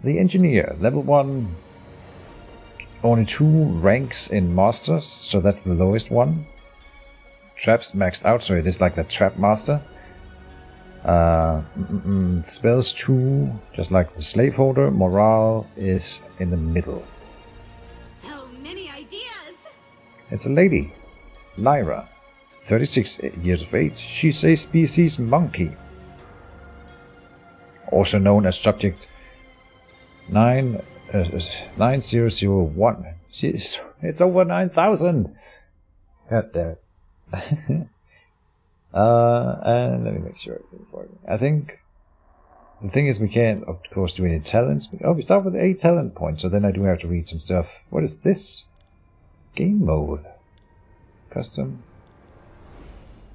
The engineer, level 1, only 2 ranks in masters, so that's the lowest one. Traps maxed out, so it is like the trap master. Spells 2, just like the slaveholder. Morale is in the middle. So many ideas! It's a lady, Lyra, 36 years of age. She's a species monkey, also known as Subject 9001. It's over 9,000! God damn it. And let me make sure everything's working. I think the thing is we can't, of course, do any talents. Oh, we start with 8 talent points, so then I do have to read some stuff. What is this? Game mode. Custom.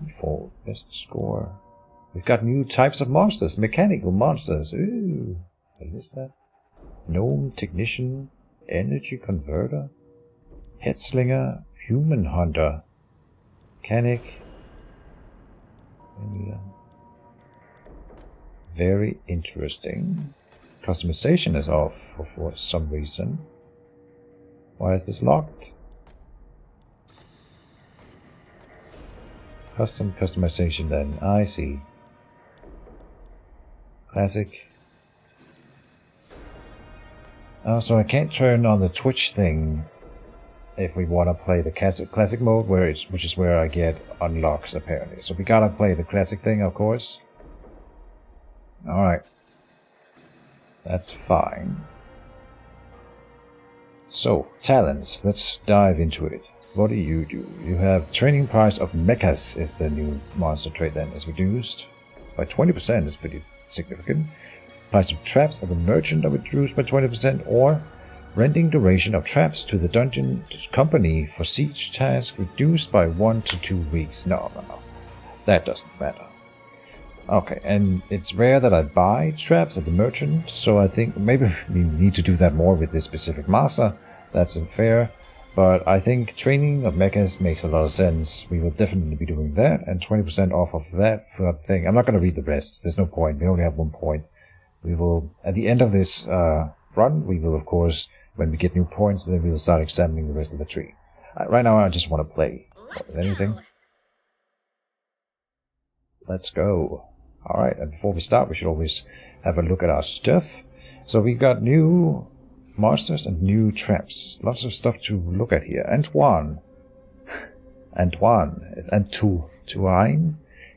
Default. Best score. We've got new types of monsters. Mechanical monsters. Ooh. What is that? Gnome Technician. Energy Converter. Headslinger. Human Hunter. Mechanic. Very interesting. Customization is off for some reason. Why is this locked? Customization then. I see. Classic. Oh, so I can't turn on the Twitch thing if we want to play the classic mode, which is where I get unlocks apparently. So we gotta play the classic thing, of course. Alright. That's fine. So, talents. Let's dive into it. What do? You have training price of mechas is the new monster trait then. Is reduced by 20%. Is pretty significant. Price of traps of a merchant are reduced by 20%, or renting duration of traps to the dungeon company for siege task reduced by 1 to 2 weeks. No. That doesn't matter. Okay, and it's rare that I buy traps at the merchant, so I think maybe we need to do that more with this specific master. That's unfair, but I think training of mechas makes a lot of sense. We will definitely be doing that, and 20% off of that for that thing. I'm not going to read the rest. There's no point. We only have 1 point. We will, at the end of this run, we will, of course, when we get new points, then we will start examining the rest of the tree. Right now, I just want to play. Anything? Let's go. Alright, and before we start, we should always have a look at our stuff. So we got new monsters and new traps. Lots of stuff to look at here. Antoine.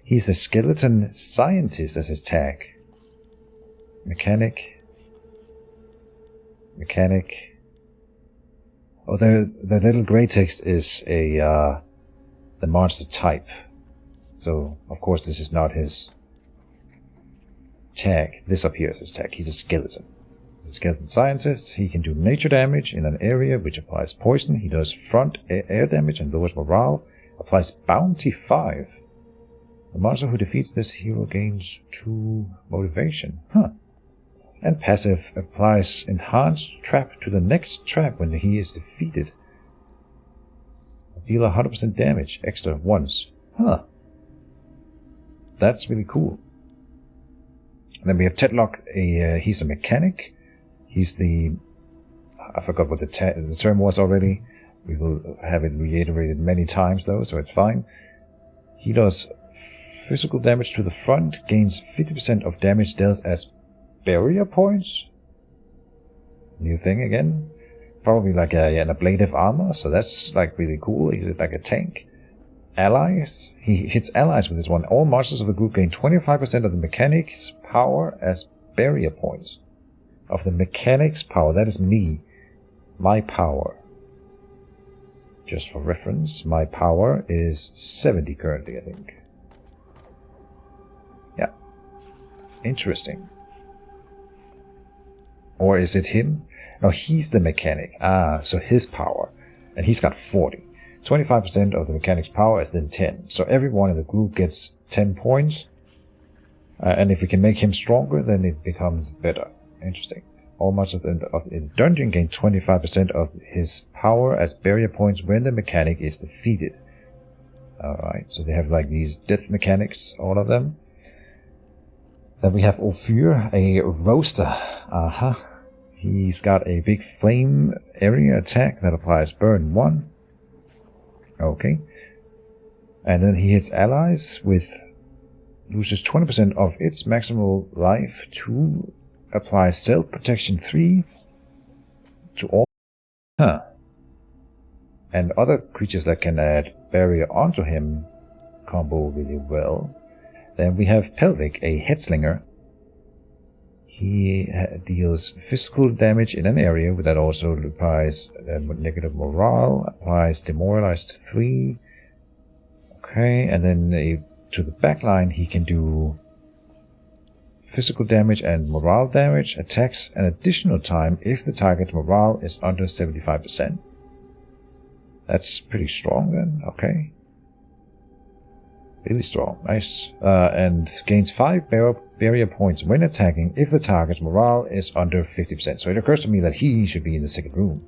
He's a skeleton scientist as his tag. Mechanic. Oh, the little grey text is the monster type. So, of course, this is not his tag. This up here is his tag. He's a skeleton. He's a skeleton scientist. He can do nature damage in an area which applies poison. He does front air damage and lowers morale. Applies bounty 5. The monster who defeats this hero gains 2 motivation. And passive applies enhanced trap to the next trap when he is defeated. Deal 100% damage extra once. That's really cool. And then we have Tedlock. He's a mechanic. He's the... I forgot what the term was already. We will have it reiterated many times though, so it's fine. He does physical damage to the front, gains 50% of damage dealt as barrier points. New thing again. Probably like an ablative armor, so that's like really cool. He's like a tank. Allies. He hits allies with this one. All monsters of the group gain 25% of the mechanic's power as barrier points. Of the mechanic's power. That is me. My power. Just for reference, my power is 70 currently, I think. Yeah. Interesting. Or is it him? No, he's the mechanic. So his power. And he's got 40. 25% of the mechanic's power is then 10. So everyone in the group gets 10 points. And if we can make him stronger, then it becomes better. Interesting. All monsters in the dungeon gain 25% of his power as barrier points when the mechanic is defeated. Alright, so they have like these death mechanics, all of them. Then we have Ophir, a roaster. He's got a big flame area attack that applies burn 1. Okay. And then he hits allies with loses 20% of its maximal life to apply self-protection 3 to all. Huh. And other creatures that can add barrier onto him combo really well. Then we have Pelvic, a headslinger. He deals physical damage in an area that also applies negative morale, applies demoralized 3. Okay, and then to the backline he can do physical damage and morale damage, attacks an additional time if the target's morale is under 75%. That's pretty strong then, okay. Really strong, nice. And gains 5 barrier points when attacking if the target's morale is under 50%. So it occurs to me that he should be in the second room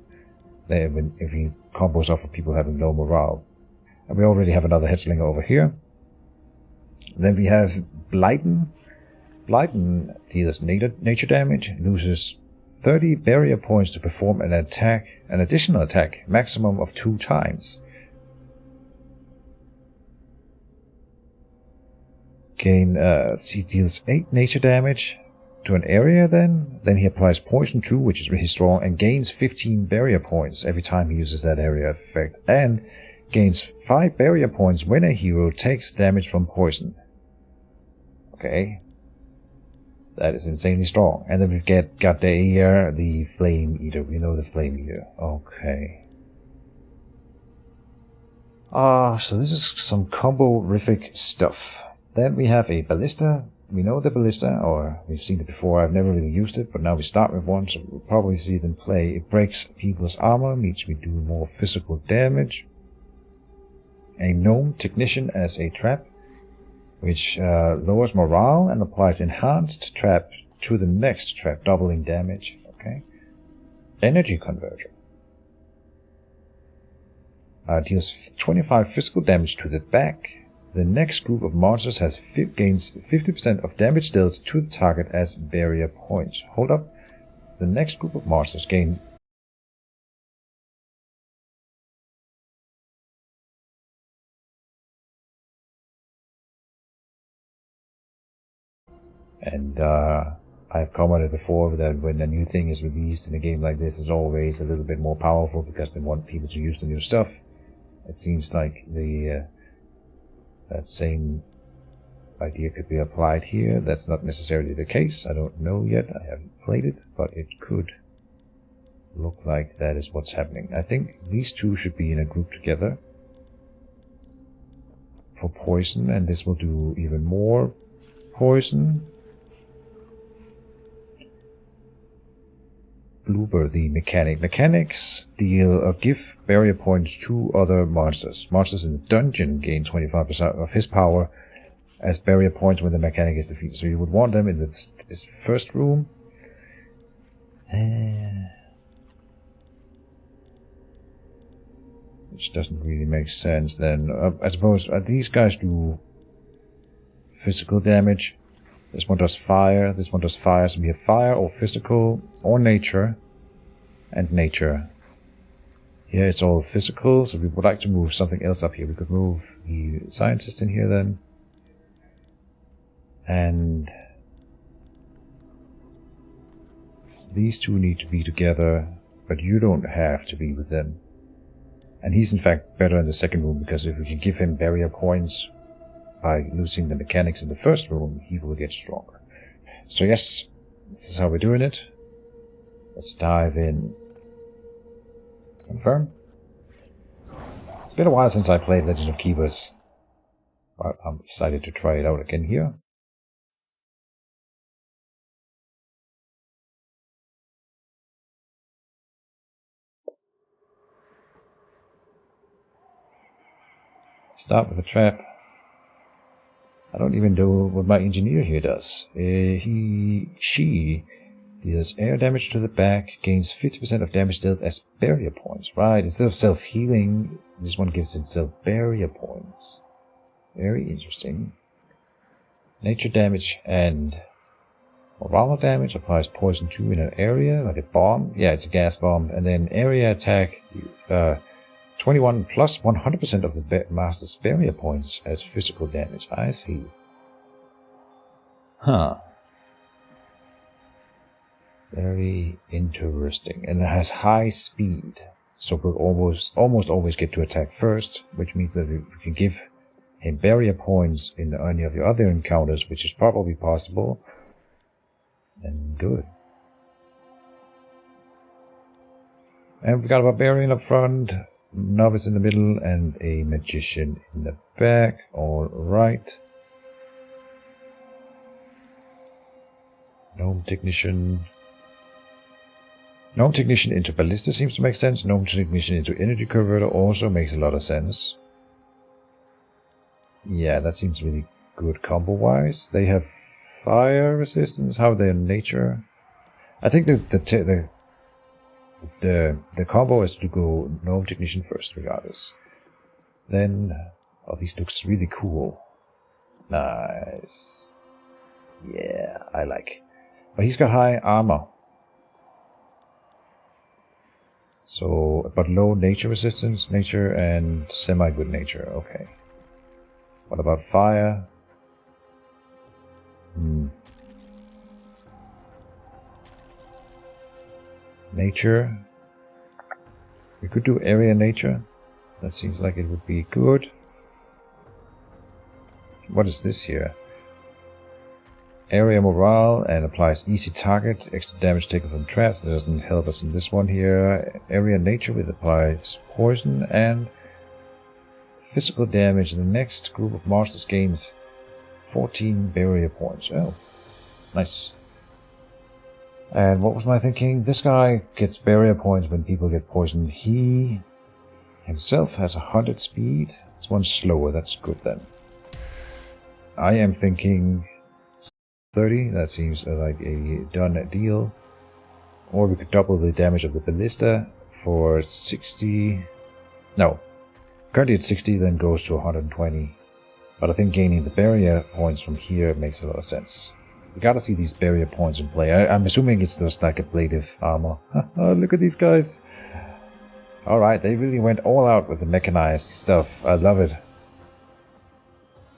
if he combos off of people having low morale. And we already have another headslinger over here. Then we have Blighten. Blighten deals nature damage, loses 30 barrier points to perform an additional attack, maximum of 2 times. He deals 8 nature damage to an area then he applies poison 2, which is really strong, and gains 15 barrier points every time he uses that area effect, and gains 5 barrier points when a hero takes damage from poison. Okay. That is insanely strong. And then we've got the Flame Eater. We know the Flame Eater. Okay. So this is some combo-rific stuff. Then we have a Ballista. We know the Ballista, or we've seen it before. I've never really used it, but now we start with one, so we'll probably see it in play. It breaks people's armor, means we do more physical damage. A Gnome Technician as a trap, which lowers morale and applies enhanced trap to the next trap, doubling damage. Okay. Energy Converter. Deals 25 physical damage to the back. The next group of monsters gains 50% of damage dealt to the target as barrier points. Hold up. The next group of monsters gains... And I've commented before that when a new thing is released in a game like this, it's always a little bit more powerful because they want people to use the new stuff. It seems like that same idea could be applied here. That's not necessarily the case. I don't know yet. I haven't played it, but it could look like that is what's happening. I think these two should be in a group together for poison, and this will do even more poison. Bloober, the mechanic. Mechanics deal or give barrier points to other monsters. Monsters in the dungeon gain 25% of his power as barrier points when the mechanic is defeated. So you would want them in this first room. Which doesn't really make sense then. I suppose these guys do physical damage. This one does fire, this one does fire, so we have fire or physical or nature, and nature. Here it's all physical, so we would like to move something else up here. We could move the scientist in here then. And these two need to be together, but you don't have to be with them. And he's in fact better in the second room, because if we can give him barrier points by losing the mechanics in the first room, he will get stronger. So yes, this is how we're doing it. Let's dive in. Confirm. It's been a while since I played Legend of Keepers, but I'm excited to try it out again here. Start with a trap. I don't even know what my engineer here does. She deals air damage to the back, gains 50% of damage dealt as barrier points. Right, instead of self-healing, this one gives itself barrier points. Very interesting. Nature damage and Morale damage applies poison 2 in an area, like a bomb. Yeah, it's a gas bomb. And then area attack, 21 plus 100% of the master's barrier points as physical damage. I see. Huh. Very interesting. And it has high speed. So we'll almost always get to attack first, which means that we can give him barrier points in any of the other encounters, which is probably possible. And good. And we got a barbarian up front, novice in the middle, and a magician in the back. All right. Gnome technician. Gnome technician into ballista seems to make sense. Gnome technician into energy converter also makes a lot of sense. Yeah, that seems really good combo-wise. They have fire resistance. How their nature? I think the combo is to go gnome technician first, regardless. Then, oh, this looks really cool. Nice. Yeah, I like. But he's got high armor. So, but low nature resistance, nature, and semi-good nature. Okay. What about fire? Nature. We could do area nature. That seems like it would be good. What is this here? Area morale and applies easy target, extra damage taken from traps. That doesn't help us in this one here. Area nature with applies poison and physical damage. The next group of monsters gains 14 barrier points. Oh, nice. And what was my thinking? This guy gets barrier points when people get poisoned. He himself has 100 speed. This one's slower. That's good then. I am thinking 30, that seems like a done deal. Or we could double the damage of the ballista for 60. No, currently it's 60, then goes to 120. But I think gaining the barrier points from here makes a lot of sense. We gotta see these barrier points in play. I'm assuming it's just like ablative armor. Oh, look at these guys. Alright, they really went all out with the mechanized stuff. I love it.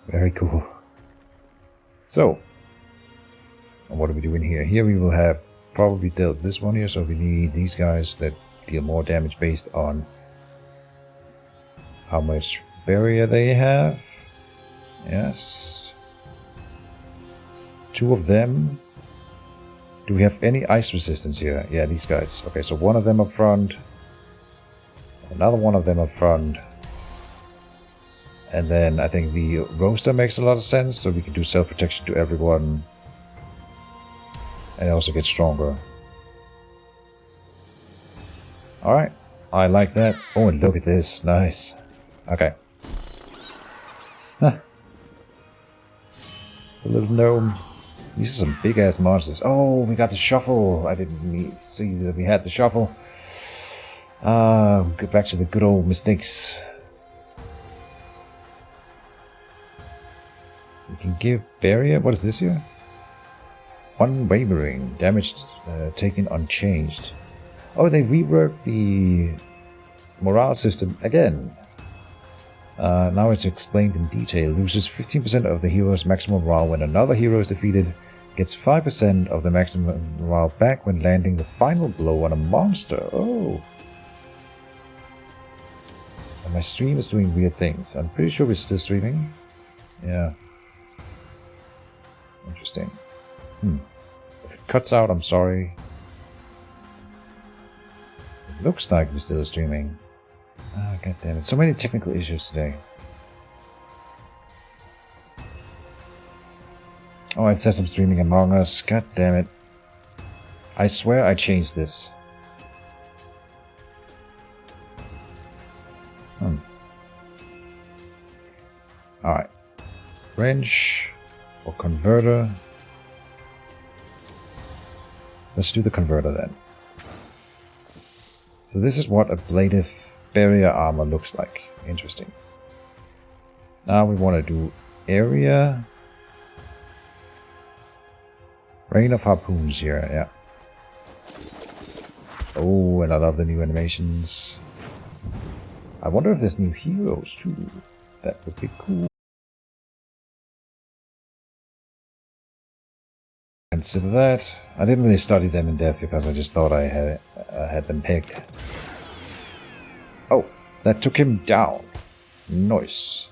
Very cool. So, and what are we doing here? Here we will have probably dealt this one here, so we need these guys that deal more damage based on how much barrier they have. Yes. 2 of them. Do we have any ice resistance here? Yeah, these guys. Okay, so 1 of them up front. Another 1 of them up front. And then I think the roaster makes a lot of sense, so we can do self-protection to everyone. And also get stronger. Alright, I like that. Oh, and look at this. Nice. Okay. Huh. It's a little gnome. These are some big-ass monsters. Oh, we got the shuffle. I didn't see that we had the shuffle. Get back to the good old mistakes. We can give barrier. What is this here? Unwavering. Damage taken unchanged. Oh, they reworked the morale system again. Now it's explained in detail. Loses 15% of the hero's maximum morale when another hero is defeated. Gets 5% of the maximum morale back when landing the final blow on a monster. Oh. And my stream is doing weird things. I'm pretty sure we're still streaming. Yeah. Interesting. If it cuts out, I'm sorry. It looks like we're still streaming. Ah, god damn it. So many technical issues today. Oh, it says I'm streaming Among Us. God damn it. I swear I changed this. Alright. Wrench or converter. Let's do the converter then. So this is what ablative barrier armor looks like. Interesting. Now we want to do area. Rain of harpoons here, yeah. Oh, and I love the new animations. I wonder if there's new heroes too. That would be cool. Consider that. I didn't really study them in depth because I just thought I had them picked. Oh, that took him down. Nice.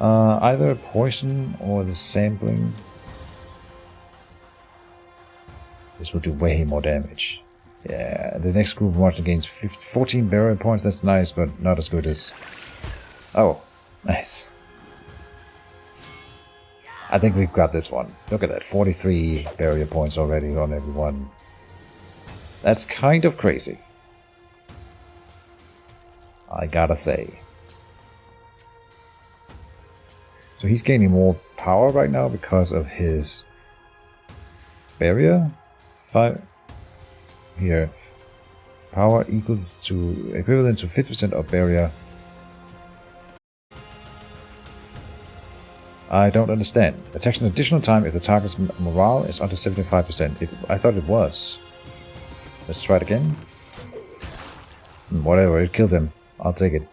Either poison or the sampling. This will do way more damage. Yeah, the next group monster gains 14 barrier points. That's nice, but not as good as... Oh, nice. I think we've got this one. Look at that, 43 barrier points already on everyone. That's kind of crazy, I gotta say. So he's gaining more power right now because of his barrier. Here, power equal to equivalent to 50% of barrier. I don't understand. It takes an additional time if the target's morale is under 75%. I thought it was. Let's try it again. Whatever, it killed him. I'll take it.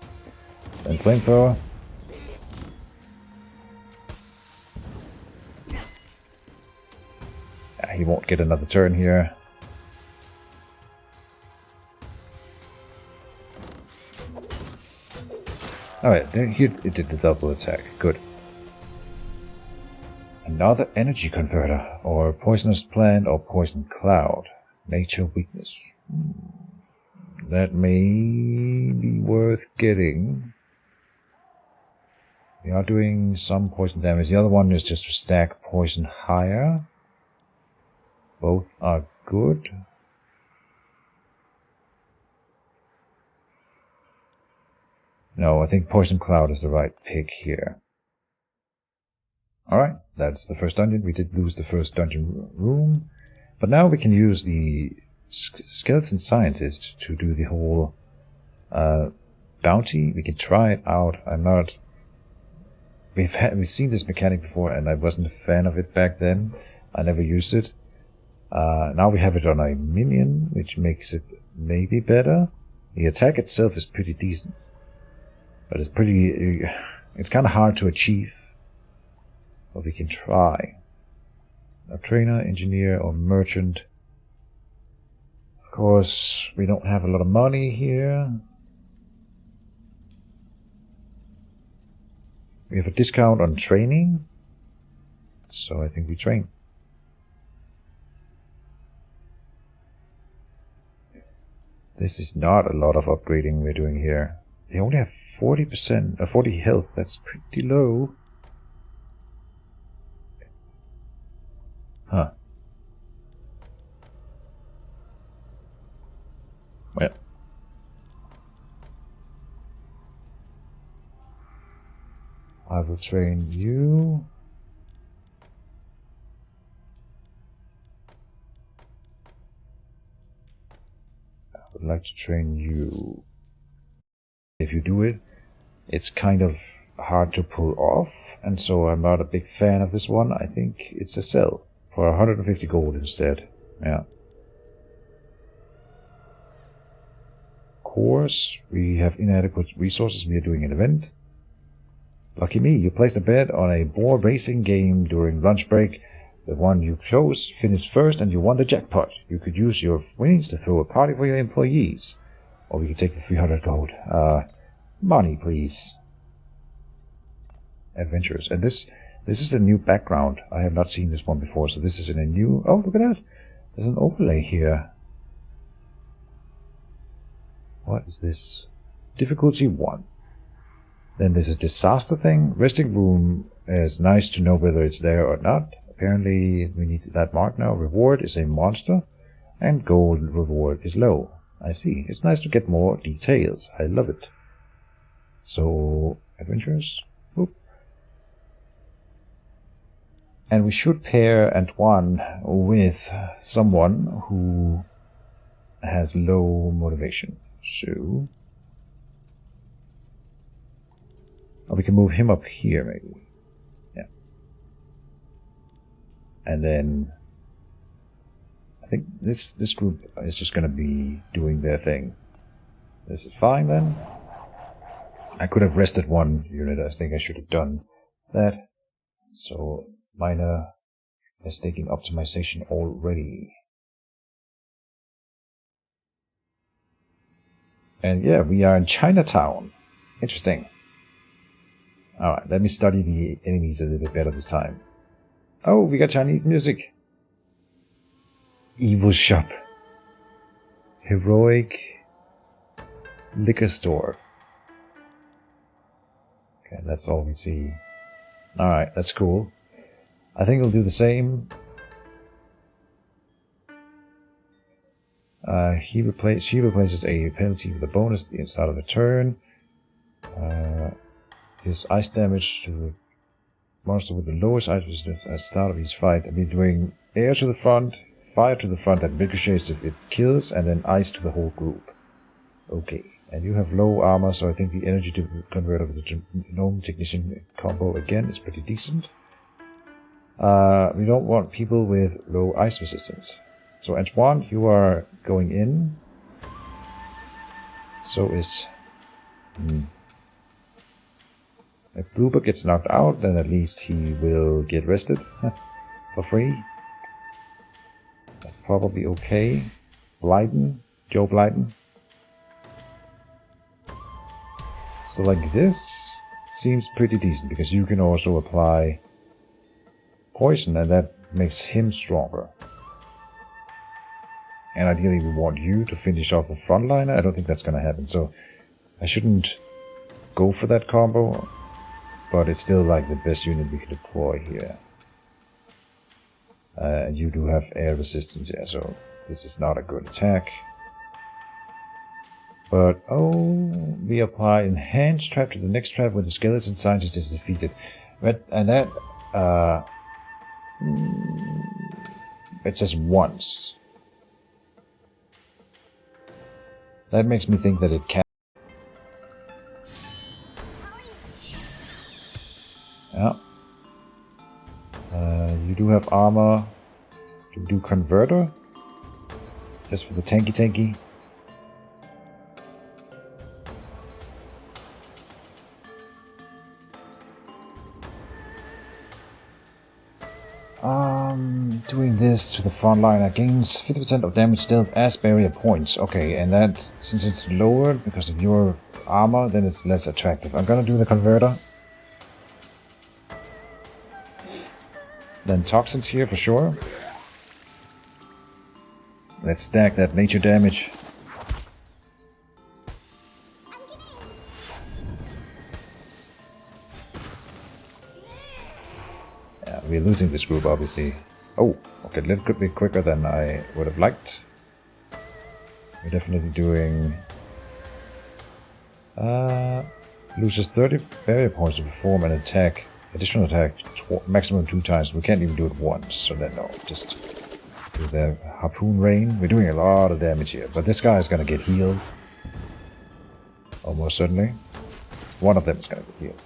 Then flamethrower. Yeah, he won't get another turn here. Alright, here it did the double attack. Good. Another energy converter, or poisonous plant, or poison cloud. Nature weakness. That may be worth getting. We are doing some poison damage. The other one is just to stack poison higher. Both are good. No, I think poison cloud is the right pick here. Alright, that's the first dungeon. We did lose the first dungeon room. But now we can use the skeleton scientist to do the whole bounty. We can try it out. I'm not... We've seen this mechanic before and I wasn't a fan of it back then. I never used it. Now we have it on a minion, which makes it maybe better. The attack itself is pretty decent. But it's pretty... It's kind of hard to achieve. But we can try. A trainer, engineer, or merchant. Of course, we don't have a lot of money here. We have a discount on training. So I think we train. This is not a lot of upgrading we're doing here. They only have 40%, 40 health. That's pretty low. Huh. Well. I will train you. I would like to train you. If you do it, it's kind of hard to pull off, and so I'm not a big fan of this one. I think it's a sell. For 150 gold instead. Yeah. Course, we have inadequate resources. We are doing an event. Lucky me, you placed a bet on a boar racing game during lunch break. The one you chose finished first and you won the jackpot. You could use your winnings to throw a party for your employees. Or we could take the 300 gold. Money, please. Adventures. And this is a new background. I have not seen this one before, so this is in a new... Oh, look at that! There's an overlay here. What is this? Difficulty 1. Then there's a disaster thing. Resting room is nice to know whether it's there or not. Apparently we need that mark now. Reward is a monster. And gold reward is low. I see. It's nice to get more details. I love it. So, adventures. Whoop. And we should pair Antoine with someone who has low motivation. So... Oh, we can move him up here, maybe. Yeah. And then I think this group is just gonna be doing their thing. This is fine then. I could have rested one unit. I think I should have done that. So minor mistaking optimization already. And yeah, we are in Chinatown. Interesting. Alright, let me study the enemies a little bit better this time. Oh, we got Chinese music. Evil shop. Heroic liquor store. Okay, that's all we see. Alright, that's cool. I think we'll do the same. She replaces a penalty with a bonus at the start of the turn. Deals ice damage to the monster with the lowest ice resistance at the start of each fight. I'll be doing air to the front, fire to the front that ricochets if it kills, and then ice to the whole group. Okay, and you have low armor, so I think the energy to converter with the gnome technician combo again is pretty decent. We don't want people with low ice resistance. So Antoine, you are going in. So is... If Bloober gets knocked out, then at least he will get rested for free. That's probably okay. Blyden, Joe Blyden. So like this seems pretty decent, because you can also apply poison, and that makes him stronger. And ideally we want you to finish off the frontliner. I don't think that's going to happen, so I shouldn't go for that combo. But it's still like the best unit we can deploy here. And you do have air resistance, yeah, so this is not a good attack. But, oh, we apply enhanced trap to the next trap when the skeleton scientist is defeated. And that, it says once. That makes me think that it can. Yeah. You do have armor. You do converter. Just for the tanky. Doing this to the front liner gains 50% of damage dealt as barrier points. Okay, and that, since it's lowered because of your armor, then it's less attractive. I'm gonna do the converter. Then toxins here for sure. Let's stack that nature damage. Yeah, we're losing this group obviously. Oh, okay, a little bit quicker than I would have liked. We're definitely doing... loses 30 barrier points to perform an attack. Additional attack maximum 2 times. We can't even do it once, so then no, just do the harpoon rain. We're doing a lot of damage here, but this guy is gonna get healed. Almost certainly. One of them is gonna get healed.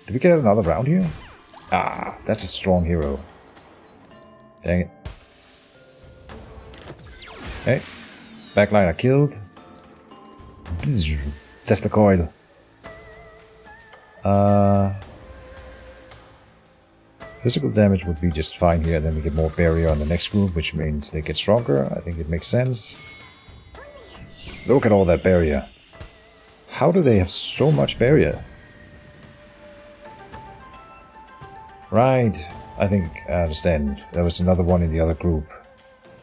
Did we get another round here? Ah, that's a strong hero. Dang it. Okay. Backliner killed. Test the coil. Physical damage would be just fine here, then we get more barrier on the next group, which means they get stronger. I think it makes sense. Look at all that barrier. How do they have so much barrier? Right, I think I understand. There was another one in the other group.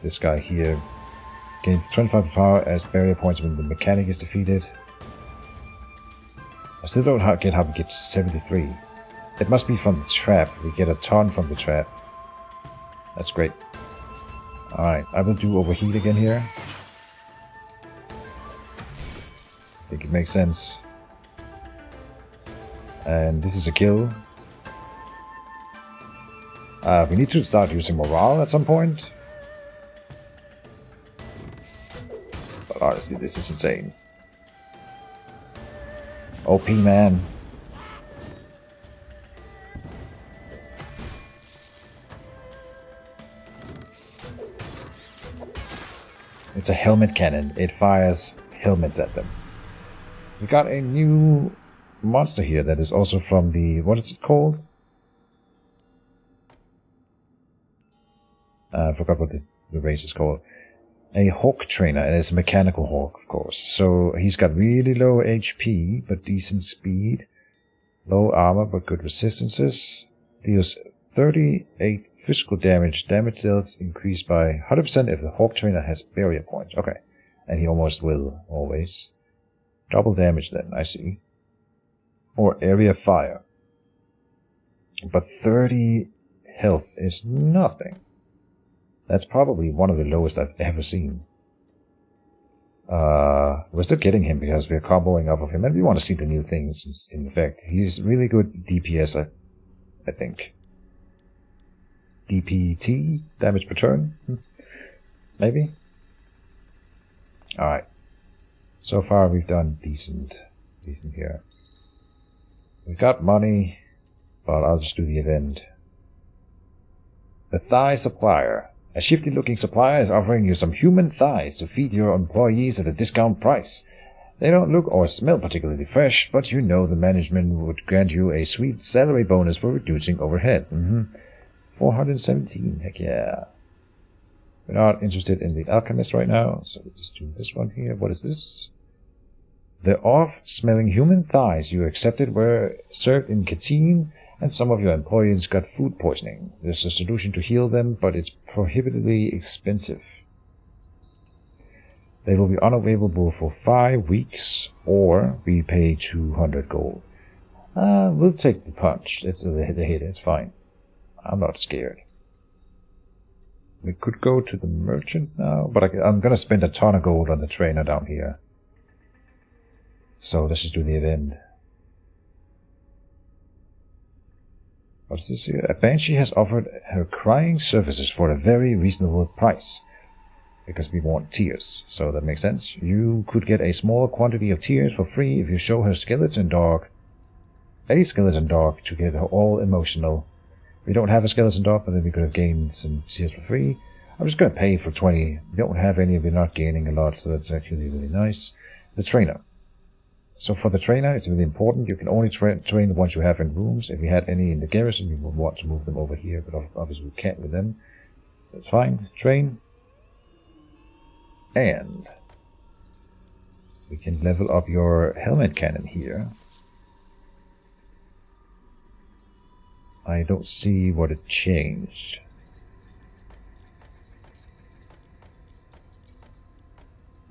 This guy here. Gains 25 power as barrier points when the mechanic is defeated. I still don't get how we get 73. It must be from the trap. We get a ton from the trap. That's great. Alright, I will do overheat again here. I think it makes sense. And this is a kill. We need to start using morale at some point. But honestly, this is insane. OP, man. It's a helmet cannon. It fires helmets at them. We got a new monster here that is also from the... What is it called? I forgot what the race is called. A hawk trainer, and it's a mechanical hawk, of course. So he's got really low HP, but decent speed. Low armor, but good resistances. Deals 38 physical damage. Damage deals increased by 100% if the hawk trainer has barrier points. Okay. And he almost will, always. Double damage then, I see. Or area fire. But 30 health is nothing. That's probably one of the lowest I've ever seen. We're still getting him because we're comboing off of him, and we want to see the new things in effect. He's really good DPS, I think. DPT? Damage per turn? Maybe? Alright. So far we've done decent here. We've got money, but I'll just do the event. The Thigh Supplier. A shifty-looking supplier is offering you some human thighs to feed your employees at a discount price. They don't look or smell particularly fresh, but you know the management would grant you a sweet salary bonus for reducing overheads. 417, heck yeah. We're not interested in the alchemist right now, so we'll just do this one here. What is this? The off-smelling human thighs you accepted were served in Keejchen, and some of your employees got food poisoning. There's a solution to heal them, but it's prohibitively expensive. They will be unavailable for 5 weeks, or we pay 200 gold. We'll take the punch. It's the hit, it's fine. I'm not scared. We could go to the merchant now, but I'm gonna spend a ton of gold on the trainer down here. So let's just do the event. What's this here? A banshee has offered her crying services for a very reasonable price. Because we want tears, so that makes sense. You could get a small quantity of tears for free if you show her skeleton dog. A skeleton dog to get her all emotional. We don't have a skeleton dog, but then we could have gained some tears for free. I'm just going to pay for 20. We don't have any, we're not gaining a lot, so that's actually really nice. The trainer. So for the trainer, it's really important. You can only train the ones you have in rooms. If we had any in the garrison, we would want to move them over here, but obviously we can't with them. So it's fine. Train. And we can level up your helmet cannon here. I don't see what it changed.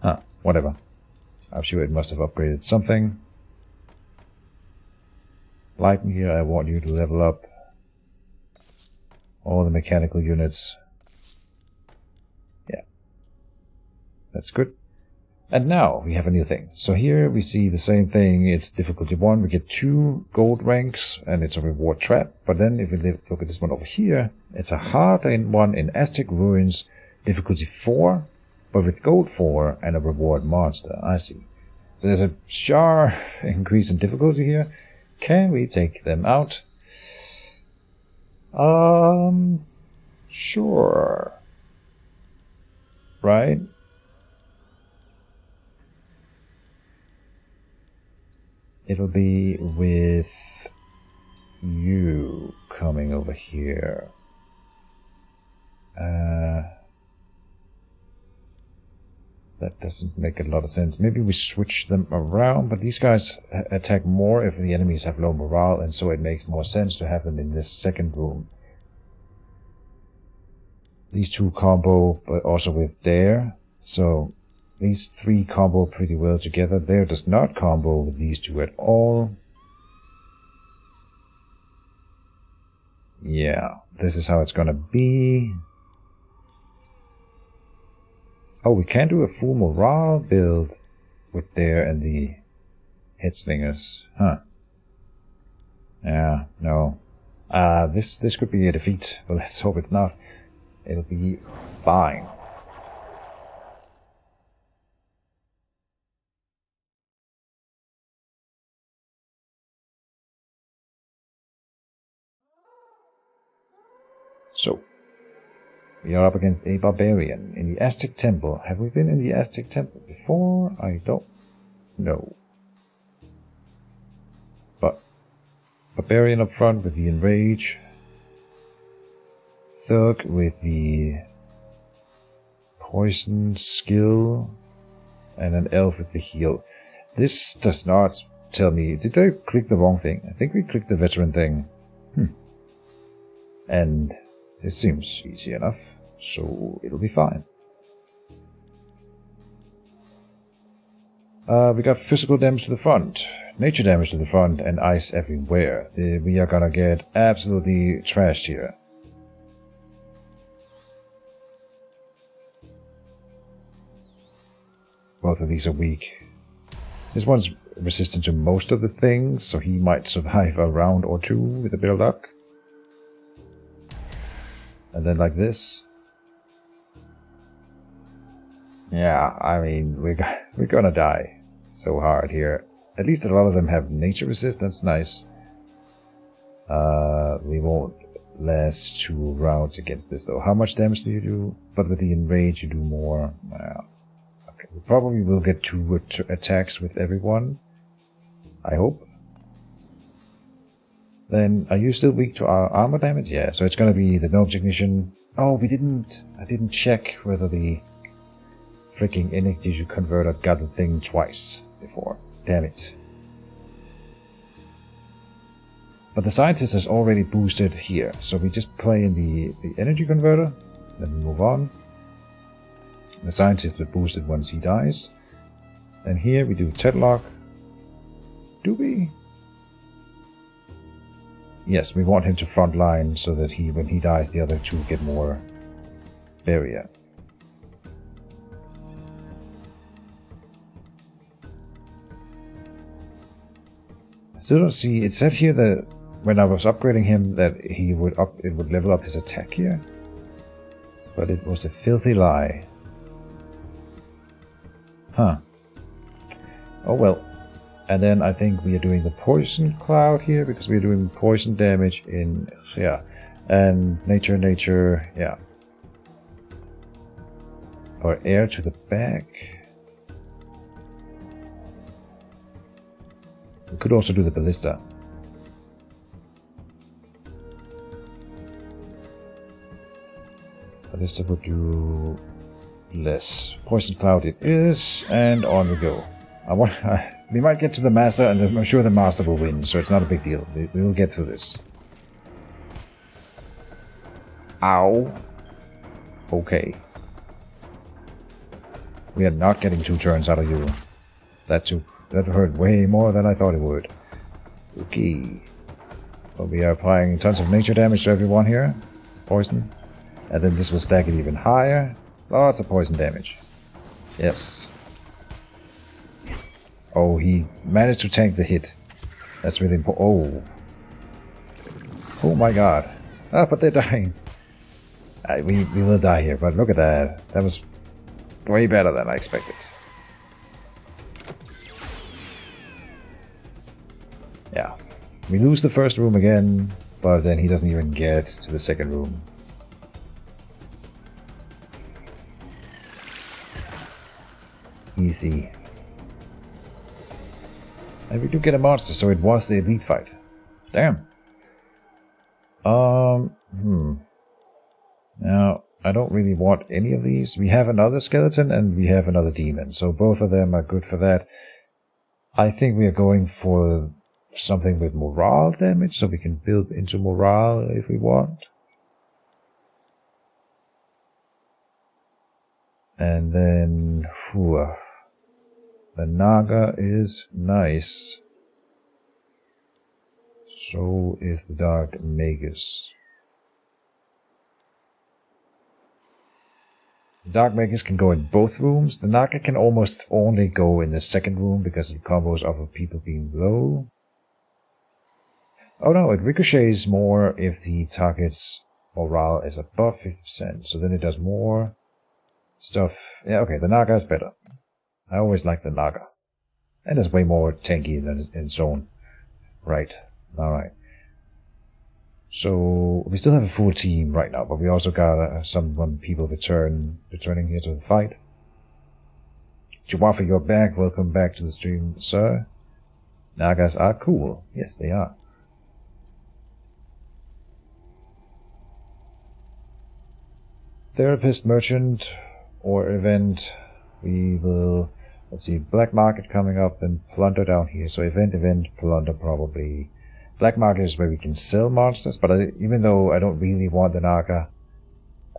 Huh, whatever. I'm sure it must have upgraded something. Like here, I want you to level up all the mechanical units. Yeah. That's good. And now we have a new thing. So here we see the same thing. It's difficulty 1. We get 2 gold ranks, and it's a reward trap. But then if we look at this one over here, it's a hard one in Aztec Ruins, difficulty 4, but with gold 4 and a reward monster. I see. So there's a sharp increase in difficulty here. Can we take them out? Sure. Right? It'll be with you coming over here. That doesn't make a lot of sense. Maybe we switch them around, but these guys attack more if the enemies have low morale, and so it makes more sense to have them in this second room. These 2 combo, but also with there. So these 3 combo pretty well together. There does not combo with these 2 at all. Yeah, this is how it's gonna be. Oh, we can do a full morale build with there and the head slingers. Huh. Yeah, no. This could be a defeat, but let's hope it's not. It'll be fine. So, We are up against a barbarian in the Aztec Temple. Have we been in the Aztec Temple before? I don't know. But barbarian up front with the enrage. Thug with the poison skill. And an elf with the heal. This does not tell me... Did I click the wrong thing? I think we clicked the veteran thing. And it seems easy enough, so it'll be fine. We got physical damage to the front, nature damage to the front, and ice everywhere. We are gonna get absolutely trashed here. Both of these are weak. This one's resistant to most of the things, so he might survive a round or two with a bit of luck. And then like this. Yeah, I mean, we're gonna die so hard here. At least a lot of them have nature resistance, nice. We won't last 2 rounds against this though. How much damage do you do? But with the enrage you do more. Okay, we probably will get 2 attacks with everyone. I hope. Then, are you still weak to our armor damage? Yeah, so it's gonna be the gnome technician. Oh, I didn't check whether the freaking energy converter got the thing twice before. Damn it. But the scientist is already boosted here, so we just play in the energy converter, then we move on. The scientist will boost it once he dies. And here we do Tedlock. Do we? Yes, we want him to frontline so that when he dies, the other 2 get more barrier. I still don't see. It said here that when I was upgrading him that it would level up his attack here, but it was a filthy lie. Huh. Oh well. And then I think we are doing the poison cloud here, because we are doing poison damage in... yeah. And nature, yeah. Or air to the back. We could also do the ballista. Ballista would do less. Poison cloud it is, and on we go. We might get to the master, and I'm sure the master will win, so it's not a big deal. We will get through this. Ow. Okay. We are not getting 2 turns out of you. That hurt way more than I thought it would. Okay. Well, we are applying tons of nature damage to everyone here. Poison. And then this will stack it even higher. Lots of poison damage. Yes. Oh, he managed to tank the hit. That's really important. Oh my god. Ah, but they're dying. We will die here, but look at that. That was way better than I expected. Yeah. We lose the first room again, but then he doesn't even get to the second room. Easy. And we do get a monster, so it was the elite fight. Damn. Now, I don't really want any of these. We have another skeleton and we have another demon, so both of them are good for that. I think we are going for something with morale damage, so we can build into morale if we want. And then... the Naga is nice. So is the Dark Magus. The Dark Magus can go in both rooms. The Naga can almost only go in the second room because it combos off of people being low. Oh no, it ricochets more if the target's morale is above 50%. So then it does more stuff. Yeah, okay, the Naga is better. I always like the Naga. And it's way more tanky than in Zone. Right. Alright. So we still have a full team right now, but we also got some people returning here to the fight. Chihuahua, you're back. Welcome back to the stream, sir. Nagas are cool. Yes, they are. Therapist, merchant, or event. We will, let's see, black market coming up, then plunder down here. So event, plunder probably. Black market is where we can sell monsters, but even though I don't really want the Naga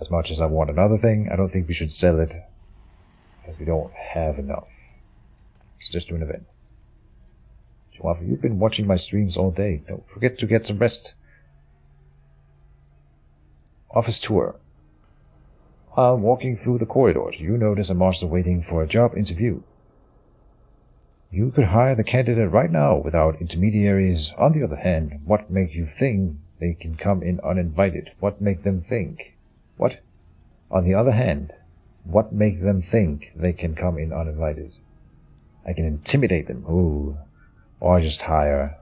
as much as I want another thing, I don't think we should sell it, because we don't have enough. Let's just do an event. Chihuahua, you've been watching my streams all day. Don't forget to get some rest. Office tour. While walking through the corridors, you notice a monster waiting for a job interview. You could hire the candidate right now without intermediaries. On the other hand, what makes you think they can come in uninvited? What make them think? What? On the other hand, what make them think they can come in uninvited? I can intimidate them. Ooh. Or just hire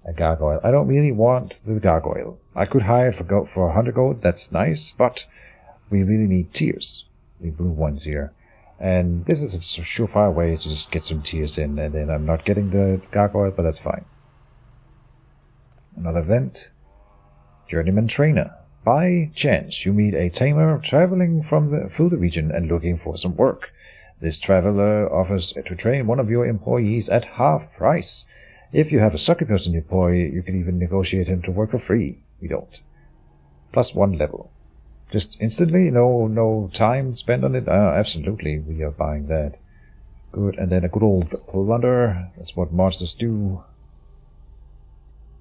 a gargoyle. I don't really want the gargoyle. I could hire it for 100 gold, that's nice, but we really need tiers. The blue ones here. And this is a surefire way to just get some tiers in, and then I'm not getting the gargoyle, but that's fine. Another event. Journeyman Trainer. By chance, you meet a tamer traveling through the region and looking for some work. This traveler offers to train one of your employees at half price. If you have a succubus in your employee, you can even negotiate him to work for free. We don't. +1 level. Just instantly? No time spent on it? Absolutely, we are buying that. Good, and then a good old plunder. That's what monsters do.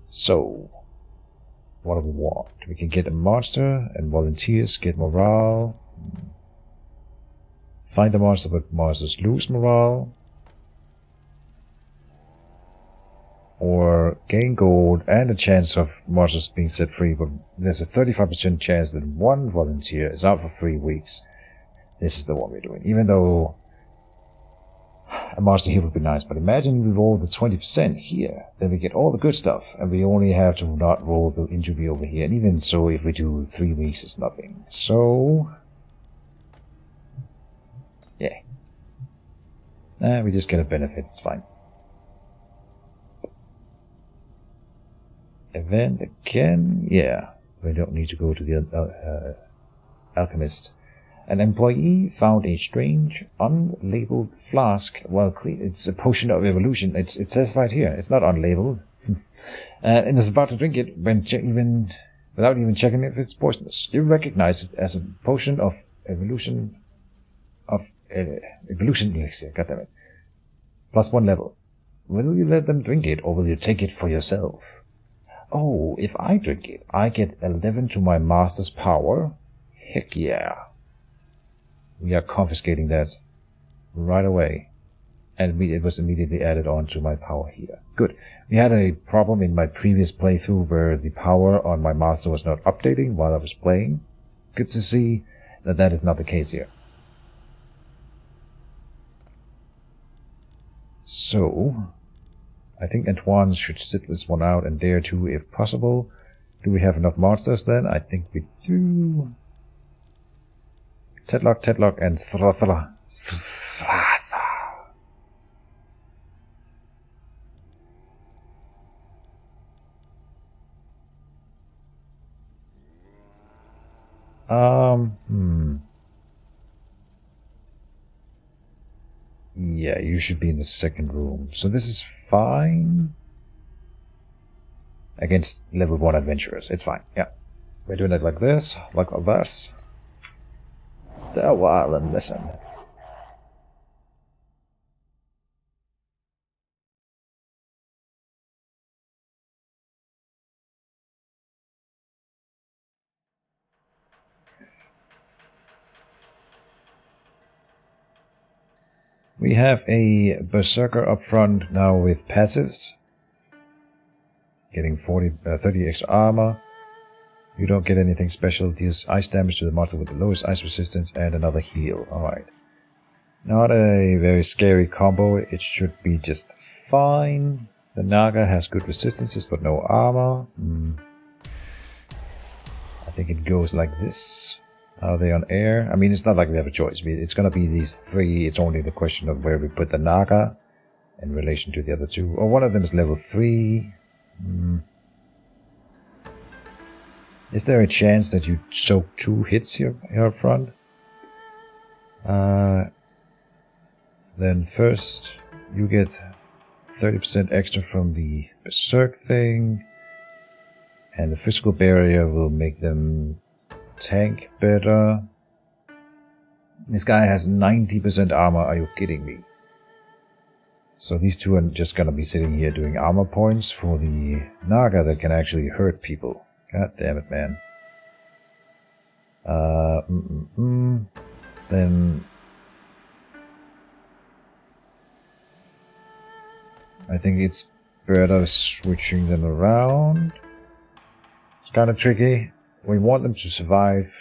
So, what do we want? We can get a monster, and volunteers get morale. Find a monster, but monsters lose morale. Or gain gold and a chance of monsters being set free, but there's a 35% chance that one volunteer is out for 3 weeks. This is the one we're doing. Even though a monster here would be nice, but imagine we roll the 20% here, then we get all the good stuff, and we only have to not roll the injury over here. And even so, if we do 3 weeks, it's nothing. So, yeah. We just get a benefit, it's fine. Event again, yeah. We don't need to go to the alchemist. An employee found a strange, unlabeled flask while clean. It's a potion of evolution. It says right here. It's not unlabeled. And is about to drink it when without even checking if it's poisonous. You recognize it as a potion of evolution. Evolution elixir. Goddammit. +1 level. Will you let them drink it, or will you take it for yourself? Oh, if I drink it, I get 11 to my master's power? Heck yeah. We are confiscating that right away. And it was immediately added on to my power here. Good. We had a problem in my previous playthrough where the power on my master was not updating while I was playing. Good to see that that is not the case here. So, I think Antoine should sit this one out and dare to if possible. Do we have enough monsters then? I think we do. Tedlock, and Stratha. Yeah, you should be in the second room. So this is fine. Against level 1 adventurers. It's fine, yeah. We're doing it like this, like this. Stay a while and listen. We have a berserker up front now with passives. Getting 30 extra armor. You don't get anything special. Deals ice damage to the monster with the lowest ice resistance and another heal. Alright. Not a very scary combo. It should be just fine. The Naga has good resistances but no armor. I think it goes like this. Are they on air? I mean, it's not like we have a choice. It's gonna be these three. It's only the question of where we put the Naga in relation to the other two. Or one of them is level 3. Is there a chance that you soak 2 hits here up front? Then first you get 30% extra from the Berserk thing, and the physical barrier will make them tank better. This guy has 90% armor, are you kidding me? So these two are just gonna be sitting here doing armor points for the Naga that can actually hurt people. God damn it, man. Then I think it's better switching them around. It's kind of tricky. We want them to survive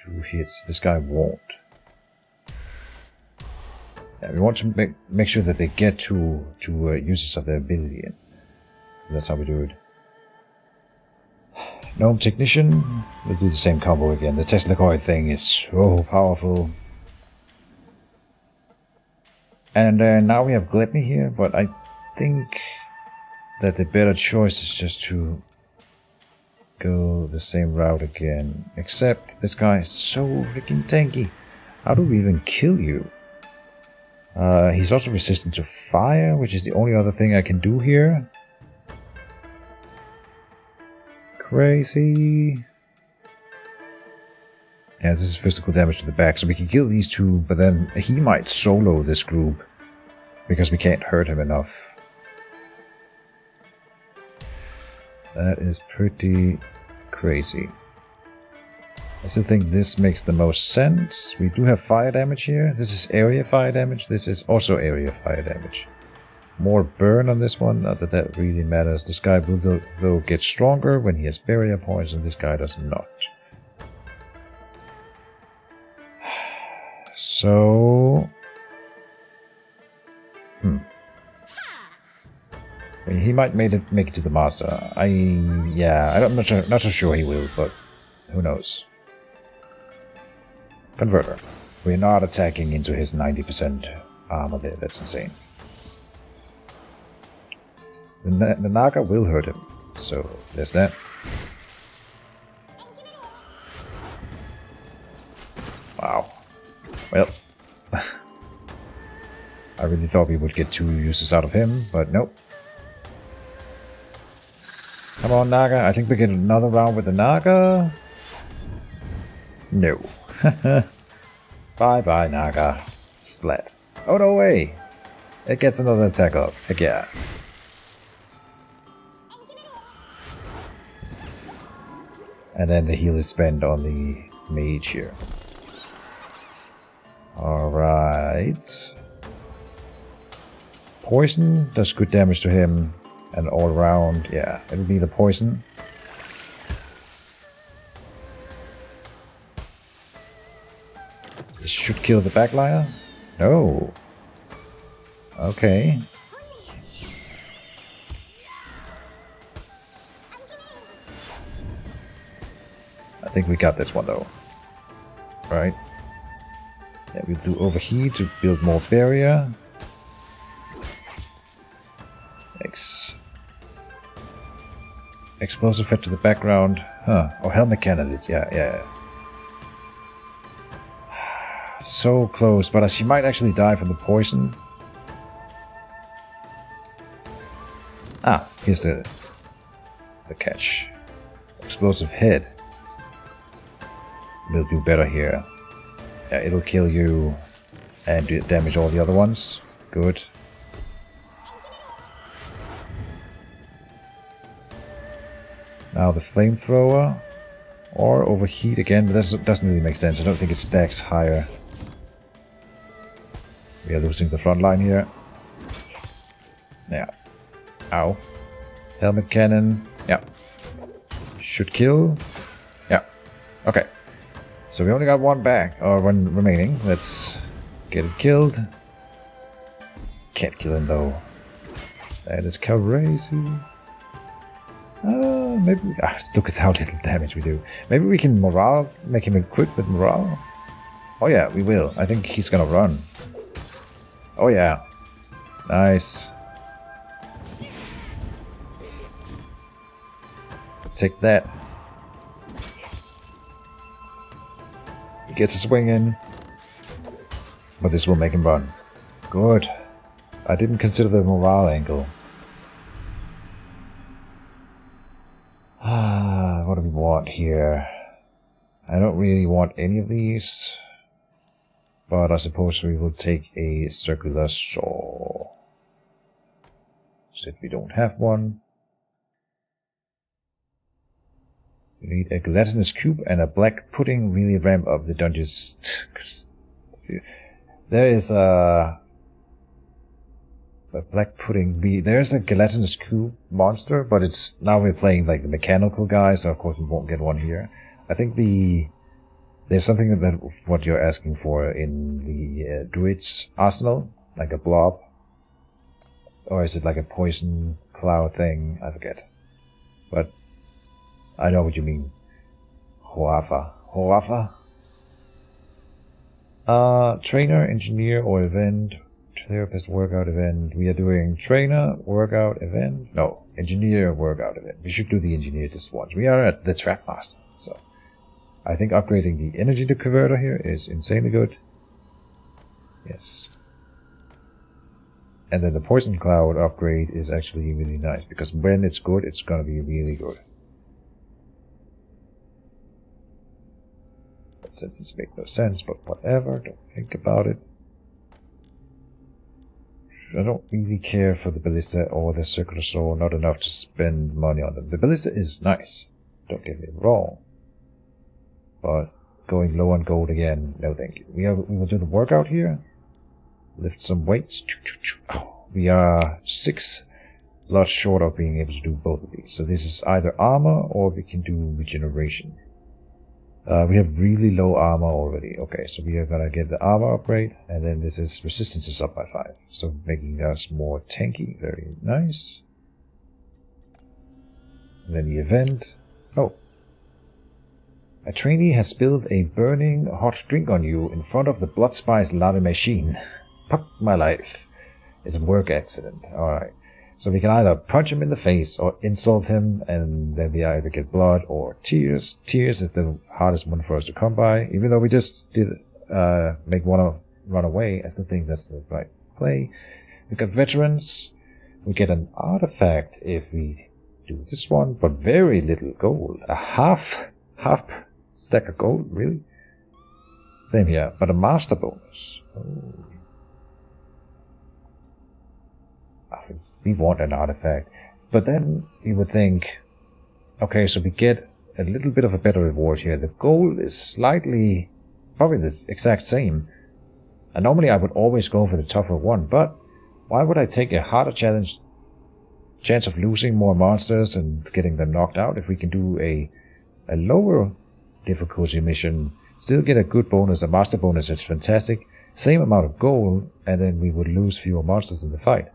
2 hits. This guy won't. Yeah, we want to make sure that they get to uses of their ability. So that's how we do it. Gnome Technician. We'll do the same combo again. The Tesla coil thing is so powerful. And now we have Gluttony here, but I think that the better choice is just to go the same route again. Except this guy is so freaking tanky. How do we even kill you? He's also resistant to fire, which is the only other thing I can do here. Crazy. Yeah, this is physical damage to the back, so we can kill these two, but then he might solo this group because we can't hurt him enough. That is pretty crazy. I still think this makes the most sense. We do have fire damage here. This is area fire damage. This is also area fire damage. More burn on this one. Not that that really matters. This guy will though get stronger when he has barrier points, and this guy does not. So... I mean, he might make it to the master. I'm not so sure he will, but who knows. Converter. We're not attacking into his 90% armor there. That's insane. The Naga will hurt him, so there's that. Wow. Well, I really thought we would get 2 uses out of him, but nope. Come on, Naga. I think we get another round with the Naga. No. Bye-bye, Naga. Splat. Oh, no way. It gets another attack up. Heck yeah. And then the heal is spent on the mage here. Alright. Poison does good damage to him. And all around, yeah, it'll be the poison. This should kill the backliner? No. Okay. I think we got this one though. Right? Yeah, we'll do overheat to build more barrier. Explosive head to the background. Huh. Oh, helmet cannon is, yeah. So close, but she might actually die from the poison. Ah, here's the catch. Explosive head will do better here. Yeah, it'll kill you and damage all the other ones. Good. Now the flamethrower, or overheat again, but that doesn't really make sense. I don't think it stacks higher. We are losing the front line here. Yeah. Ow. Helmet cannon. Yeah. Should kill. Yeah. Okay. So we only got one back, or one remaining. Let's get it killed. Can't kill him though. That is crazy. Maybe look at how little damage we do. Maybe we can morale, make him equipped with morale. Oh yeah, we will. I think he's gonna run. Oh yeah. Nice. Take that. He gets a swing in. But this will make him run. Good. I didn't consider the morale angle. What do we want here? I don't really want any of these. But I suppose we will take a circular saw. So if we don't have one. We need a gelatinous cube and a black pudding. Really ramp up the dungeons. See, there is a black pudding. There's a gelatinous cube monster, but it's now we're playing like the mechanical guy, so of course we won't get one here. I think there's something that what you're asking for in the druid's arsenal, like a blob, or is it like a poison cloud thing? I forget, but I know what you mean. Hoafa. Trainer, engineer, or event. Therapist workout event. We are doing trainer, workout event. No, engineer, workout event. We should do the engineer just once. We are at the trap master, so I think upgrading the energy converter here is insanely good. Yes. And then the poison cloud upgrade is actually really nice, because when it's good, it's gonna be really good. That sentence makes no sense, but whatever, don't think about it. I don't really care for the ballista or the circular saw, not enough to spend money on them. The ballista is nice, don't get me wrong. But going low on gold again, no thank you. We will do the workout here. Lift some weights. Oh, we are 6 lots short of being able to do both of these. So this is either armor or we can do regeneration. We have really low armor already. Okay, so we are gonna get the armor upgrade, and then this is resistance is up by 5, so making us more tanky. Very nice. And then the event. Oh, a trainee has spilled a burning hot drink on you in front of the blood spice lava machine. Fuck my life. It's a work accident. All right. So we can either punch him in the face or insult him, and then we either get blood or tears. Tears is the hardest one for us to come by. Even though we just did make one run away, I still think that's the right play. We got veterans. We get an artifact if we do this one, but very little gold. A half stack of gold, really? Same here, but a master bonus. Oh. We want an artifact. But then you would think, okay, so we get a little bit of a better reward here. The gold is slightly, probably the exact same. And normally I would always go for the tougher one, but why would I take a harder chance of losing more monsters and getting them knocked out if we can do a lower difficulty mission, still get a good bonus, a master bonus is fantastic, same amount of gold, and then we would lose fewer monsters in the fight.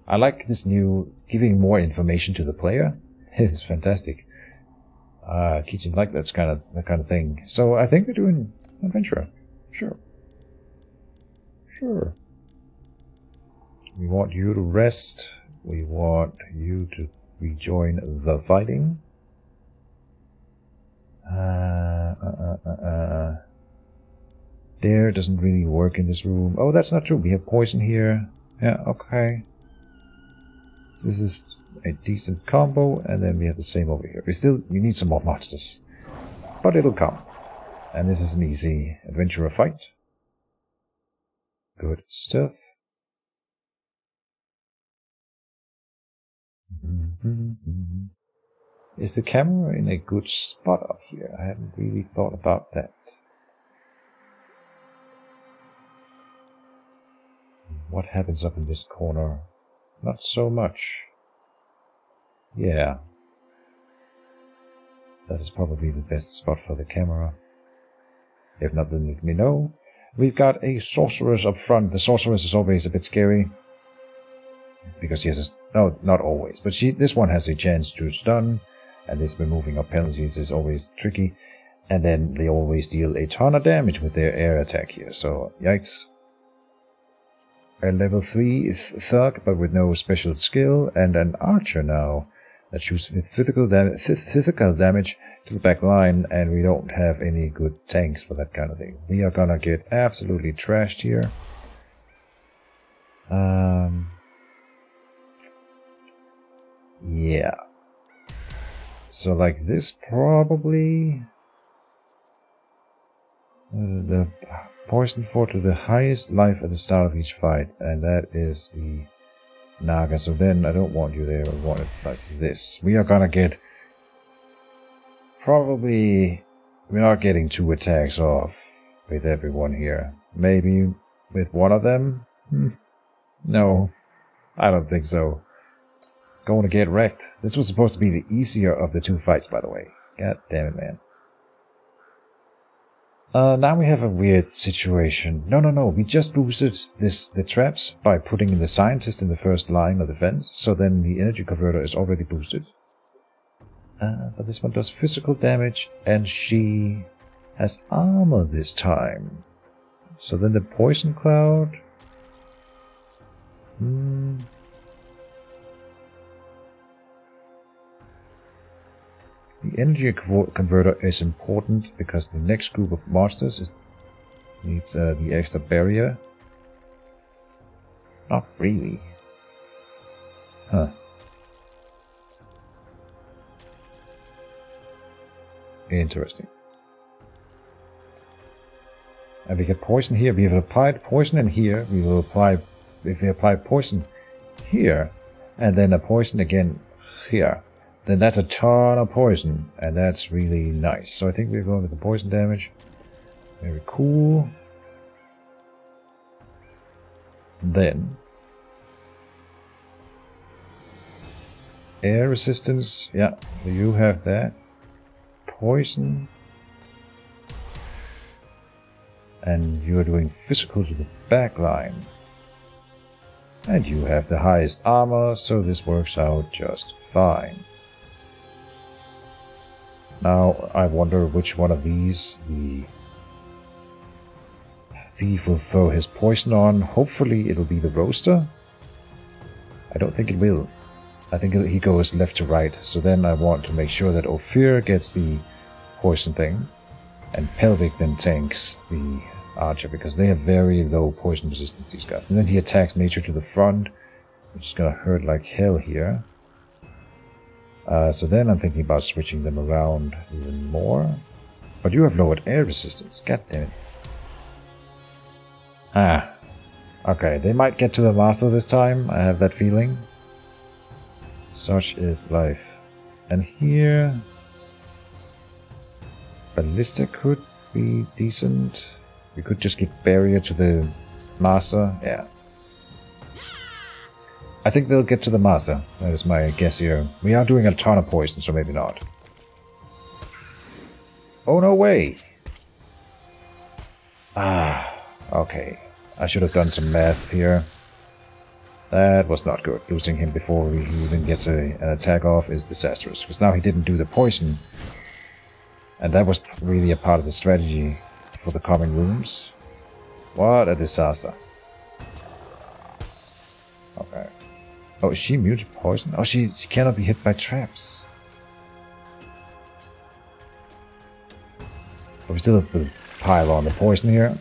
I like this new giving more information to the player. It's fantastic. Keejchen like that kind of thing. So I think we're doing adventurer. Sure. We want you to rest. We want you to rejoin the fighting. Dare doesn't really work in this room. Oh, that's not true. We have poison here. Yeah, okay. This is a decent combo, and then we have the same over here. We need some more monsters. But it'll come. And this is an easy adventurer fight. Good stuff. Is the camera in a good spot up here? I haven't really thought about that. What happens up in this corner? Not so much. Yeah. That is probably the best spot for the camera. If not, then let me know. We've got a sorceress up front. The sorceress is always a bit scary. Because she has a... No, not always. But this one has a chance to stun. And this removing of penalties is always tricky. And then they always deal a ton of damage with their air attack here. So, yikes. A level 3 thug, but with no special skill. And an archer now. That shoots with physical damage to the back line, and we don't have any good tanks for that kind of thing. We are gonna get absolutely trashed here. Yeah. So like this probably... the poison fought to the highest life at the start of each fight, and that is the Naga. So then I don't want you there, I want it like this. We are gonna get... Probably... We're not getting 2 attacks off with everyone here. Maybe with one of them? No, I don't think so. Going to get wrecked. This was supposed to be the easier of the 2 fights, by the way. God damn it, man. Now we have a weird situation. No. We just boosted the traps by putting in the scientist in the first line of defense. So then the energy converter is already boosted. But this one does physical damage, and she has armor this time. So then the poison cloud... The energy converter is important because the next group of monsters needs the extra barrier. Not really. Huh. Interesting. And we get poison here. We have applied poison in here. We will apply... If we apply poison here, and then a poison again here, then that's a ton of poison, and that's really nice. So I think we're going with the poison damage. Very cool. Then air resistance, yeah, you have that. Poison. And you are doing physical to the back line. And you have the highest armor, so this works out just fine. Now, I wonder which one of these the thief will throw his poison on. Hopefully it'll be the roaster. I don't think it will. I think he goes left to right, so then I want to make sure that Ophir gets the poison thing, and Pelvic then tanks the archer, because they have very low poison resistance, these guys. And then he attacks nature to the front, which is gonna hurt like hell here. So then I'm thinking about switching them around even more. But you have lowered air resistance. God damn it. Ah. Okay, they might get to the master this time. I have that feeling. Such is life. And here... Ballista could be decent. We could just give barrier to the master. Yeah. I think they'll get to the master. That is my guess here. We are doing a ton of poison, so maybe not. Oh, no way! Ah, okay. I should have done some math here. That was not good. Losing him before he even gets an attack off is disastrous. Because now he didn't do the poison. And that was really a part of the strategy for the coming rooms. What a disaster. Okay. Oh, is she immune to poison? Oh, she cannot be hit by traps. But we still have to pile on the poison here.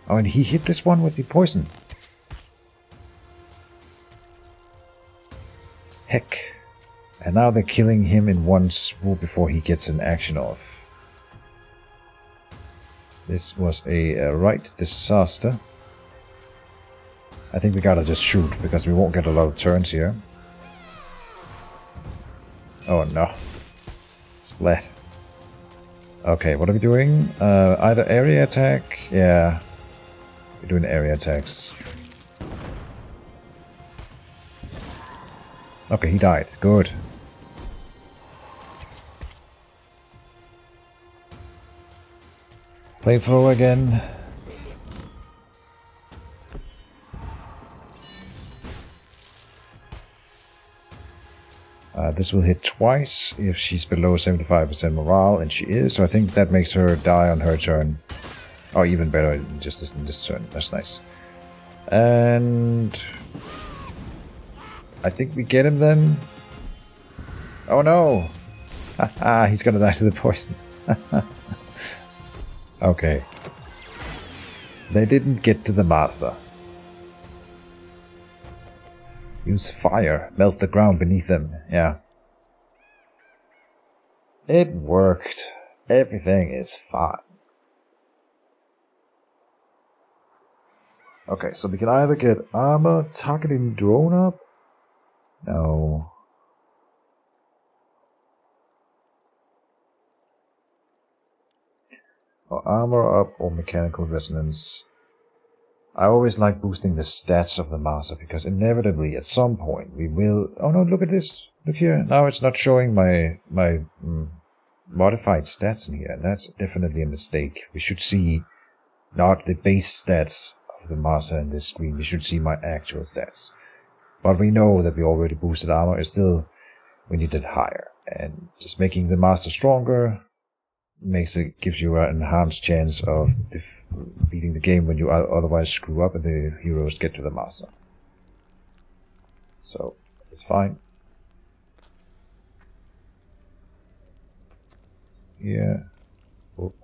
Oh, and he hit this one with the poison. Heck. And now they're killing him in one swoop before he gets an action off. This was a right disaster. I think we gotta just shoot, because we won't get a lot of turns here. Oh no. Splat. Okay, what are we doing? Either area attack? Yeah. We're doing area attacks. Okay, he died. Good. Flamethrower again. This will hit twice if she's below 75% morale, and she is, so I think that makes her die on her turn. Or even better, just this turn. That's nice. And I think we get him then. Oh no! Haha, he's gonna die to the poison. Okay. They didn't get to the master. Use fire. Melt the ground beneath them. Yeah. It worked. Everything is fine. Okay, so we can either get armor targeting drone up. No. Or armor up or mechanical resonance. I always like boosting the stats of the master because inevitably at some point we will... Oh no, look at this. Look here. Now it's not showing my modified stats in here. That's definitely a mistake. We should see not the base stats of the master in this screen. We should see my actual stats. But we know that we already boosted armor. It's still... we need it higher. And just making the master stronger... gives you an enhanced chance of beating the game when you otherwise screw up and the heroes get to the master. So, it's fine. Yeah. Oh.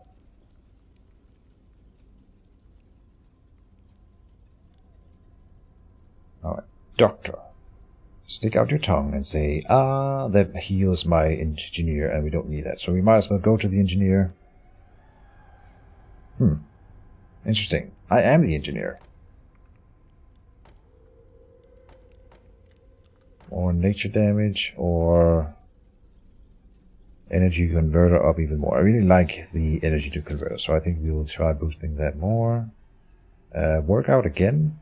Alright. Doctor. Stick out your tongue and say, ah, that heals my engineer, and we don't need that. So we might as well go to the engineer. Interesting. I am the engineer. Or nature damage, or energy converter up even more. I really like the energy to converter, so I think we will try boosting that more. Workout again.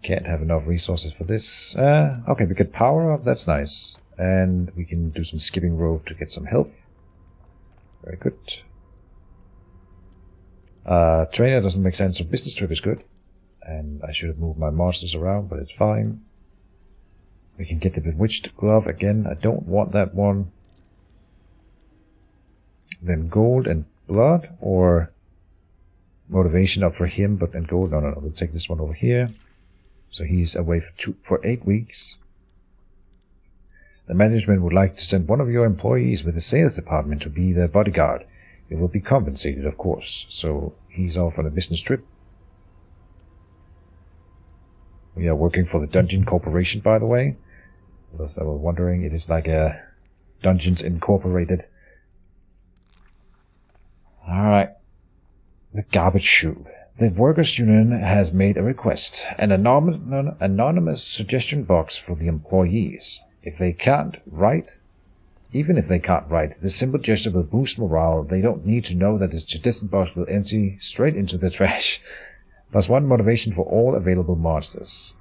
Can't have enough resources for this. Okay, we get power up, that's nice. And we can do some skipping rope to get some health. Very good. Trainer doesn't make sense, so business trip is good. And I should have moved my monsters around, but it's fine. We can get the bewitched glove again. I don't want that one. Then gold and blood, or motivation up for him, but then gold. No, we'll take this one over here. So he's away for 8 weeks. The management would like to send one of your employees with the sales department to be their bodyguard. It will be compensated, of course. So he's off on a business trip. We are working for the Dungeon Corporation, by the way. For those that were wondering, it is like a Dungeons Incorporated. Alright. The garbage chute. The Workers' Union has made a request, an anonymous suggestion box for the employees. If they can't write, even if they can't write, this simple gesture will boost morale. They don't need to know that the suggestion box will empty straight into the trash. +1 motivation for all available monsters.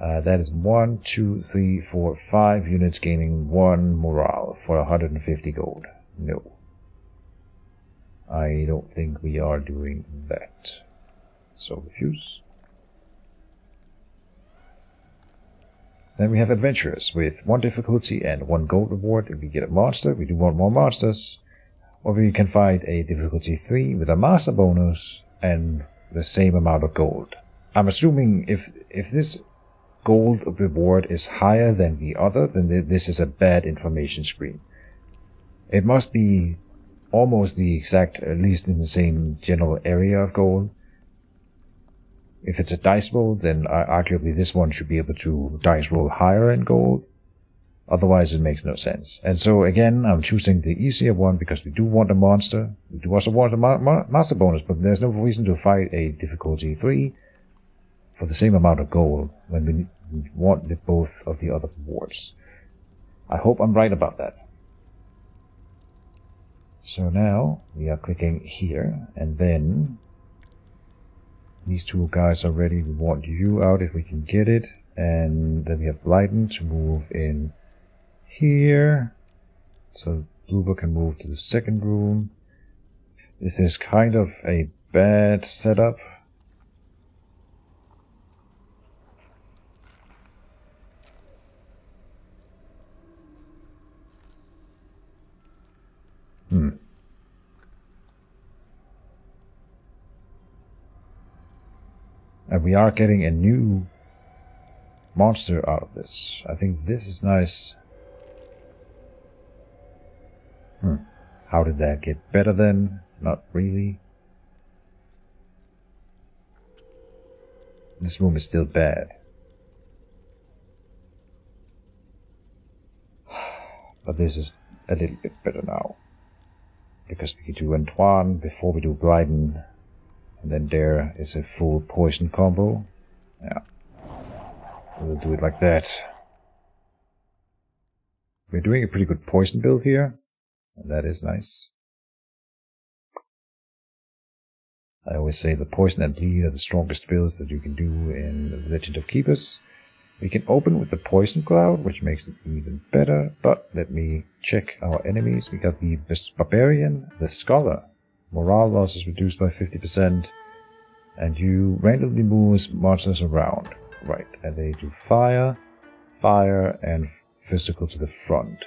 That is 1, 2, 3, 4, 5 units gaining 1 morale for 150 gold. No. I don't think we are doing that. So refuse. Then we have adventurers with 1 difficulty and 1 gold reward. If we get a monster, we do want more monsters. Or we can find a difficulty 3 with a master bonus and the same amount of gold. I'm assuming if this gold reward is higher than the other, then this is a bad information screen. It must be almost the exact, at least in the same general area of gold. If it's a dice roll, then arguably this one should be able to dice roll higher in gold. Otherwise it makes no sense. And so again, I'm choosing the easier one because we do want a monster. We do also want a master bonus, but there's no reason to fight a difficulty 3 for the same amount of gold when we want both of the other rewards. I hope I'm right about that. So now we are clicking here, and then these 2 guys are ready. We want you out if we can get it, and then we have Blyden to move in here. So Bloober can move to the second room. This is kind of a bad setup. And we are getting a new monster out of this. I think this is nice. How did that get better then? Not really. This room is still bad. But this is a little bit better now. Because we can do Antoine before we do Bryden. And then there is a full poison combo. Yeah. We'll do it like that. We're doing a pretty good poison build here. And that is nice. I always say the poison and bleed are the strongest builds that you can do in the Legend of Keepers. We can open with the poison cloud, which makes it even better. But let me check our enemies. We got the barbarian, the scholar. Morale loss is reduced by 50%. And you randomly move monsters around. Right, and they do fire, fire, and physical to the front.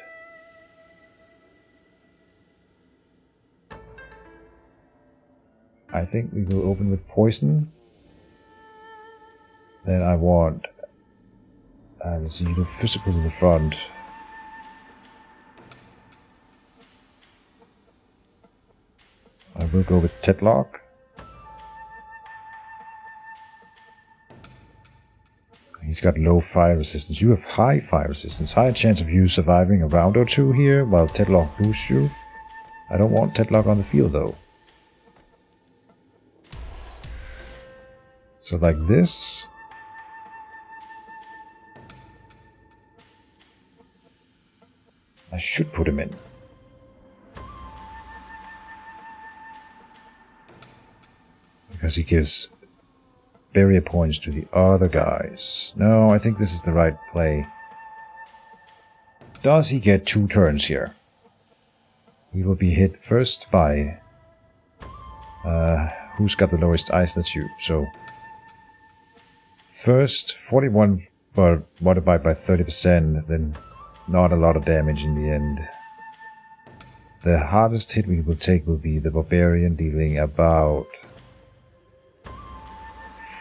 I think we will open with poison. Then I want, let's see, the physical to the front. I will go with Tetlock. He's got low fire resistance. You have high fire resistance. Higher chance of you surviving a round or two here, while Tetlock boosts you. I don't want Tetlock on the field though. So like this. I should put him in. Because he gives barrier points to the other guys. No, I think this is the right play. Does he get 2 turns here? He will be hit first by... who's got the lowest ice? That's you. So... first, 41, but multiplied by 30%, then not a lot of damage in the end. The hardest hit we will take will be the Barbarian, dealing about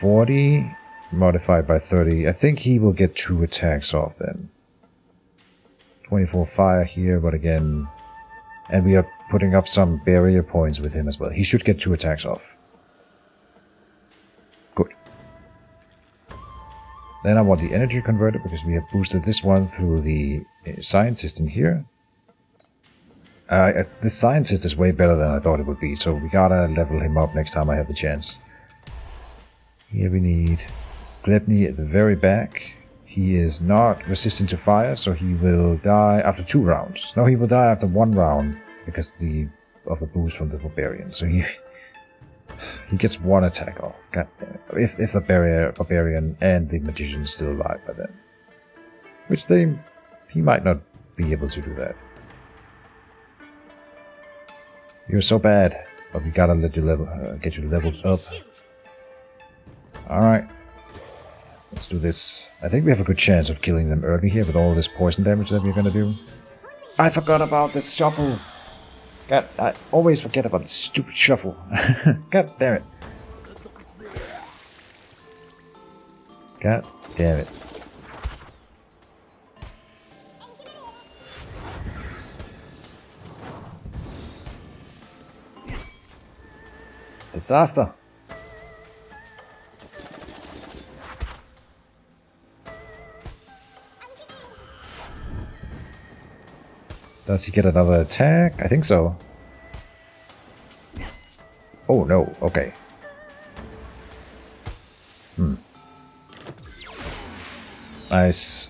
40, modified by 30. I think he will get 2 attacks off then. 24 fire here, but again... and we are putting up some barrier points with him as well. He should get 2 attacks off. Good. Then I want the energy converter, because we have boosted this one through the scientist in here. The scientist is way better than I thought it would be, so we gotta level him up next time I have the chance. Here we need Glepny at the very back. He is not resistant to fire, so he will die after 2 rounds. No, he will die after 1 round, because of the boost from the Barbarian. So he gets 1 attack off. God damn it. If the Barbarian and the Magician is still alive by then. Which he might not be able to do that. You're so bad, but we gotta let you get you leveled up. Alright. Let's do this. I think we have a good chance of killing them early here with all this poison damage that we're gonna do. I forgot about this shuffle! God, I always forget about this stupid shuffle. God damn it. God damn it. Disaster! Does he get another attack? I think so. Oh no, okay. Nice.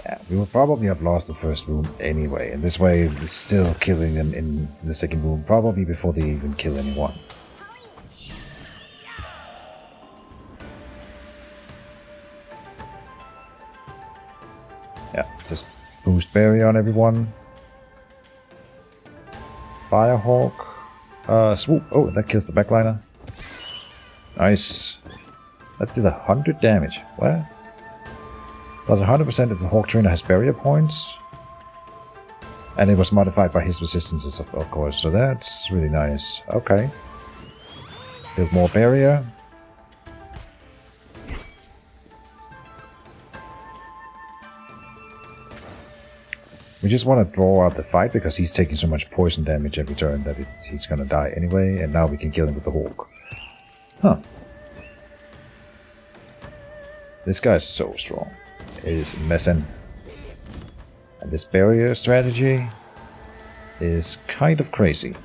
Yeah, we will probably have lost the first room anyway, and this way it's still killing them in the second room, probably before they even kill anyone. Yeah, just boost barrier on everyone. Firehawk. Swoop. Oh, that kills the backliner. Nice. That did 100 damage. What? Does 100% if the Hawk Trainer has barrier points. And it was modified by his resistances, of course. So that's really nice. Okay. Build more barrier. We just want to draw out the fight because he's taking so much poison damage every turn that he's gonna die anyway, and now we can kill him with the Hawk. Huh. This guy is so strong. It is messing. And this barrier strategy is kind of crazy.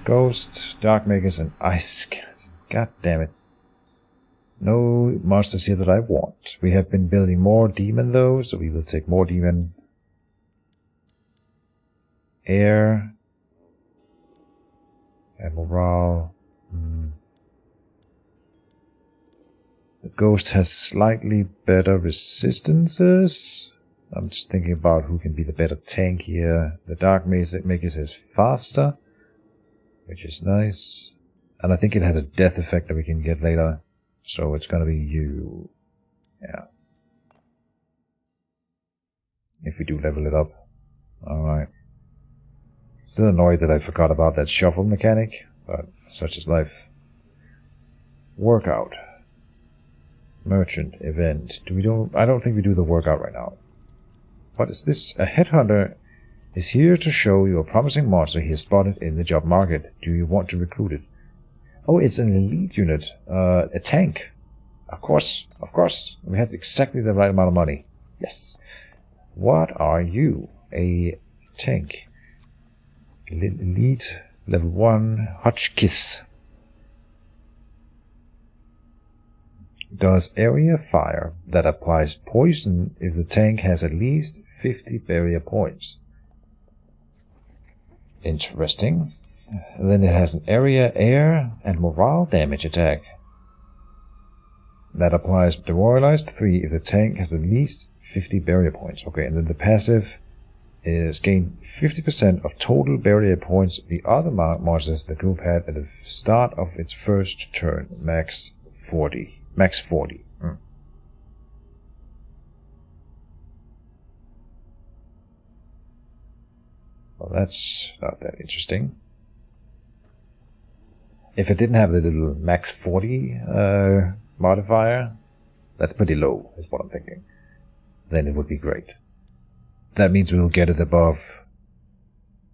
Ghost, Dark Makers, and Ice Skeleton. God damn it. No monsters here that I want. We have been building more demon though, so we will take more demon. Air. And morale. The ghost has slightly better resistances. I'm just thinking about who can be the better tank here. The Dark Makers is faster, which is nice. And I think it has a death effect that we can get later. So it's gonna be you. Yeah. If we do level it up. Alright. Still annoyed that I forgot about that shuffle mechanic, but such is life. Workout. Merchant event. I don't think we do the workout right now. What is this? A headhunter is here to show you a promising monster he has spotted in the job market. Do you want to recruit it? Oh, it's an elite unit. A tank. Of course. We had exactly the right amount of money. Yes. What are you? A tank. Elite. Level 1. Hotchkiss. Does area fire that applies poison if the tank has at least 50 barrier points. Interesting. Then it has an area, air, and morale damage attack. That applies demoralized 3 if the tank has at least 50 barrier points. Okay, and then the passive is gain 50% of total barrier points the other monsters the group had at the start of its first turn. Max 40. Max 40. Well, that's not that interesting. If it didn't have the little max 40 modifier, that's pretty low, is what I'm thinking. Then it would be great. That means we will get it above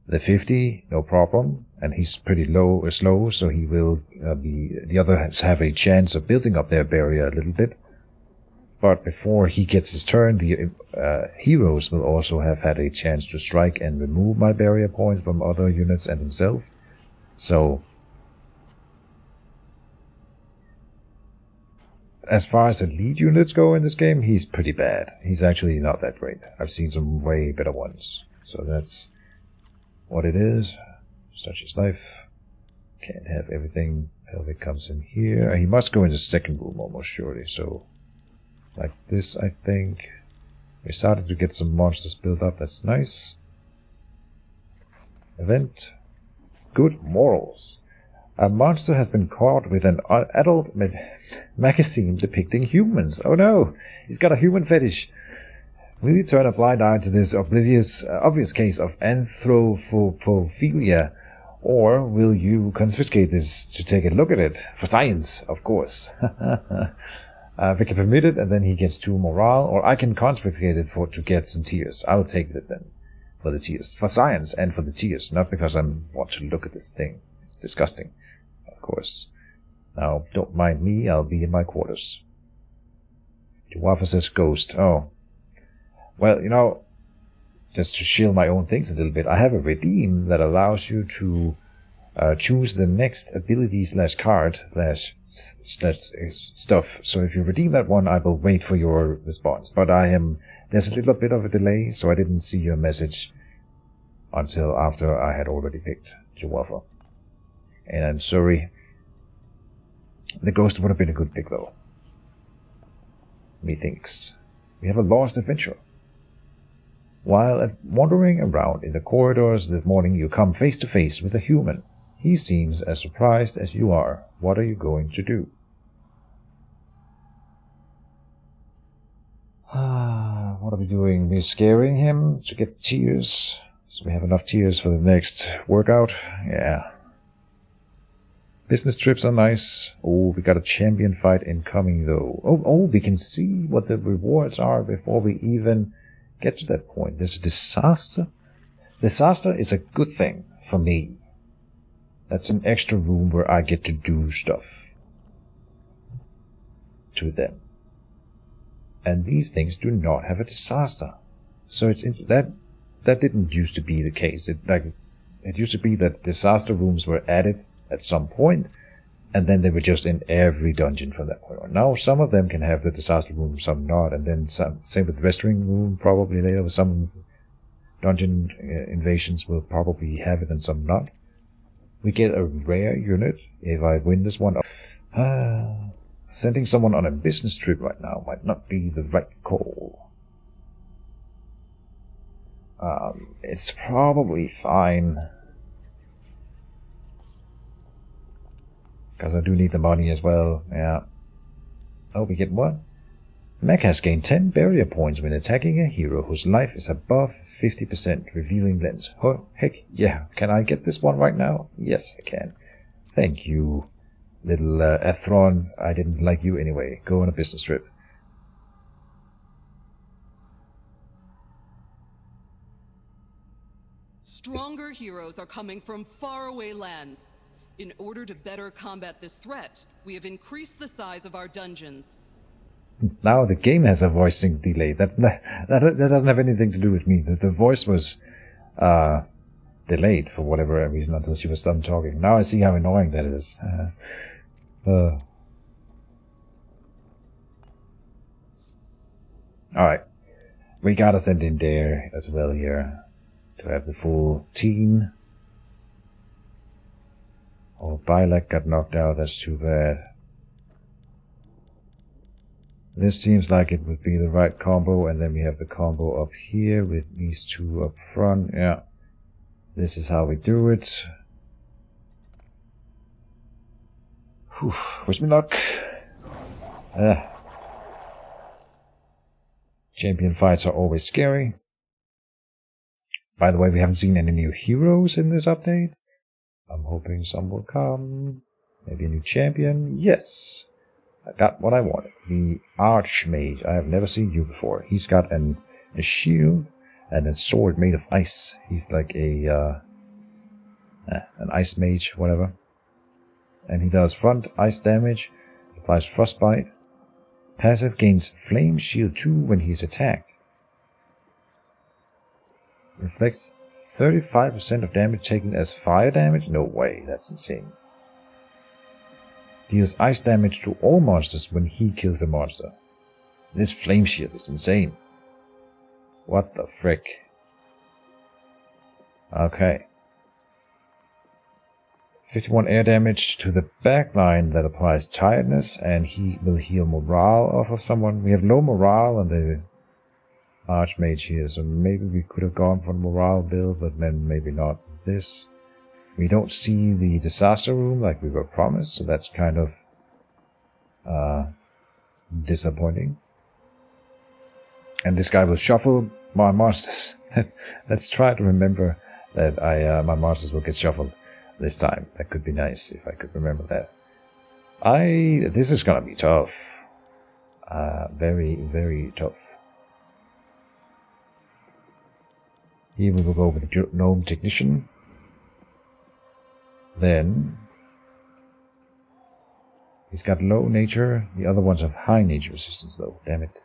the 50, no problem. And he's pretty slow, so he will the others have a chance of building up their barrier a little bit. But before he gets his turn, the heroes will also have had a chance to strike and remove my barrier points from other units and himself. So, as far as elite units go in this game, he's pretty bad. He's actually not that great. I've seen some way better ones. So that's what it is. Such is life. Can't have everything. Pelvic comes in here. He must go in the second room almost surely. So, like this, I think. We started to get some monsters built up. That's nice. Event. Good morals. A monster has been caught with an adult magazine depicting humans. Oh no! He's got a human fetish. Will you turn a blind eye to this obvious case of anthropophilia? Or will you confiscate this to take a look at it? For science, of course. We can permit it, and then he gets 2 morale, or I can confiscate it to get some tears. I'll take it then. For the tears. For science and for the tears, not because I want to look at this thing. It's disgusting, of course. Now, don't mind me, I'll be in my quarters. Dwarf says ghost. Oh. Well, you know, just to shield my own things a little bit, I have a redeem that allows you to choose the next ability / card / stuff. So if you redeem that one, I will wait for your response. But there's a little bit of a delay, so I didn't see your message until after I had already picked Chihuahua. And I'm sorry. The ghost would have been a good pick, though. Methinks. We have a lost adventurer. While wandering around in the corridors this morning, you come face to face with a human. He seems as surprised as you are. What are you going to do? What are we doing? We're scaring him to get tears. So we have enough tears for the next workout. Yeah. Business trips are nice. Oh, we got a champion fight incoming though. Oh, we can see what the rewards are before we even get to that point. There's a disaster. Disaster is a good thing for me. That's an extra room where I get to do stuff to them. And these things do not have a disaster. So it's that didn't used to be the case. It used to be that disaster rooms were added at some point, and then they were just in every dungeon from that point on. Now some of them can have the disaster room, some not, and then some. Same with the resting room, probably later. Some dungeon invasions will probably have it and some not. We get a rare unit if I win this one. Sending someone on a business trip right now might not be the right call. It's probably fine. Because I do need the money as well, yeah. Oh, we get what? Mech has gained 10 barrier points when attacking a hero whose life is above 50%, revealing lens. Oh, heck yeah. Can I get this one right now? Yes, I can. Thank you, little Athron. I didn't like you anyway. Go on a business trip. Stronger heroes are coming from faraway lands. In order to better combat this threat, we have increased the size of our dungeons. Now the game has a voice sync delay. That doesn't have anything to do with me. The voice was delayed for whatever reason until she was done talking. Now I see how annoying that is. Alright. We gotta send in Dare as well here to have the full team. Oh, Bylak got knocked out. That's too bad. This seems like it would be the right combo, and then we have the combo up here with these two up front. Yeah. This is how we do it. Whew. Wish me luck. Champion fights are always scary. By the way, we haven't seen any new heroes in this update. I'm hoping some will come. Maybe a new champion. Yes. I got what I wanted. The Archmage. I have never seen you before. He's got a shield and a sword made of ice. He's like an ice mage, whatever. And he does front ice damage, applies frostbite. Passive gains flame shield 2 when he's attacked. Reflects 35% of damage taken as fire damage? No way, that's insane. Deals ice damage to all monsters when he kills a monster. This flame shield is insane. What the frick? Okay. 51 air damage to the backline that applies tiredness, and he will heal morale off of someone. We have low morale on the Archmage here, so maybe we could have gone for the morale build, but then maybe not this. We don't see the disaster room like we were promised, so that's kind of disappointing. And this guy will shuffle my monsters. Let's try to remember that my monsters will get shuffled this time. That could be nice if I could remember that. This is gonna be tough. Very, very tough. Here we will go with the Gnome Technician. Then he's got low nature. The other ones have high nature resistance though. Damn it.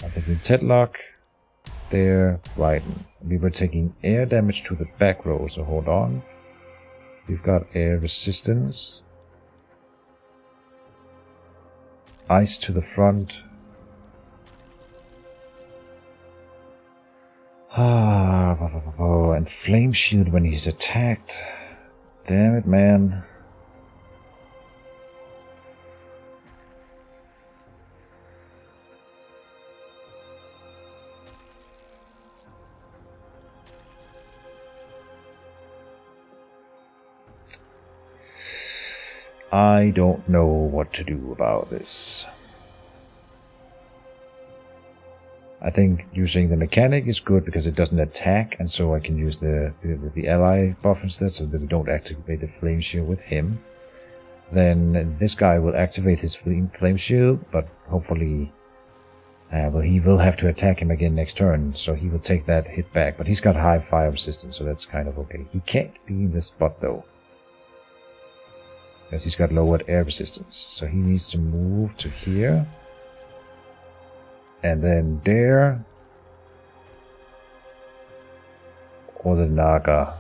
I think with Tedlock, there, Brighton. We were taking air damage to the back row, so hold on. We've got air resistance. Ice to the front. And flame shield when he's attacked. Damn it, man. I don't know what to do about this. I think using the mechanic is good because it doesn't attack, and so I can use the ally buff instead, so that we don't activate the flame shield with him. Then this guy will activate his flame shield, but hopefully, well, he will have to attack him again next turn, so he will take that hit back. But he's got high fire resistance, so that's kind of okay. He can't be in this spot though, because he's got lowered air resistance, so he needs to move to here. And then there, or the Naga.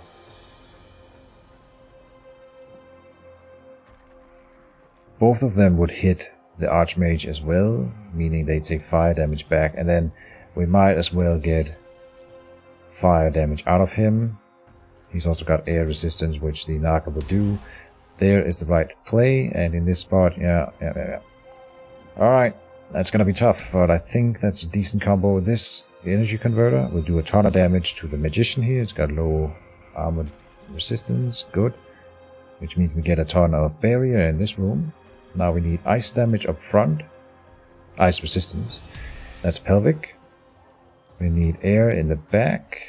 Both of them would hit the Archmage as well, meaning they take fire damage back, and then we might as well get fire damage out of him. He's also got air resistance, which the Naga will do. There is the right play, and in this spot, yeah. Alright. That's gonna be tough, but I think that's a decent combo with this. The energy converter will do a ton of damage to the magician here. It's got low armor resistance, good. Which means we get a ton of barrier in this room. Now we need ice damage up front. Ice resistance. That's pelvic. We need air in the back.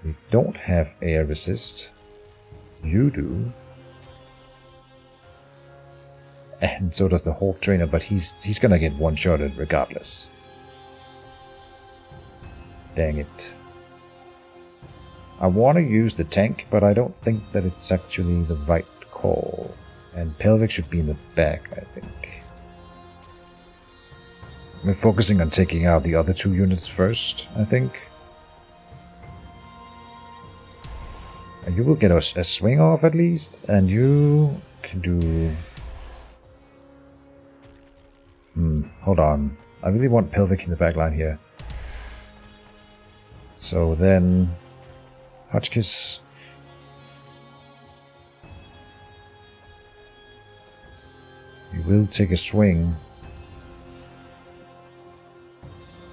We don't have air resist. You do. And so does the Hawk Trainer, but he's gonna get one-shotted regardless. Dang it. I want to use the tank, but I don't think that it's actually the right call. And Pelvic should be in the back, I think. We're focusing on taking out the other 2 units first, I think. And you will get a swing off at least, and you can do... hold on. I really want Pelvic in the back line here. So then... Hotchkiss. You will take a swing.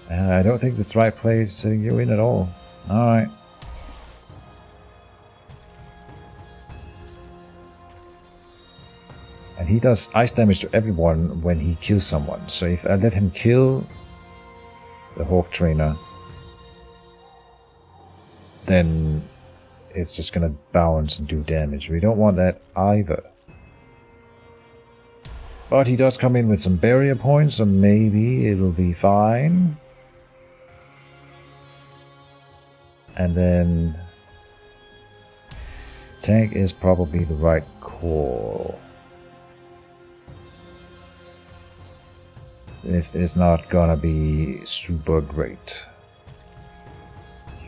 I don't think that's the right play setting you in at all. Alright. And he does ice damage to everyone when he kills someone. So if I let him kill the Hawk Trainer, then it's just gonna bounce and do damage. We don't want that either. But he does come in with some barrier points, so maybe it'll be fine. And then... tank is probably the right call. This is not gonna be super great.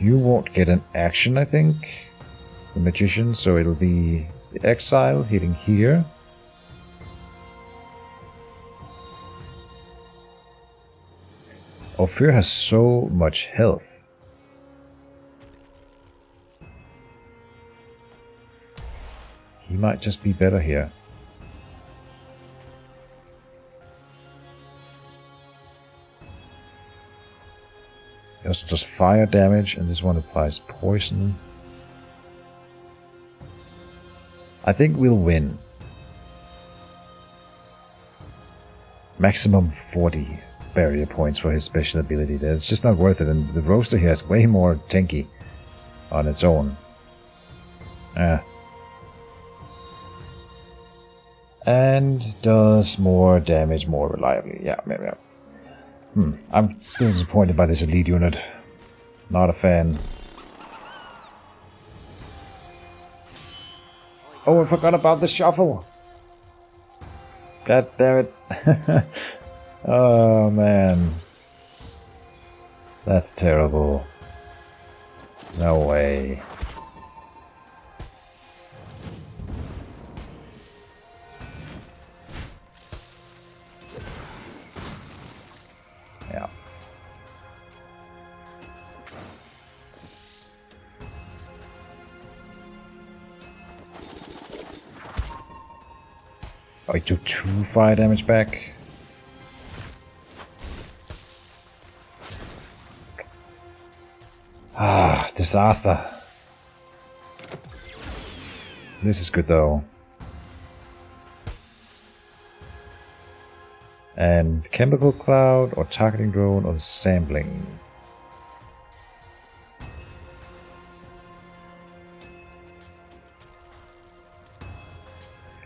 You won't get an action, I think, the Magician, so it'll be the Exile hitting here. Ophir has so much health. He might just be better here. He also does fire damage, and this one applies poison. I think we'll win. Maximum 40 barrier points for his special ability there. It's just not worth it, and the roaster here is way more tanky on its own. And does more damage more reliably. Yeah, maybe. I'm still disappointed by this elite unit. Not a fan. Oh, I forgot about the shuffle. God damn it. Oh, man. That's terrible. No way. Yeah. Oh, he took 2 fire damage back. Ah, disaster. This is good though. And chemical cloud, or targeting drone, or sampling.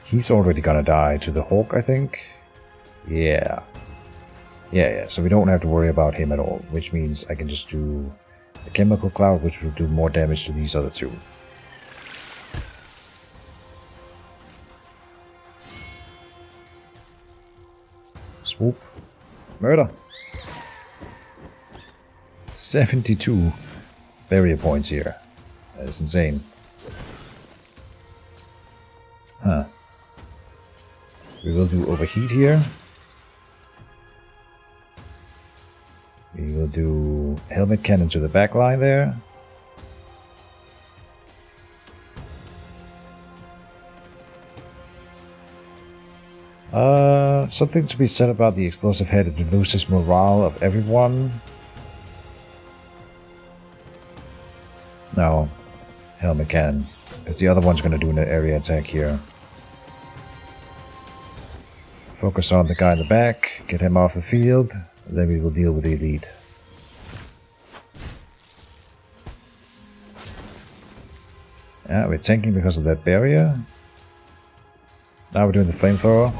He's already gonna die to the hawk, I think. Yeah. Yeah, so we don't have to worry about him at all, which means I can just do the chemical cloud, which will do more damage to these other two. Swoop. Murder. 72 barrier points here. That is insane. Huh. We will do overheat here. We will do helmet cannon to the back line there. Something to be said about the explosive head. It loses morale of everyone. No. Helmet cannon. Because the other one's going to do an area attack here. Focus on the guy in the back. Get him off the field. Then we will deal with the elite. Yeah, we're tanking because of that barrier. Now we're doing the flamethrower.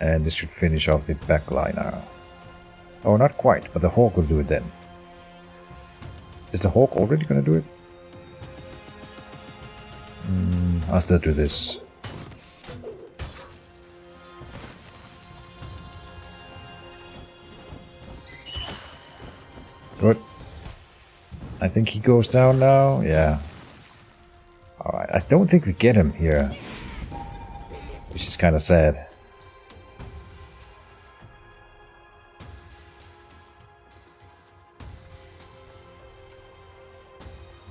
And this should finish off the back line now. Oh, not quite, but the hawk will do it then. Is the hawk already gonna do it? I'll still do this. Good. I think he goes down now. Yeah. Alright, I don't think we get him here. Which is kind of sad.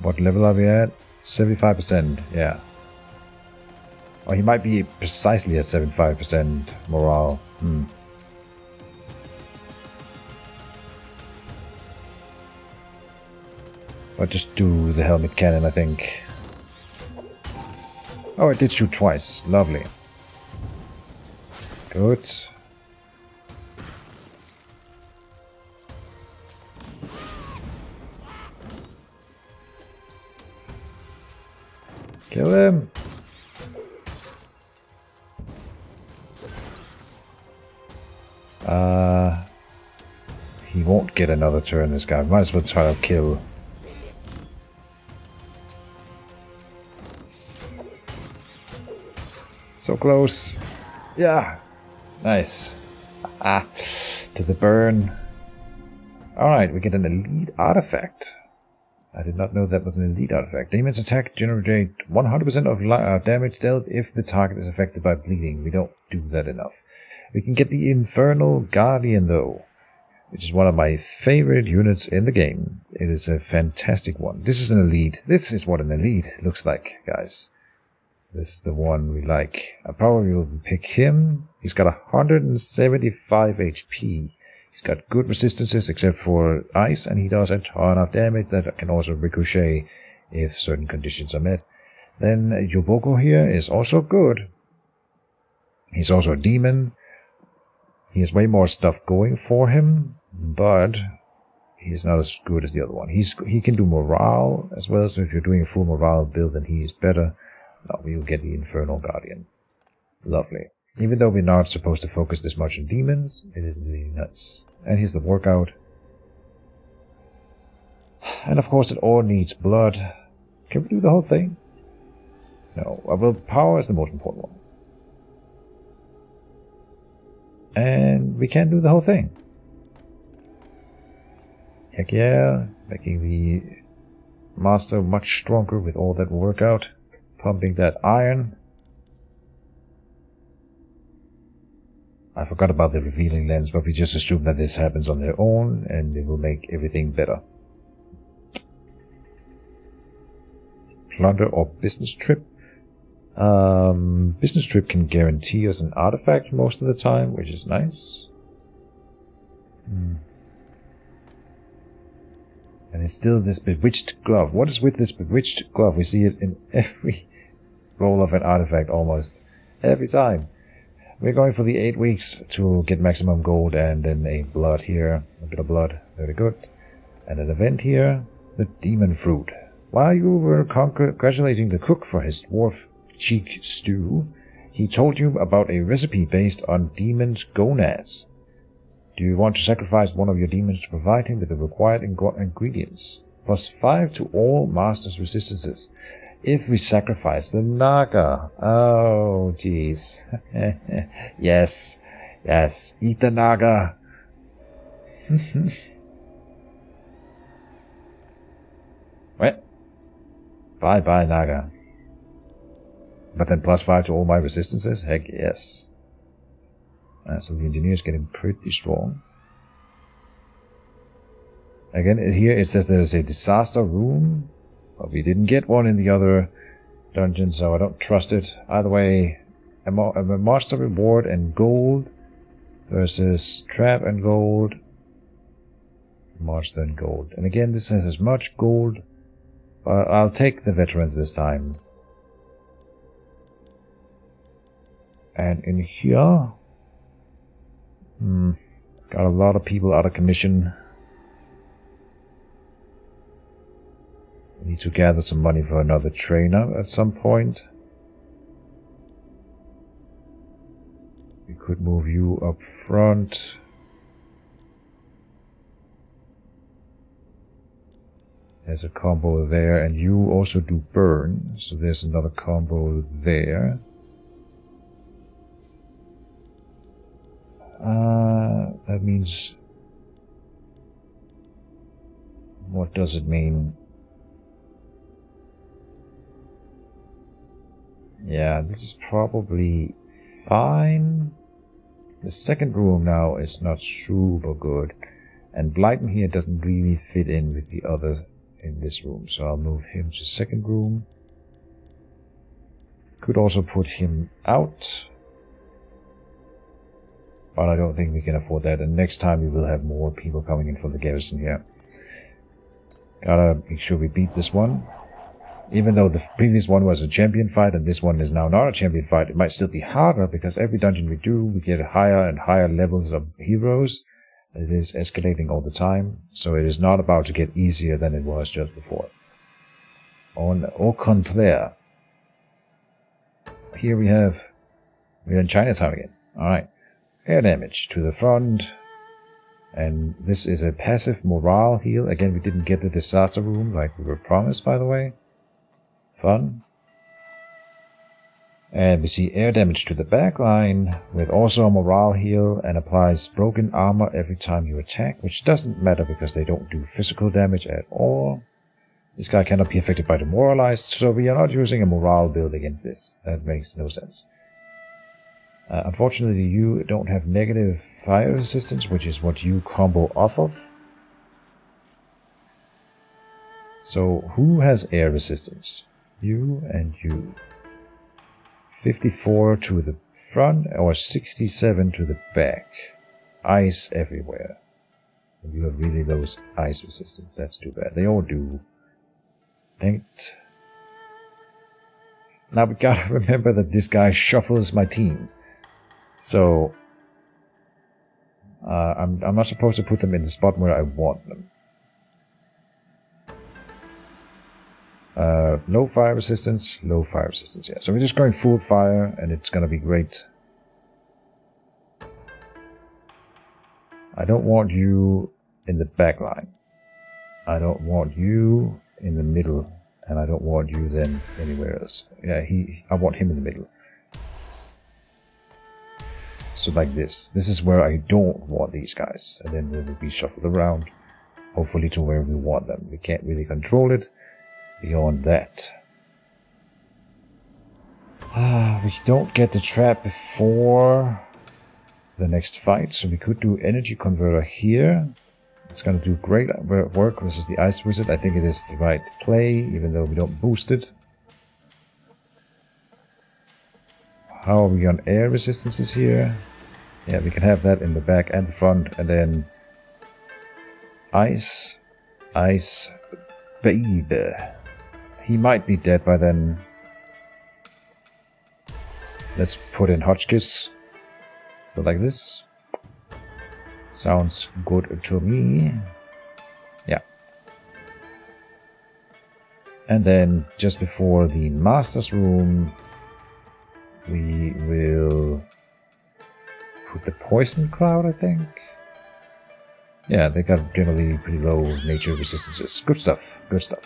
What level are we at? 75%, yeah. Or he might be precisely at 75% morale. But just do the helmet cannon, I think. Oh, it did shoot twice. Lovely. Good. Kill him! He won't get another turn, this guy. Might as well try to kill. So close. Yeah! Nice. To the burn. Alright, we get an elite artifact. I did not know that was an elite artifact. Demon's attack generate 100% of damage dealt if the target is affected by bleeding. We don't do that enough. We can get the Infernal Guardian though, which is one of my favorite units in the game. It is a fantastic one. This is an elite. This is what an elite looks like, guys. This is the one we like. I probably will pick him. He's got 175 HP. He's got good resistances except for ice, and he does a ton of damage that can also ricochet if certain conditions are met. Then Yoboko here is also good. He's also a demon. He has way more stuff going for him, but he's not as good as the other one. He can do morale as well, so if you're doing a full morale build, then he is better. Now we will get the Infernal Guardian. Lovely. Even though we're not supposed to focus this much on demons, it is really nice. And here's the workout. And of course it all needs blood. Can we do the whole thing? No. Well, power is the most important one. And we can do the whole thing. Heck yeah. Making the master much stronger with all that workout. Pumping that iron. I forgot about the revealing lens, but we just assume that this happens on their own and it will make everything better. Plunder or business trip. Business trip can guarantee us an artifact most of the time, which is nice. And it's still this bewitched glove. What is with this bewitched glove? We see it in every roll of an artifact almost. Every time. We're going for the 8 weeks to get maximum gold, and then a blood here. A bit of blood. Very good. And an event here. The demon fruit. While you were congratulating the cook for his dwarf cheek stew, he told you about a recipe based on demon's gonads. Do you want to sacrifice one of your demons to provide him with the required ingredients? +5 to all master's resistances. If we sacrifice the Naga. Oh, jeez. Yes. Yes. Eat the Naga. What? Bye-bye, Naga. But then +5 to all my resistances? Heck yes. So the engineer is getting pretty strong. Again, here it says there is a disaster room. But we didn't get one in the other dungeon, so I don't trust it. Either way, a monster reward and gold versus trap and gold. Monster and gold. And again, this has as much gold. But I'll take the veterans this time. And in here... got a lot of people out of commission. We need to gather some money for another trainer at some point. We could move you up front. There's a combo there, and you also do burn, so there's another combo there. That means... What does it mean? Yeah, this is probably fine. The second room now is not super good. And Blyton here doesn't really fit in with the other in this room, so I'll move him to second room. Could also put him out. But I don't think we can afford that, and next time we will have more people coming in from the garrison here. Gotta make sure we beat this one. Even though the previous one was a champion fight and this one is now not a champion fight, it might still be harder because every dungeon we do, we get higher and higher levels of heroes. It is escalating all the time, so it is not about to get easier than it was just before. Au contraire. Here we're in Chinatown again. Alright. Air damage to the front. And this is a passive morale heal. Again, we didn't get the disaster room like we were promised, by the way. Fun. And we see air damage to the back line with also a morale heal and applies broken armor every time you attack, which doesn't matter because they don't do physical damage at all. This guy cannot be affected by demoralized, so we are not using a morale build against this. That makes no sense. Unfortunately, you don't have negative fire resistance, which is what you combo off of. So, who has air resistance? You and you. 54 to the front or 67 to the back. Ice everywhere. You have really low ice resistance. That's too bad. They all do. Dang it. Now we gotta remember that this guy shuffles my team. So I'm not supposed to put them in the spot where I want them. Low fire resistance, yeah. So we're just going full fire, and it's gonna be great. I don't want you in the back line. I don't want you in the middle, and I don't want you then anywhere else. Yeah, I want him in the middle. So like this. This is where I don't want these guys, and then they will be shuffled around, hopefully to where we want them. We can't really control it beyond that. We don't get the trap before the next fight, so we could do energy converter here. It's gonna do great work versus the ice wizard. I think it is the right play, even though we don't boost it. How are we on air resistances here? Yeah, we can have that in the back and the front, and then ice, baby. He might be dead by then. Let's put in Hotchkiss. So like this. Sounds good to me. Yeah. And then just before the master's room, we will put the poison cloud, I think. Yeah, they got generally pretty low nature resistances. Good stuff, good stuff.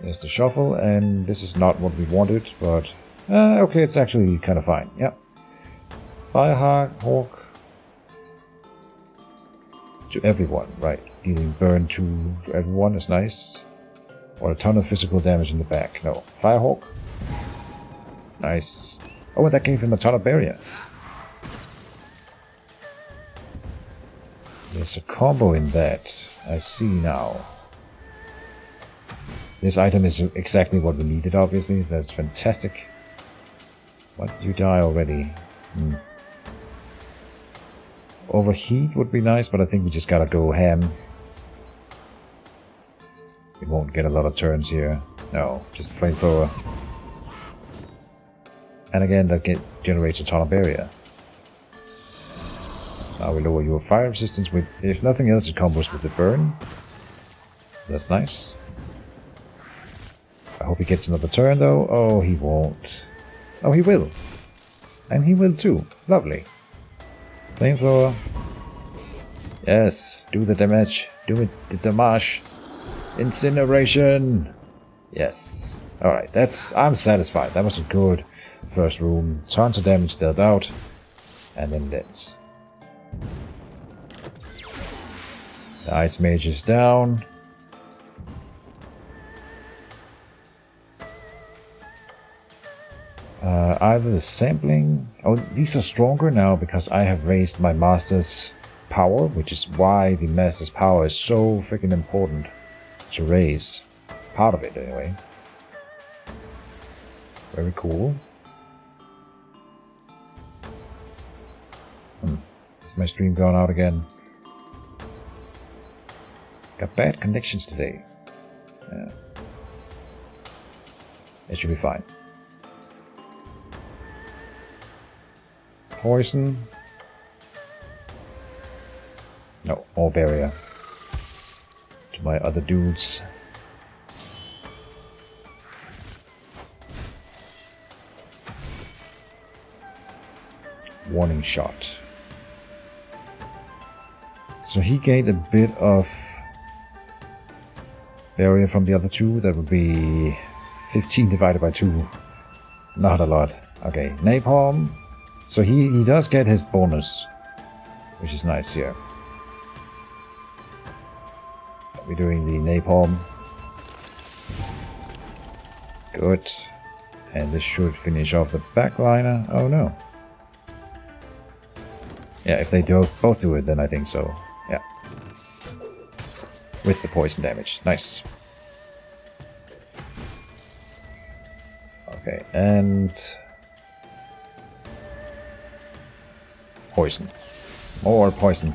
There's the shuffle, and this is not what we wanted, but okay, it's actually kind of fine. Yeah. Firehawk to everyone, right? Dealing burn to everyone is nice. Or a ton of physical damage in the back. No. Firehawk. Nice. Oh, and that gave him a ton of barrier. There's a combo in that. I see now. This item is exactly what we needed, obviously. That's fantastic. What? You die already? Overheat would be nice, but I think we just gotta go ham. We won't get a lot of turns here. No, just flamethrower. And again, that generates a ton of barrier. Now we lower your fire resistance with, if nothing else, it combos with the burn. So that's nice. I hope he gets another turn though. Oh, he won't. Oh, he will. And he will too. Lovely. Flamethrower. Yes, do the damage. Do it, the damage. Incineration. Yes. Alright, I'm satisfied. That was a good first room. Tons of damage dealt out. And then lens. The Ice Mage is down. Either the sampling... Oh, these are stronger now because I have raised my master's power, which is why the master's power is so freaking important to raise. Part of it, anyway. Very cool. Is my stream going out again? Got bad connections today. Yeah. It should be fine. Poison. No, more barrier. To my other dudes. Warning shot. So he gained a bit of barrier from the other two. That would be 15 divided by 2. Not a lot. Okay, napalm. So he does get his bonus, which is nice here. We're doing the napalm. Good. And this should finish off the backliner. Oh no. Yeah, if they both do it, then I think so. Yeah. With the poison damage. Nice. Okay, and... poison. More poison.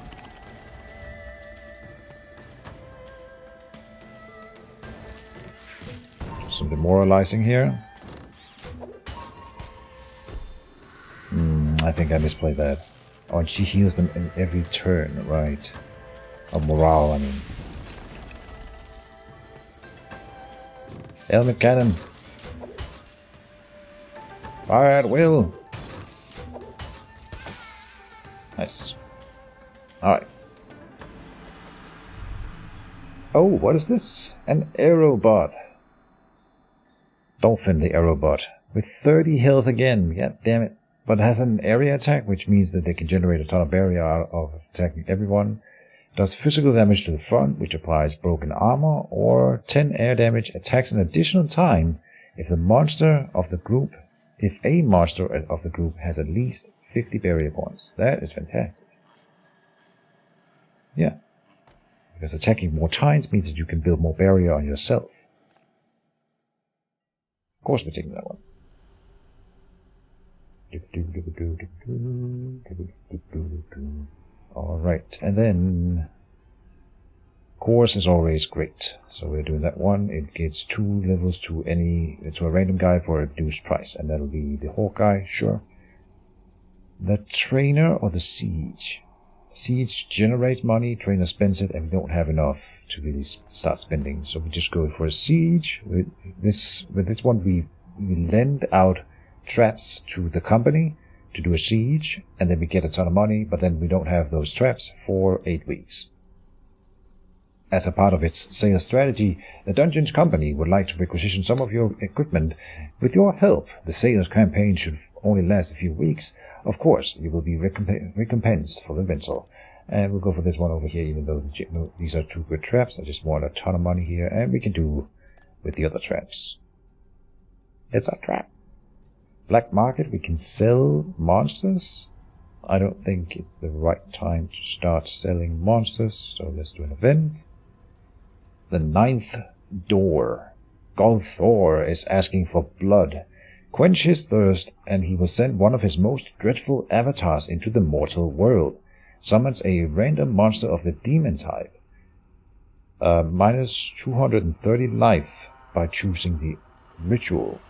Some demoralizing here. I think I misplayed that. Oh, and she heals them in every turn, right? Oh, morale, I mean. Helmet cannon. Fire at will. Nice. Alright. Oh, what is this? An arrow bot. Dolphin the arrow bot. With 30 health again. God damn it. But it has an area attack, which means that they can generate a ton of barrier out of attacking everyone. Does physical damage to the front, which applies broken armor, or 10 air damage, attacks an additional time if a monster of the group has at least 50 barrier points. That is fantastic. Yeah. Because attacking more times means that you can build more barrier on yourself. Of course we're taking that one. Alright, and then Course is always great, so we're doing that one. It gets 2 levels to a random guy for a reduced price, and that'll be the Hawk guy, sure. The Trainer or the Siege? Siege generates money, Trainer spends it, and we don't have enough to really start spending, so we just go for a Siege. With this one, we lend out traps to the company to do a siege, and then we get a ton of money, but then we don't have those traps for 8 weeks. As a part of its sales strategy, the Dungeons company would like to requisition some of your equipment. With your help, the sales campaign should only last a few weeks. Of course, you will be recompensed for the rental. And we'll go for this one over here, even though these are 2 good traps. I just want a ton of money here, and we can do with the other traps. It's a trap. Black market, we can sell monsters. I don't think it's the right time to start selling monsters, so let's do an event. The 9th door. Golthor is asking for blood. Quench his thirst, and he will send one of his most dreadful avatars into the mortal world. Summons a random monster of the demon type. Minus 230 life by choosing the ritual.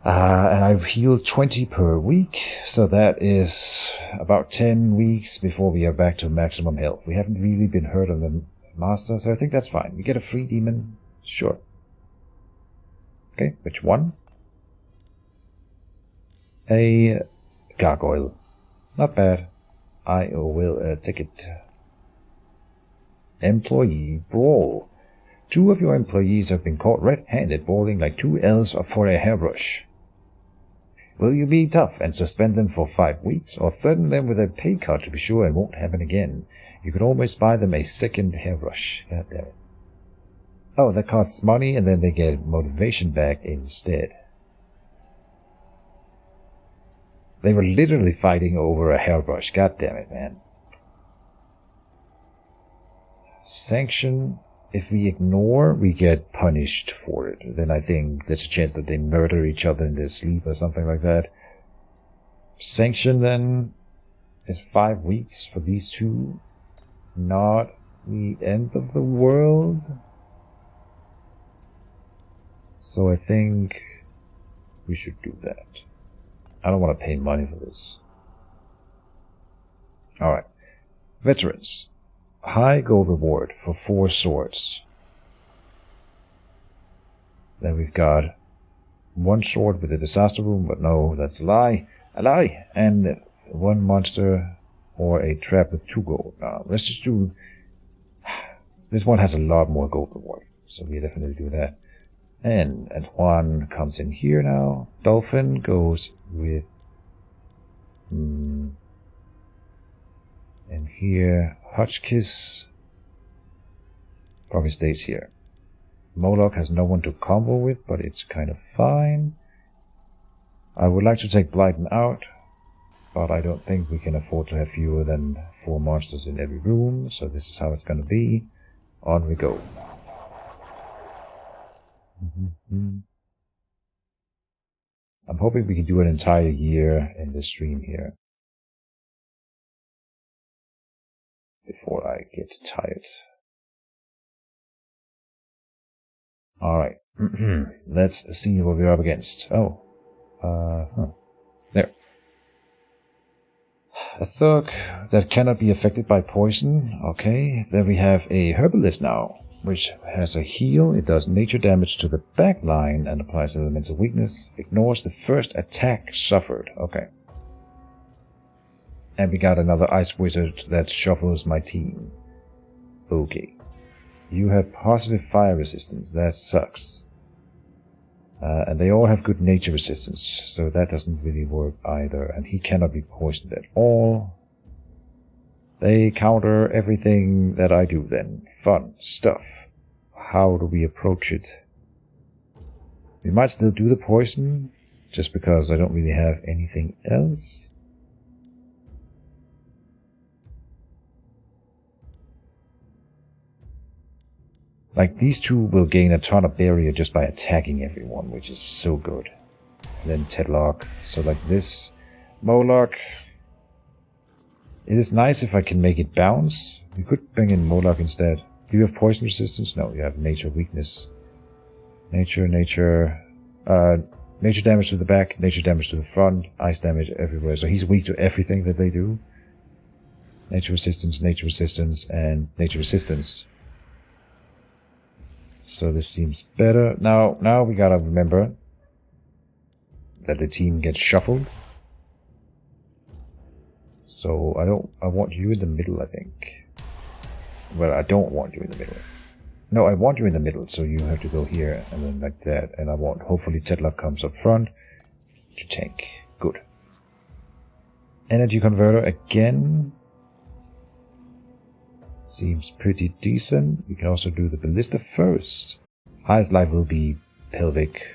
And I've healed 20 per week, so that is about 10 weeks before we are back to maximum health. We haven't really been hurt on the master, so I think that's fine. We get a free demon, sure. Okay, which one? A gargoyle. Not bad. I will take it. Employee brawl. 2 of your employees have been caught red-handed brawling like 2 elves for a hairbrush. Will you be tough and suspend them for 5 weeks, or threaten them with a pay cut to be sure it won't happen again? You can always buy them a second hairbrush. God damn it. Oh, that costs money, and then they get motivation back instead. They were literally fighting over a hairbrush. God damn it, man. Sanction. If we ignore, we get punished for it. Then I think there's a chance that they murder each other in their sleep or something like that. Sanction, then, is 5 weeks for these 2. Not the end of the world. So I think we should do that. I don't want to pay money for this. Alright. Veterans. High gold reward for 4 swords. Then we've got 1 sword with a disaster room, but no, that's a lie. A lie! And 1 monster or a trap with 2 gold. Now, let's just do... This one has a lot more gold reward, so we definitely do that. And Antoine comes in here now. Dolphin goes with... And here, Hotchkiss probably stays here. Moloch has no one to combo with, but it's kind of fine. I would like to take Blyton out, but I don't think we can afford to have fewer than 4 monsters in every room, so this is how it's going to be. On we go. I'm hoping we can do an entire year in this stream here before I get tired. Alright, let's see what we're up against. Oh, there. A Thug that cannot be affected by poison. Okay, then we have a Herbalist now, which has a heal. It does nature damage to the back line and applies elemental weakness. Ignores the first attack suffered. Okay. And we got another Ice Wizard that shuffles my team. Okay. You have positive fire resistance. That sucks. And they all have good nature resistance, so that doesn't really work either. And he cannot be poisoned at all. They counter everything that I do then. Fun stuff. How do we approach it? We might still do the poison, just because I don't really have anything else. Like, these 2 will gain a ton of barrier just by attacking everyone, which is so good. And then Tedlock. So like this. Moloch It is nice if I can make it bounce. We could bring in Moloch instead. Do you have poison resistance? No, you have nature weakness. Nature damage to the back, nature damage to the front, ice damage everywhere. So he's weak to everything that they do. Nature resistance, and nature resistance. So this seems better. Now we gotta remember that the team gets shuffled. So I want you in the middle, I think. Well, I don't want you in the middle. No, I want you in the middle, so you have to go here, and then like that. And I want, hopefully Tetlov comes up front to tank. Good. Energy converter again. Seems pretty decent. We can also do the ballista first. Highest life will be pelvic.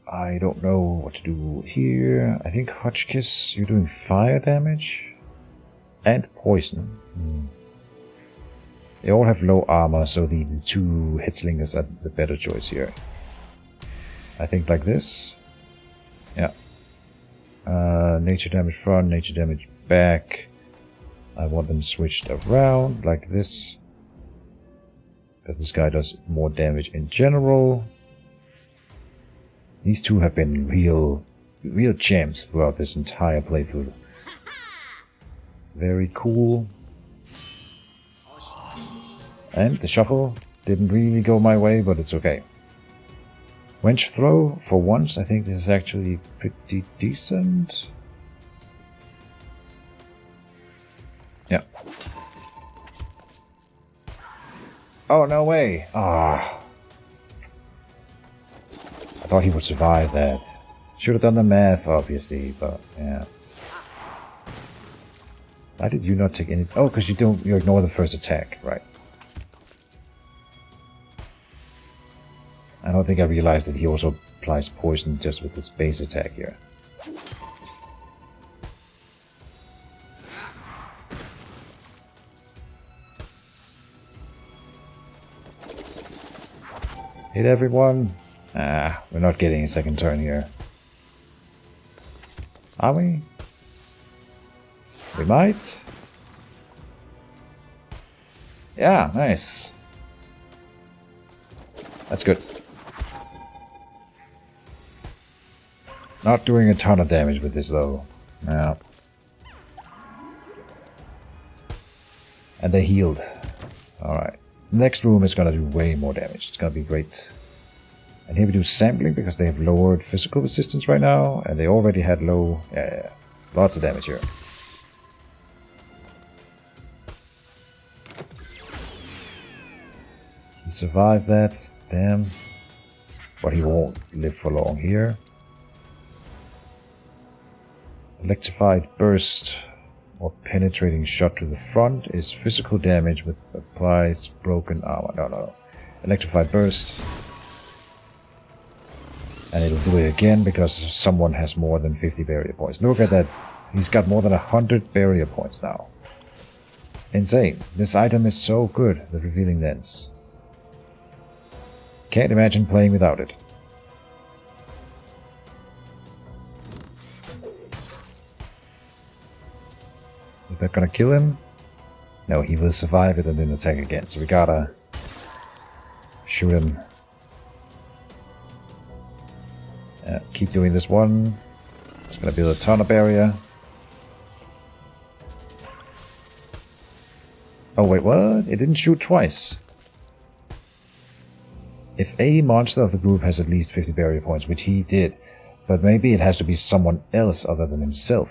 I don't know what to do here. I think Hotchkiss, you're doing fire damage and poison. They all have low armor, so the two headslingers are the better choice here. I think like this. Yeah. Nature damage front, nature damage back. I want them switched around like this, because this guy does more damage in general. These two have been real champs throughout this entire playthrough. Very cool. And the shuffle didn't really go my way, but it's okay. Wench throw, for once, I think this is actually pretty decent. Yeah. Oh, no way! Ah. I thought he would survive that. Should have done the math, obviously, but yeah. Why did you not take any? Oh, because you ignore the first attack, right? I don't think I realized that he also applies poison just with his base attack here. Hit everyone. Ah, we're not getting a second turn here. Are we? We might. Yeah, nice. That's good. Not doing a ton of damage with this though. Yeah. And they healed. Alright. Next room is gonna do way more damage. It's gonna be great. And here we do sampling because they have lowered physical resistance right now. And they already had low... Yeah. Lots of damage here. He survived that. Damn. But he won't live for long here. Electrified burst or penetrating shot to the front is physical damage with applies broken armor. No. Electrified burst. And it'll do it again because someone has more than 50 barrier points. Look at that. He's got more than 100 barrier points now. Insane. This item is so good, the revealing lens. Can't imagine playing without it. Is that gonna kill him? No, he will survive it and then attack again. So we gotta shoot him. Keep doing this one. It's gonna build a ton of barrier. Oh wait, what? It didn't shoot twice. If a monster of the group has at least 50 barrier points, which he did, but maybe it has to be someone else other than himself.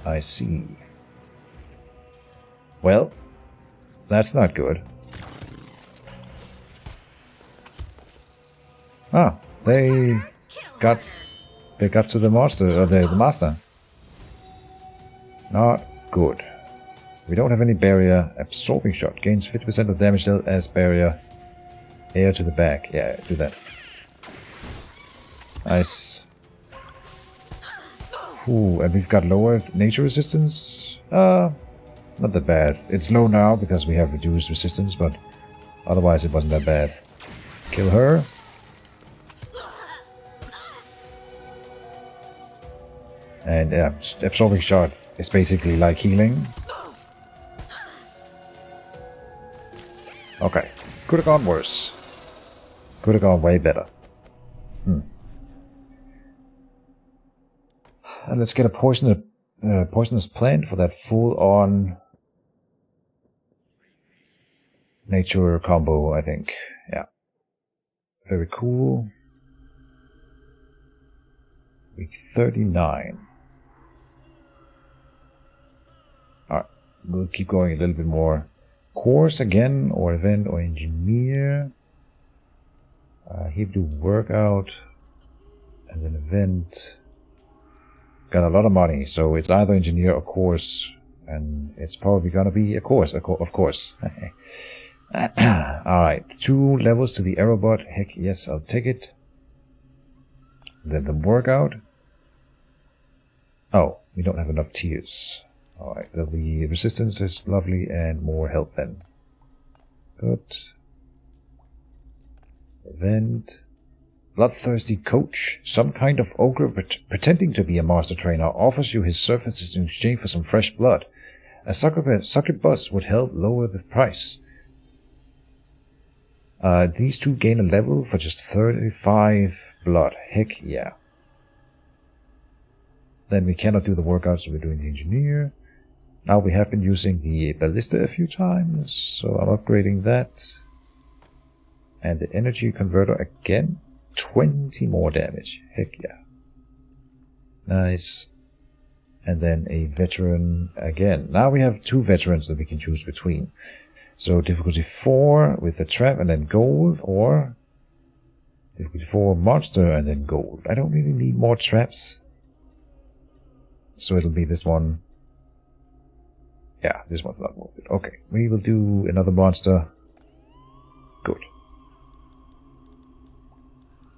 I see. Well, that's not good. Ah, they got to the monster, or the master. Not good. We don't have any barrier. Absorbing shot gains 50% of damage dealt as barrier. Air to the back. Yeah, do that. Nice. Ooh, and we've got lowered nature resistance. Not that bad. It's low now because we have reduced resistance, but Otherwise it wasn't that bad. Kill her. And yeah, absorbing shot is basically like healing. Okay, could have gone worse. Could have gone way better. And let's get a poisonous plant for that full-on nature combo, I think. Yeah. Very cool. Week 39. Alright, we'll keep going a little bit more. Course again, or event, or engineer. Here we do workout, and then event. Got a lot of money, so it's either engineer or course, and it's probably gonna be a course, of course. Alright, 2 levels to the aerobot. Heck yes, I'll take it. Then the workout. Oh, we don't have enough tiers. Alright, the resistance is lovely and more health then. Good. Event. Bloodthirsty coach. Some kind of ogre pretending to be a master trainer offers you his services in exchange for some fresh blood. A succubus would help lower the price. These two gain a level for just 35 blood. Heck yeah. Then we cannot do the workout, so we're doing the engineer. Now we have been using the ballista a few times, so I'm upgrading that. And the energy converter again. 20 more damage. Heck yeah. Nice. And then a veteran again. Now we have 2 veterans that we can choose between. So difficulty 4 with the trap and then gold, or difficulty 4 monster and then gold. I don't really need more traps. So it'll be this one. Yeah, this one's not worth it. Okay, we will do another monster. Good.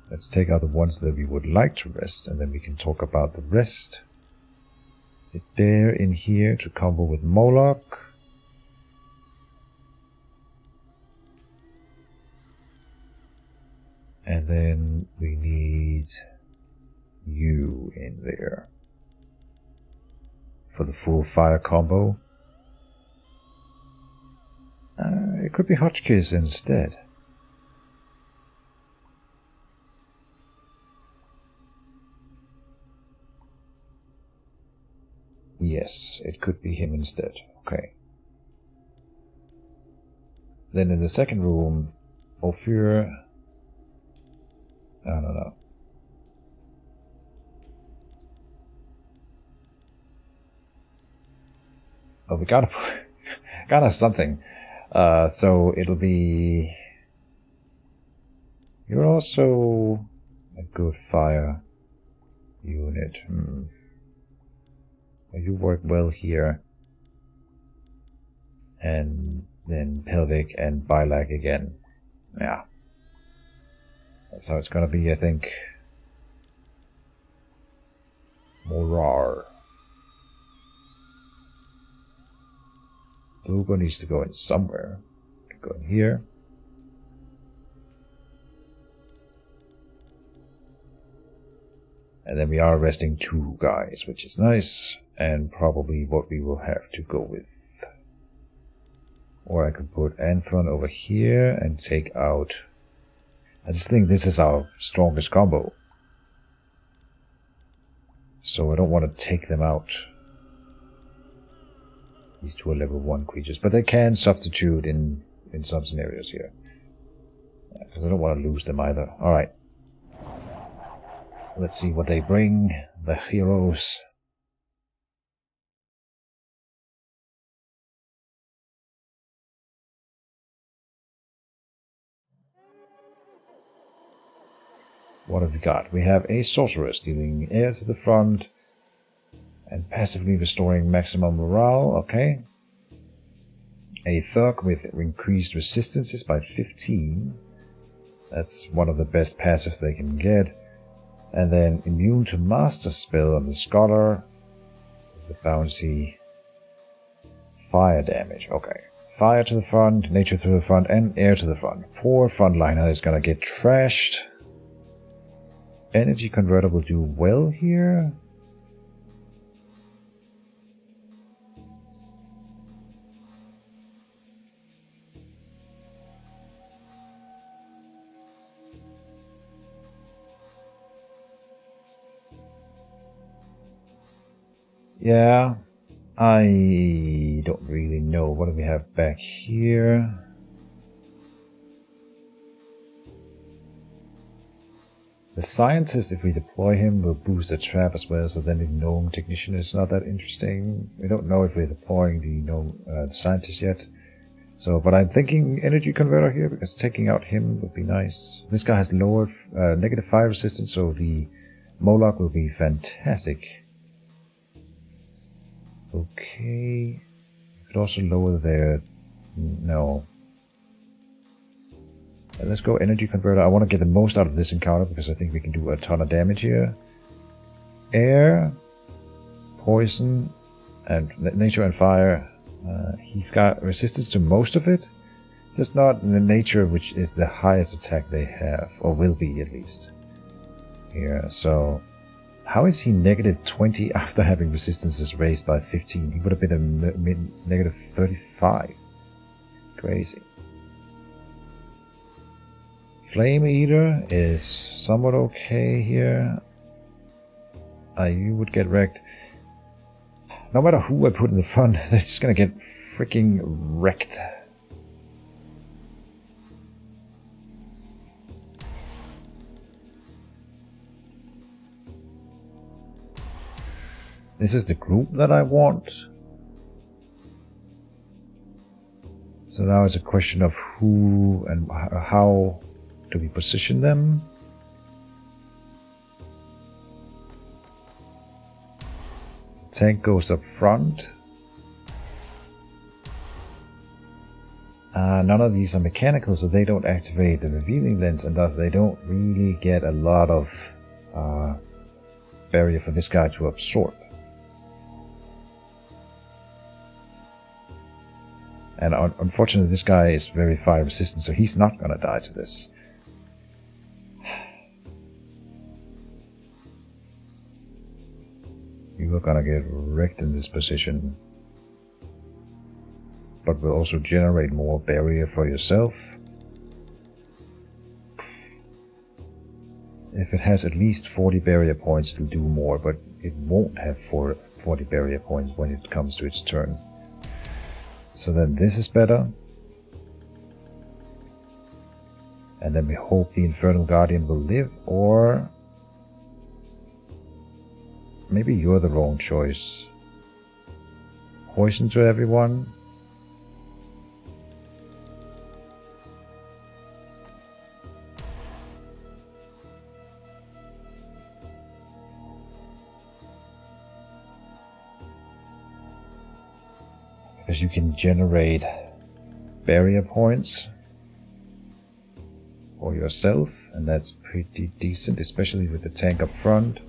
Let's take out the ones that we would like to rest, and then we can talk about the rest. Get there in here to combo with Moloch. And then we need you in there for the full fire combo. It could be Hotchkiss instead. Yes, it could be him instead. Okay. Then in the second room, Ophir. No. Oh, we gotta have something. So it'll be. You're also a good fire unit. You work well here. And then pelvic and bilag again. Yeah. That's how it's gonna be, I think. Morar. Lugo needs to go in somewhere. Go in here. And then we are resting 2 guys, which is nice. And probably what we will have to go with. Or I could put Anthron over here and take out. I just think this is our strongest combo. So I don't want to take them out. These 2 are level 1 creatures. But they can substitute in some scenarios here. Because I don't want to lose them either. Alright. Let's see what they bring. The heroes. What have we got? We have a sorceress dealing air to the front and passively restoring maximum morale. Okay. A thug with increased resistances by 15. That's one of the best passives they can get. And then immune to master spell on the scholar with the bouncy fire damage. Okay. Fire to the front, nature to the front, and air to the front. Poor frontliner is gonna get trashed. Energy converter will do well here. Yeah, I don't really know. What do we have back here? The scientist, if we deploy him, will boost the trap as well, so then the gnome technician is not that interesting. We don't know if we're deploying the scientist yet. So, but I'm thinking energy converter here, because taking out him would be nice. This guy has lower negative fire resistance, so the Moloch will be fantastic. Okay, you could also lower their... no. Let's go energy converter. I want to get the most out of this encounter because I think we can do a ton of damage here. Air, poison, and nature and fire. He's got resistance to most of it, just not in the nature, which is the highest attack they have, or will be at least. Here, so... how is he negative 20 after having resistances raised by 15? He would have been a negative 35. Crazy. Flame Eater is somewhat okay here. You would get wrecked. No matter who I put in the front, they're just gonna get freaking wrecked. This is the group that I want. So now it's a question of who and how do we position them. The tank goes up front. None of these are mechanical, so they don't activate the revealing lens, and thus they don't really get a lot of barrier for this guy to absorb. And unfortunately, this guy is very fire resistant, so he's not gonna die to this. You are gonna get wrecked in this position. But will also generate more barrier for yourself. If it has at least 40 barrier points, it'll do more, but it won't have 40 barrier points when it comes to its turn. So then this is better. And then we hope the Infernal Guardian will live, or maybe you're the wrong choice. Poison to everyone. Because you can generate barrier points for yourself, and that's pretty decent, especially with the tank up front.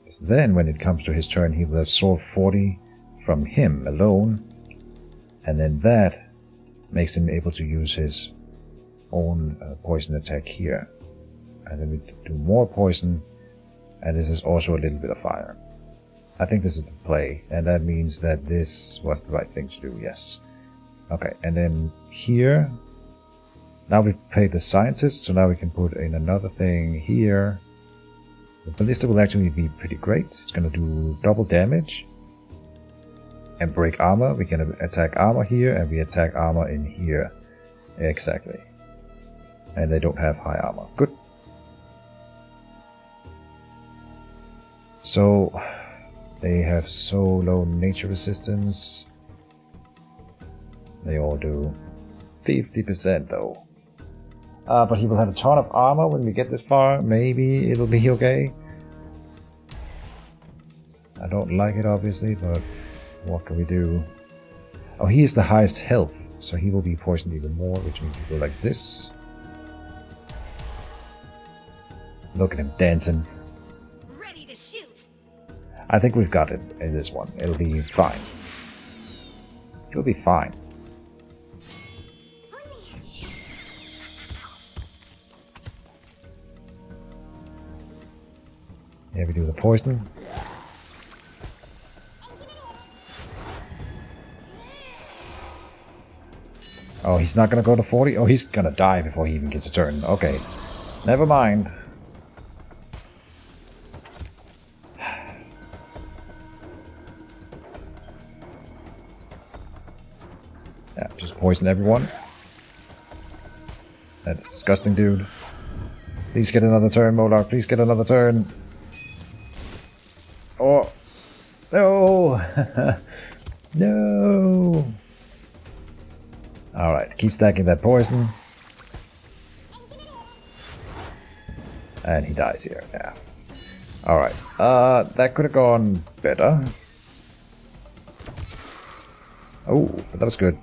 Because then when it comes to his turn, he will absorb 40 from him alone, and then that makes him able to use his own poison attack here. And then we do more poison, and this is also a little bit of fire. I think this is the play, and that means that this was the right thing to do, yes. Okay, and then here, now we've paid the scientist, so now we can put in another thing here. The ballista will actually be pretty great. It's going to do double damage and break armor. We can attack armor here, and we attack armor in here. Exactly. And they don't have high armor. Good. So they have so low nature resistance. They all do 50% though. But he will have a ton of armor when we get this far. Maybe it'll be okay. I don't like it obviously, but what can we do? Oh, he is the highest health, so he will be poisoned even more, which means we go like this. Look at him dancing. Ready to shoot. I think we've got it in this one. It'll be fine. You'll be fine. Here we do the poison. Oh, he's not gonna go to 40? Oh, he's gonna die before he even gets a turn. Okay. Never mind. Yeah, just poison everyone. That's disgusting, dude. Please get another turn, Moloch. Please get another turn. Oh. No. No. Alright, keep stacking that poison. And he dies here, yeah. Alright, that could have gone better. Oh, but that was good.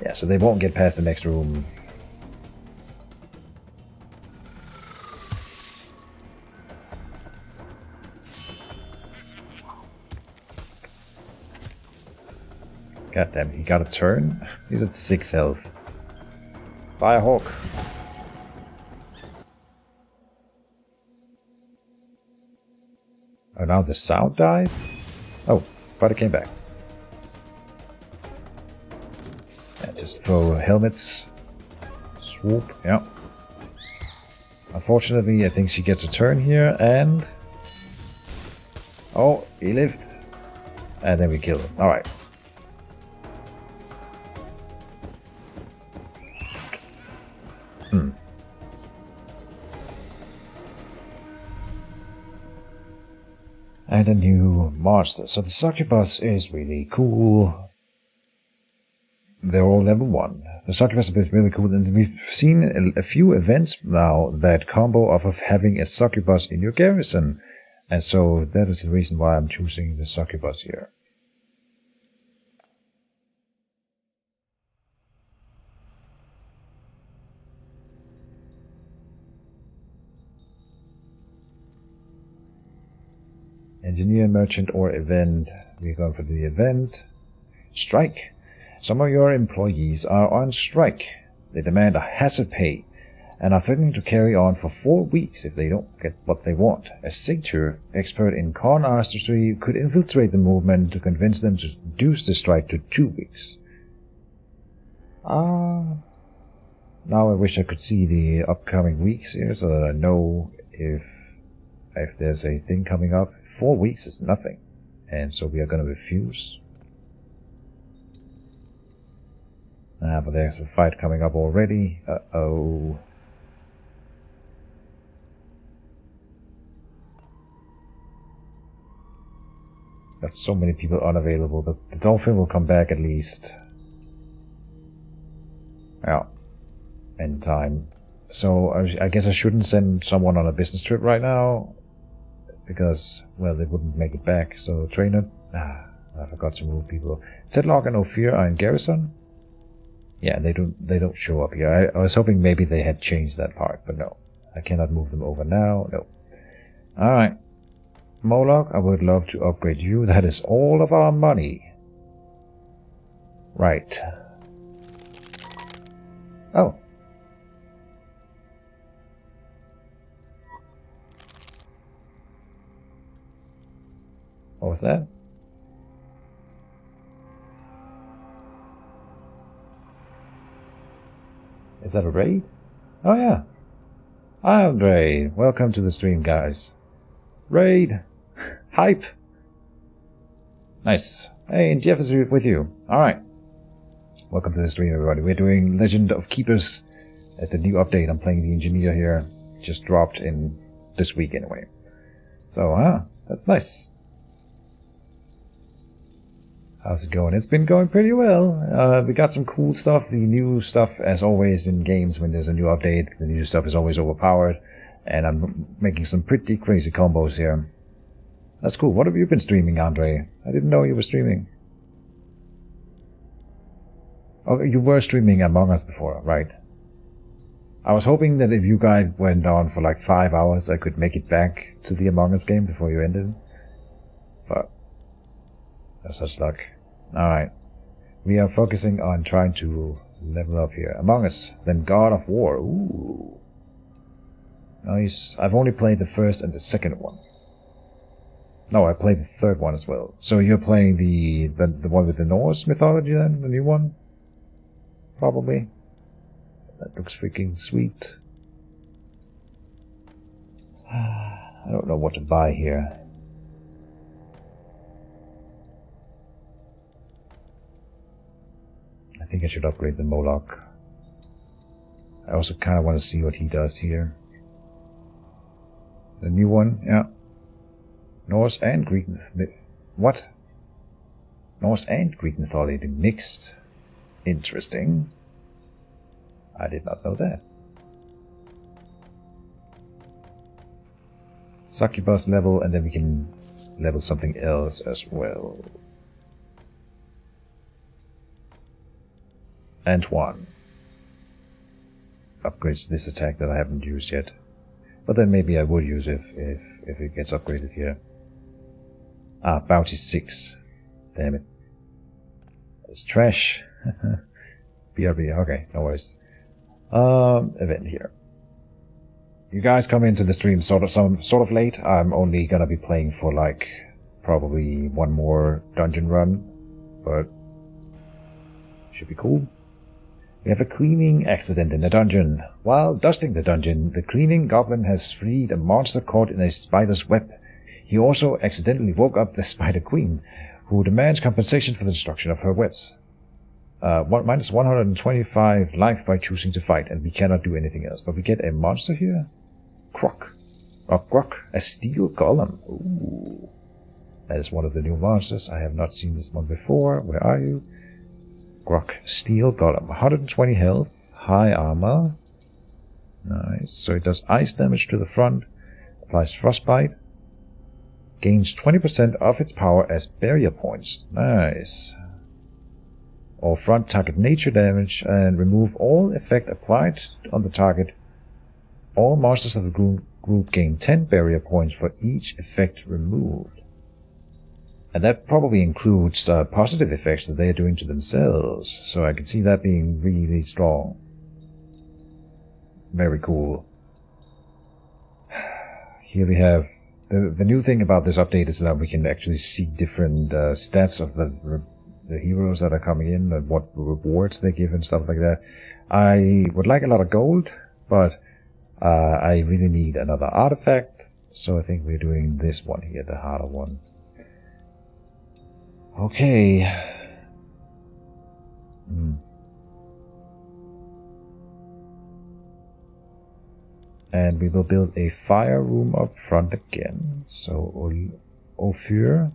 Yeah, so they won't get past the next room. God damn it, he got a turn? He's at 6 health. Fire Hawk. Oh, now the sound died? Oh, but it came back. Yeah, just throw helmets. Swoop, yeah. Unfortunately, I think she gets a turn here, and... Oh, he lived. And then we kill him. Alright. And a new monster. So the succubus is really cool. They're all level 1. The succubus is really cool, and we've seen a few events now that combo off of having a succubus in your garrison. And so that is the reason why I'm choosing the succubus here. Engineer, merchant, or event. We're going for the event. Strike. Some of your employees are on strike. They demand a hazard pay and are threatening to carry on for 4 weeks if they don't get what they want. A satyr, expert in con artistry, could infiltrate the movement to convince them to reduce the strike to 2 weeks. Now I wish I could see the upcoming weeks here so that I know if there's a thing coming up. 4 weeks is nothing. And so we are going to refuse. But there's a fight coming up already. Uh-oh. Got so many people unavailable. The dolphin will come back at least. Yeah. In time. So I guess I shouldn't send someone on a business trip right now. Because, well, they wouldn't make it back. So, trainer... I forgot to move people. Tedlock and Ophir are in garrison. Yeah, they don't show up here. I was hoping maybe they had changed that part, but no. I cannot move them over now. No. Alright. Moloch, I would love to upgrade you. That is all of our money. Right. Oh. What was that? Is that a raid? Oh yeah. Hi Andre. Welcome to the stream, guys. Raid. Hype. Nice. Hey, and Jeff is with you. Alright. Welcome to the stream, everybody. We're doing Legend of Keepers at the new update. I'm playing the engineer here. Just dropped in this week anyway. So, that's nice. How's it going? It's been going pretty well. We got some cool stuff. The new stuff, as always in games, when there's a new update, the new stuff is always overpowered. And I'm making some pretty crazy combos here. That's cool. What have you been streaming, Andre? I didn't know you were streaming. Oh, you were streaming Among Us before, right? I was hoping that if you guys went on for like 5 hours, I could make it back to the Among Us game before you ended. But... no such luck. Alright. We are focusing on trying to level up here. Among Us, then God of War. Ooh. Nice. I've only played the first and the second one. No, I played the third one as well. So you're playing the one with the Norse mythology then? The new one? Probably. That looks freaking sweet. I don't know what to buy here. I think I should upgrade the Moloch. I also kind of want to see what he does here. The new one, yeah. Norse and Greek... What? Norse and Greek mythology mixed. Interesting. I did not know that. Succubus level, and then we can level something else as well. Antoine. Upgrades this attack that I haven't used yet. But then maybe I would use it if it gets upgraded here. Ah, bounty 6. Damn it. It's trash. BRB, okay, no worries. Event here. You guys come into the stream sort of late. I'm only gonna be playing for like probably one more dungeon run, but should be cool. We have a cleaning accident in the dungeon. While dusting the dungeon, the cleaning goblin has freed a monster caught in a spider's web. He also accidentally woke up the Spider Queen, who demands compensation for the destruction of her webs. Minus 125 life by choosing to fight, and we cannot do anything else. But we get a monster here. Croc. Grok, a steel golem. Ooh. That is one of the new monsters. I have not seen this one before. Where are you? Grok, steel golem. 120 health, high armor. Nice. So it does ice damage to the front. Applies frostbite. Gains 20% of its power as barrier points. Nice. Or front target nature damage and remove all effect applied on the target. All monsters of the group gain 10 barrier points for each effect removed. And that probably includes positive effects that they are doing to themselves. So I can see that being really strong. Very cool. Here we have... The new thing about this update is that we can actually see different stats of the heroes that are coming in and what rewards they give and stuff like that. I would like a lot of gold, but I really need another artifact. So I think we're doing this one here, the harder one. Okay. And we will build a fire room up front again. So, Ophir.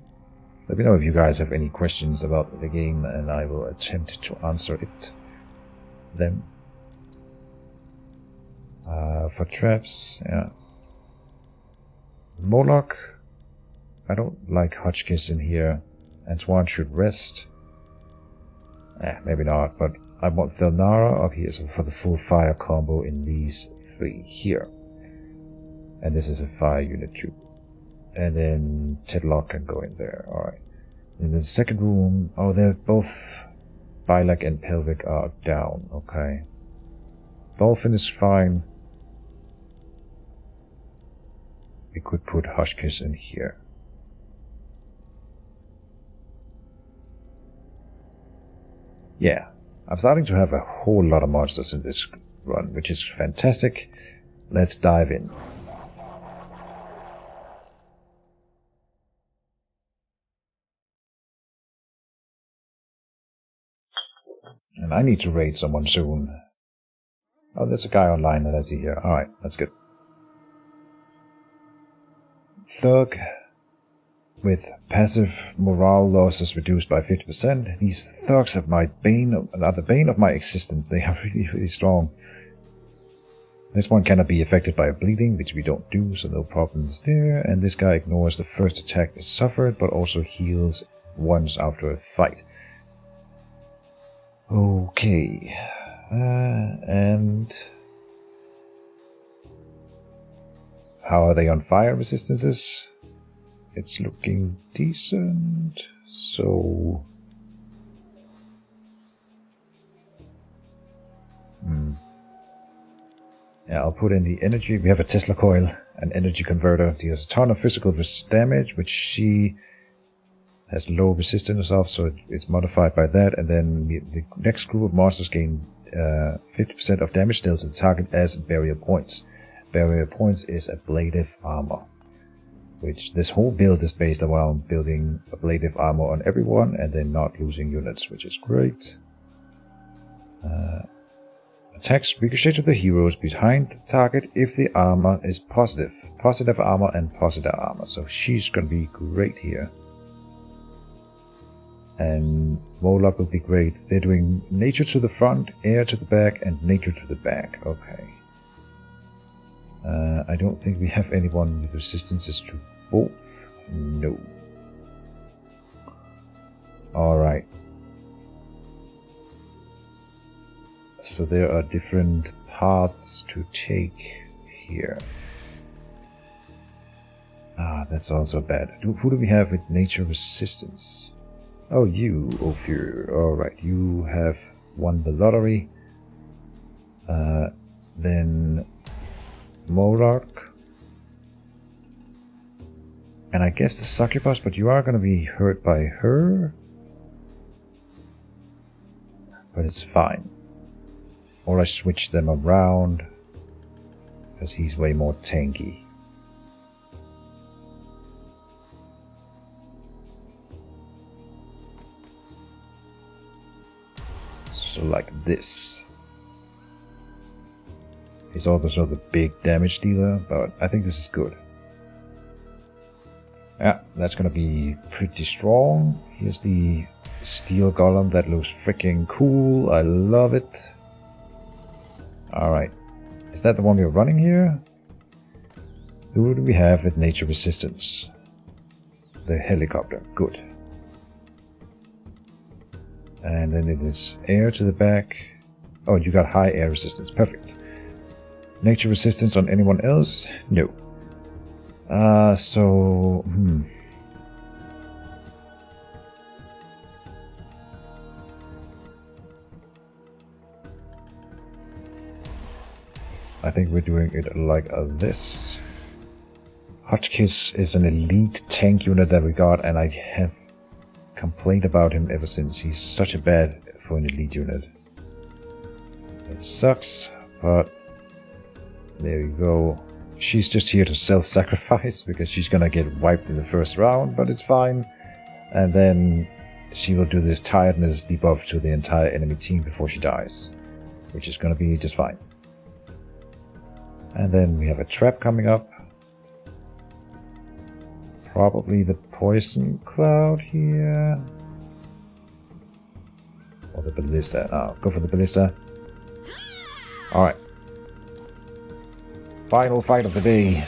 Let me know if you guys have any questions about the game, and I will attempt to answer it. Them. For traps, yeah. Moloch. I don't like Hotchkiss in here. Antoine should rest. Maybe not, but I want Thelnara up here for the full fire combo in these 3 here. And this is a fire unit too. And then Tedlock can go in there, alright. In the second room, oh, they're both Bilek and Pelvic are down, okay. Dolphin is fine. We could put Hotchkiss in here. Yeah, I'm starting to have a whole lot of monsters in this run, which is fantastic. Let's dive in. And I need to raid someone soon. Oh, there's a guy online that I see here. Alright, that's good. Thug. With passive morale losses reduced by 50%. These thugs are the bane of my existence. They are really strong. This one cannot be affected by bleeding, which we don't do, so no problems there. And this guy ignores the first attack is suffered, but also heals once after a fight. Okay. And... how are they on fire resistances? It's looking decent, so Yeah, I'll put in the energy. We have a Tesla coil, an energy converter. Deals a ton of physical damage, which she has low resistance of, so it's modified by that. And then the next group of monsters gain 50% of damage dealt to the target as barrier points. Barrier points is ablative armor, which this whole build is based around building ablative armor on everyone and then not losing units, which is great. Attacks ricochet to the heroes behind the target if the armor is positive. Positive armor and positive armor, so she's gonna be great here. And Warlock will be great. They're doing nature to the front, air to the back, and nature to the back. Okay. I don't think we have anyone with resistances to both. No. Alright. So there are different paths to take here. Ah, that's also bad. Who do we have with nature resistance? Oh, you, Ophir. Alright, you have won the lottery. Then Moloch. And I guess the succubus, but you are going to be hurt by her. But it's fine. Or I switch them around, because he's way more tanky. So like this. He's also the big damage dealer, but I think this is good. Yeah, that's gonna be pretty strong. Here's the steel golem that looks freaking cool. I love it. Alright. Is that the one we're running here? Who do we have with nature resistance? The helicopter. Good. And then it is air to the back. Oh, you got high air resistance. Perfect. Nature resistance on anyone else? No. I think we're doing it like this. Hotchkiss is an elite tank unit that we got, and I have complained about him ever since. He's such a bad for an elite unit. It sucks, but there you go. She's just here to self-sacrifice because she's gonna get wiped in the first round, but it's fine. And then she will do this tiredness debuff to the entire enemy team before she dies, which is gonna be just fine. And then we have a trap coming up. Probably the poison cloud here. Or the ballista. Oh, go for the ballista. Alright. Final fight of the day.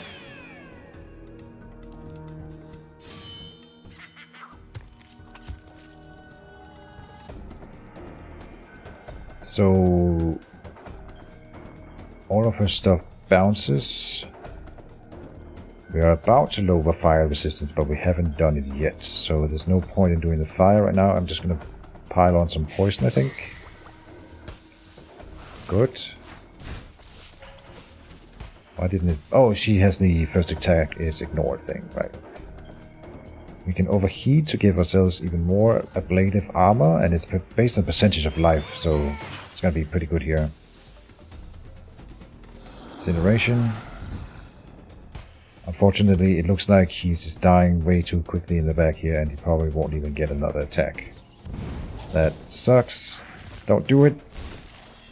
So all of her stuff bounces. We are about to lower fire resistance, but we haven't done it yet, so there's no point in doing the fire right now. I'm just gonna pile on some poison, I think. Good. Why didn't it? Oh, she has the first attack is ignored thing, right? We can overheat to give ourselves even more ablative armor, and it's based on percentage of life, so it's gonna be pretty good here. Incineration. Unfortunately, it looks like he's just dying way too quickly in the back here, and he probably won't even get another attack. That sucks. Don't do it.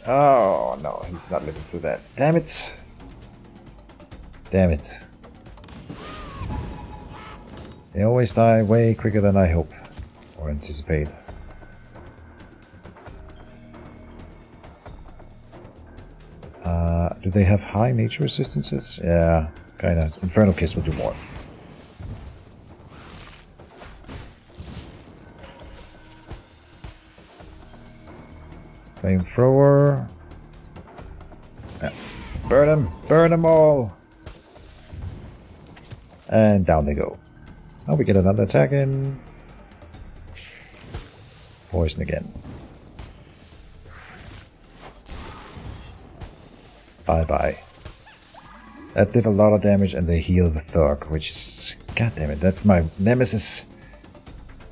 Oh, no, he's not living through that. Damn it. Damn it. They always die way quicker than I hope or anticipate. Do they have high nature resistances? Yeah, kinda. Infernal Kiss will do more. Flamethrower. Yeah. Burn them all! And down they go. Oh, we get another attack in. Poison again. Bye-bye. That did a lot of damage, and they heal the Thug, which is... God damn it, that's my nemesis.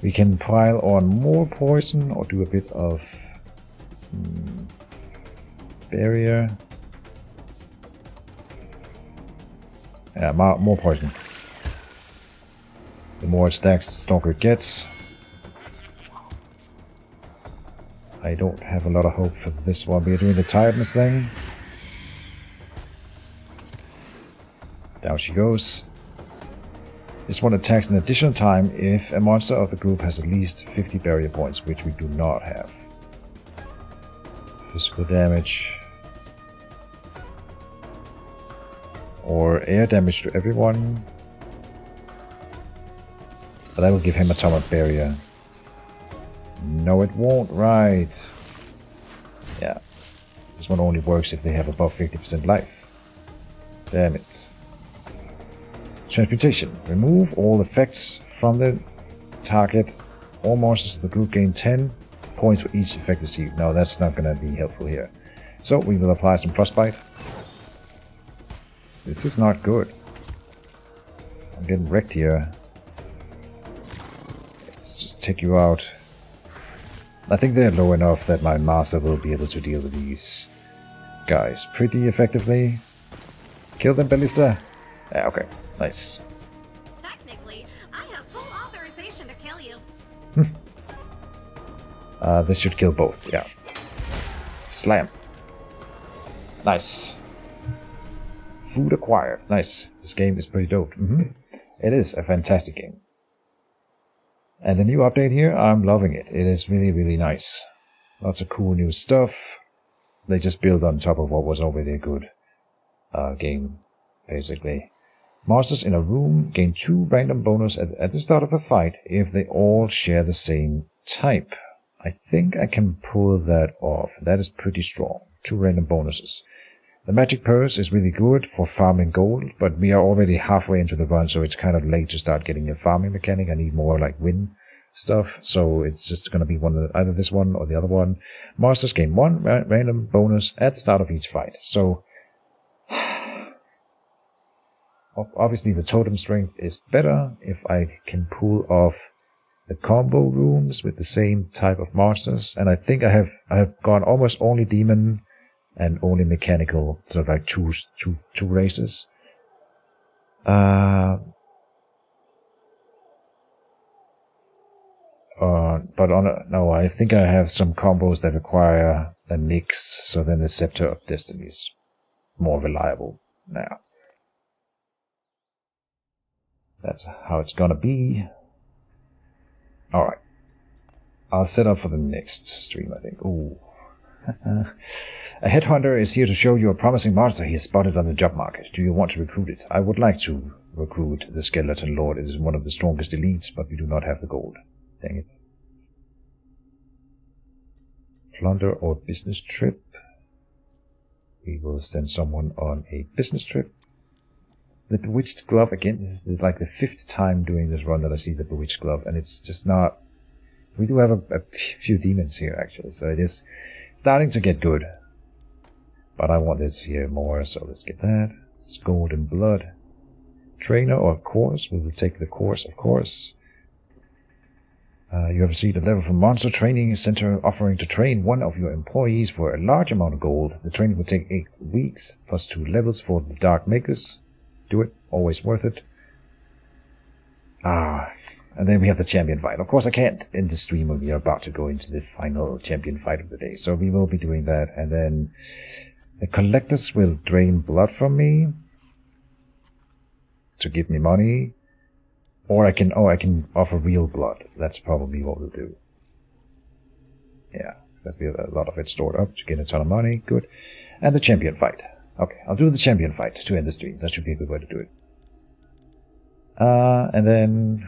We can pile on more poison, or do a bit of... barrier. Yeah, more poison. The more it stacks, the stronger it gets. I don't have a lot of hope for this one. We're doing the tiredness thing. Down she goes. This one attacks an additional time if a monster of the group has at least 50 barrier points, which we do not have. Physical damage. Or air damage to everyone. But that will give him atomic barrier. No, it won't. Right. Yeah. This one only works if they have above 50% life. Damn it. Transmutation. Remove all effects from the target. All monsters of the group gain 10 points for each effect received. No, that's not going to be helpful here. So we will apply some frostbite. This is not good. I'm getting wrecked here. Let's just take you out. I think they're low enough that my master will be able to deal with these guys pretty effectively. Kill them, Ballista. Yeah, okay. Nice. Technically, I have full authorization to kill you. This should kill both, yeah. Slam. Nice. Food acquired. Nice. This game is pretty dope. It is a fantastic game. And the new update here, I'm loving it. It is really, really nice. Lots of cool new stuff. They just build on top of what was already a good game, basically. Monsters in a room gain 2 random bonus at the start of a fight if they all share the same type. I think I can pull that off. That is pretty strong. 2 random bonuses. The magic purse is really good for farming gold, but we are already halfway into the run, so it's kind of late to start getting a farming mechanic. I need more like win stuff, so it's just going to be either this one or the other one. Monsters gain 1 random bonus at the start of each fight. So obviously the totem strength is better if I can pull off the combo rooms with the same type of monsters, and I think I have gone almost only demon and only mechanical, sort of like two races. But no, I think I have some combos that require a mix, so then the Scepter of Destiny is more reliable now. That's how it's gonna be. Alright. I'll set up for the next stream, I think. Ooh. A headhunter is here to show you a promising monster he has spotted on the job market. Do you want to recruit it? I would like to recruit the Skeleton Lord. It is one of the strongest elites, but we do not have the gold. Dang it. Plunder or business trip. We will send someone on a business trip. The Bewitched Glove, again, this is like the 5th time doing this run that I see the Bewitched Glove, and it's just not... We do have a few demons here, actually, so it is starting to get good. But I want this here more, so let's get that. It's gold and blood. Trainer or course, we will take the course, of course. You have received a level from Monster Training Center offering to train one of your employees for a large amount of gold. The training will take 8 weeks, plus 2 levels for the Dark Makers. Do it, always worth it. And then we have the champion fight. Of course, I can't end the stream when we are about to go into the final champion fight of the day, so we will be doing that. And then the collectors will drain blood from me to give me money, or I can offer real blood. That's probably what we'll do. Yeah, there'll be a lot of it stored up to get a ton of money. Good. And the champion fight. Okay, I'll do the champion fight to end the stream. That should be a good way to do it. And then...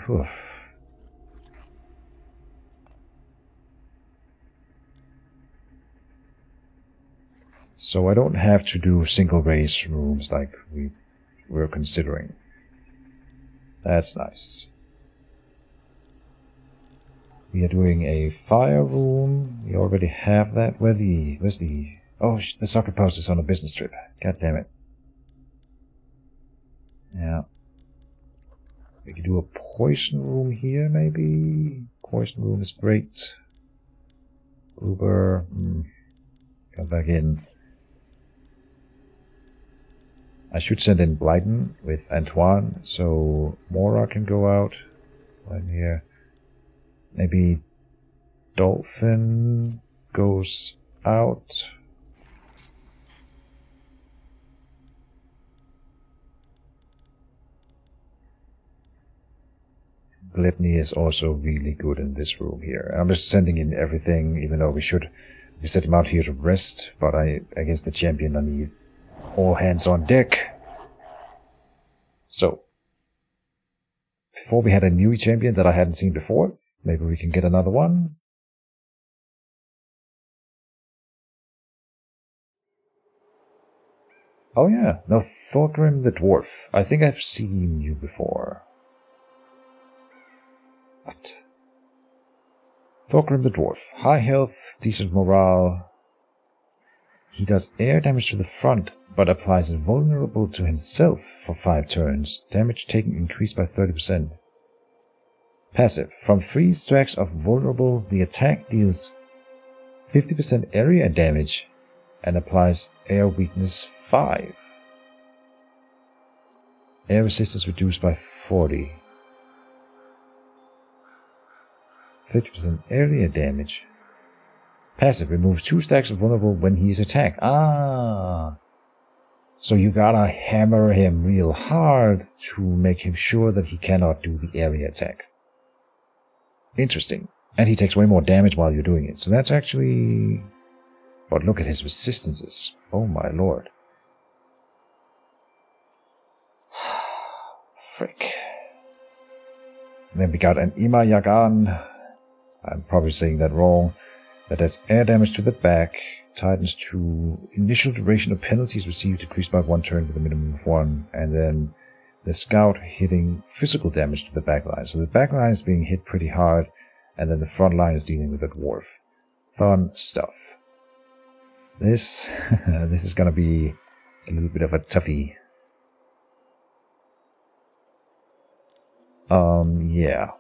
So I don't have to do single race rooms like we were considering. That's nice. We are doing a fire room. We already have that. Where's the... Oh, the soccer post is on a business trip. God damn it. Yeah. We could do a poison room here, maybe? Poison room is great. Uber. Come back in. I should send in Blyden with Antoine, so Mora can go out. Right here. Maybe Dolphin goes out. Gluttony is also really good in this room here. I'm just sending in everything, even though we set him out here to rest, but against the champion I need all hands on deck. So, before we had a new champion that I hadn't seen before, maybe we can get another one. Oh yeah, no, Thorgrim the Dwarf. I think I've seen you before. What? Thorgrim the Dwarf. High health, decent morale. He does air damage to the front, but applies vulnerable to himself for 5 turns. Damage taken increased by 30%. Passive. From 3 stacks of vulnerable, the attack deals 50% area damage and applies air weakness 5. Air resistance reduced by 40. 50% area damage. Passive. Removes 2 stacks of vulnerable when he is attacked. Ah! So you gotta hammer him real hard to make him sure that he cannot do the area attack. Interesting. And he takes way more damage while you're doing it. So that's actually... But look at his resistances. Oh my lord. Frick. And then we got an Ima Yagan. I'm probably saying that wrong. That does air damage to the back. Tightens to initial duration of penalties received decreased by 1 turn with a minimum of 1. And then the scout hitting physical damage to the back line. So the back line is being hit pretty hard. And then the front line is dealing with the dwarf. Fun stuff. This is gonna be a little bit of a toughie. Yeah.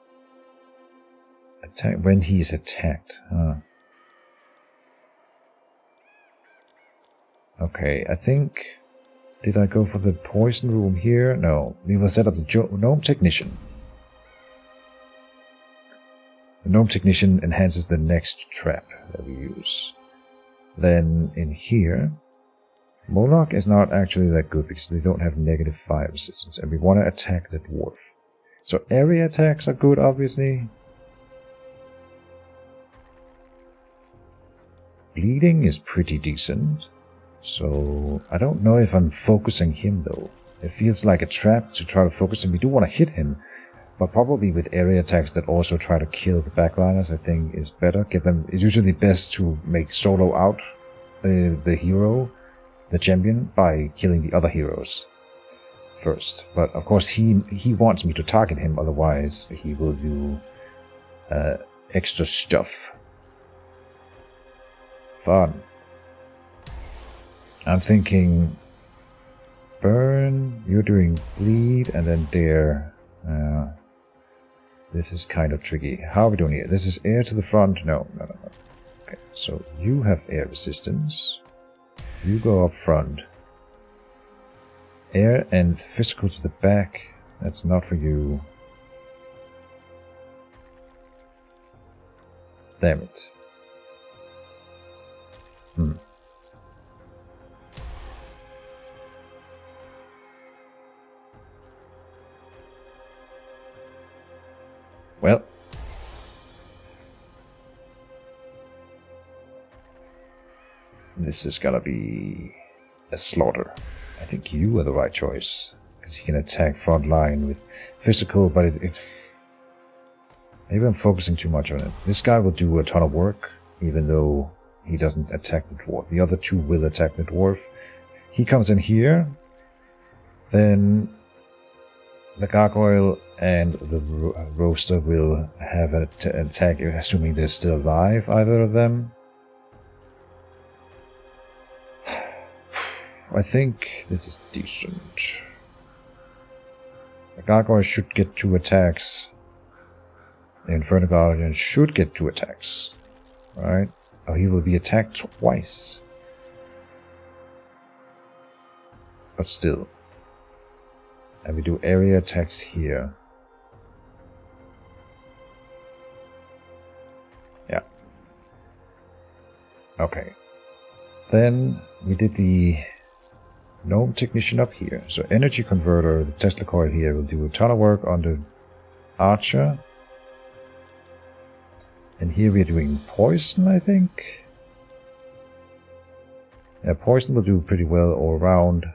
Attack when he is attacked. Okay, I think... Did I go for the poison room here? No. We will set up the gnome technician. The gnome technician enhances the next trap that we use. Then in here... Moloch is not actually that good because they don't have negative fire resistance. And we want to attack the dwarf. So area attacks are good, obviously. Bleeding is pretty decent. So I don't know if I'm focusing him though. It feels like a trap to try to focus him. We do want to hit him. But probably with area attacks that also try to kill the backliners, I think is better. It's usually best to make solo out the hero, the champion, by killing the other heroes first. But of course he wants me to target him, otherwise he will do extra stuff. Fun. I'm thinking burn, you're doing bleed, and then dare. This is kind of tricky. How are we doing here? This is air to the front. No. Okay, so you have air resistance. You go up front. Air and physical to the back. That's not for you. Damn it. Well. This is gonna be a slaughter. I think you are the right choice. Because he can attack front line with physical, but maybe I'm focusing too much on it. This guy will do a ton of work, even though he doesn't attack the dwarf. The other two will attack the dwarf. He comes in here. Then the gargoyle and the roaster will have an attack, assuming they're still alive, either of them. I think this is decent. The Gargoyle should get 2 attacks. The Infernal Guardian should get 2 attacks. Right? Oh, he will be attacked twice. But still. And we do area attacks here. Yeah. Okay. Then we did the Gnome Technician up here. So Energy Converter, the Tesla Coil here, will do a ton of work on the Archer. And here we're doing Poison, I think. Yeah, Poison will do pretty well all around.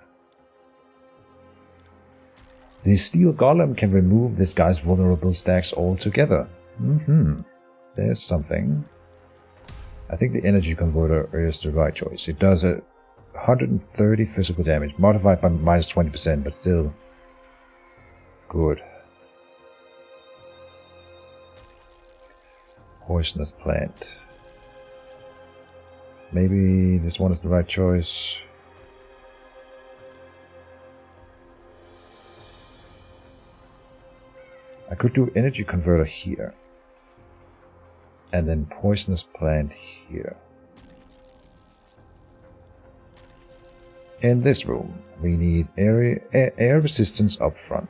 The Steel Golem can remove this guy's vulnerable stacks altogether. There's something. I think the Energy Converter is the right choice. It does 130 physical damage, modified by minus 20%, but still good. Poisonous Plant. Maybe this one is the right choice. I could do Energy Converter here. And then Poisonous Plant here. In this room, we need air resistance up front.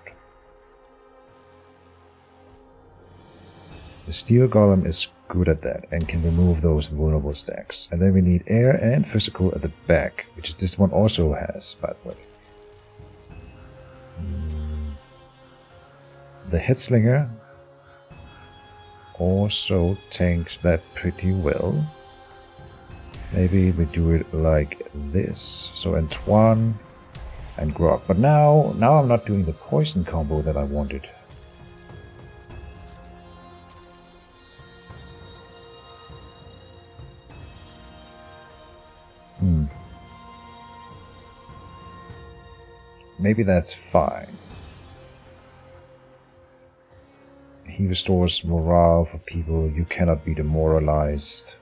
The Steel Golem is good at that and can remove those vulnerable stacks. And then we need air and physical at the back, which this one also has, by the way. The Headslinger also tanks that pretty well. Maybe we do it like this. So Antoine and Grog. But now I'm not doing the poison combo that I wanted. Maybe that's fine. He restores morale for people. You cannot be demoralized.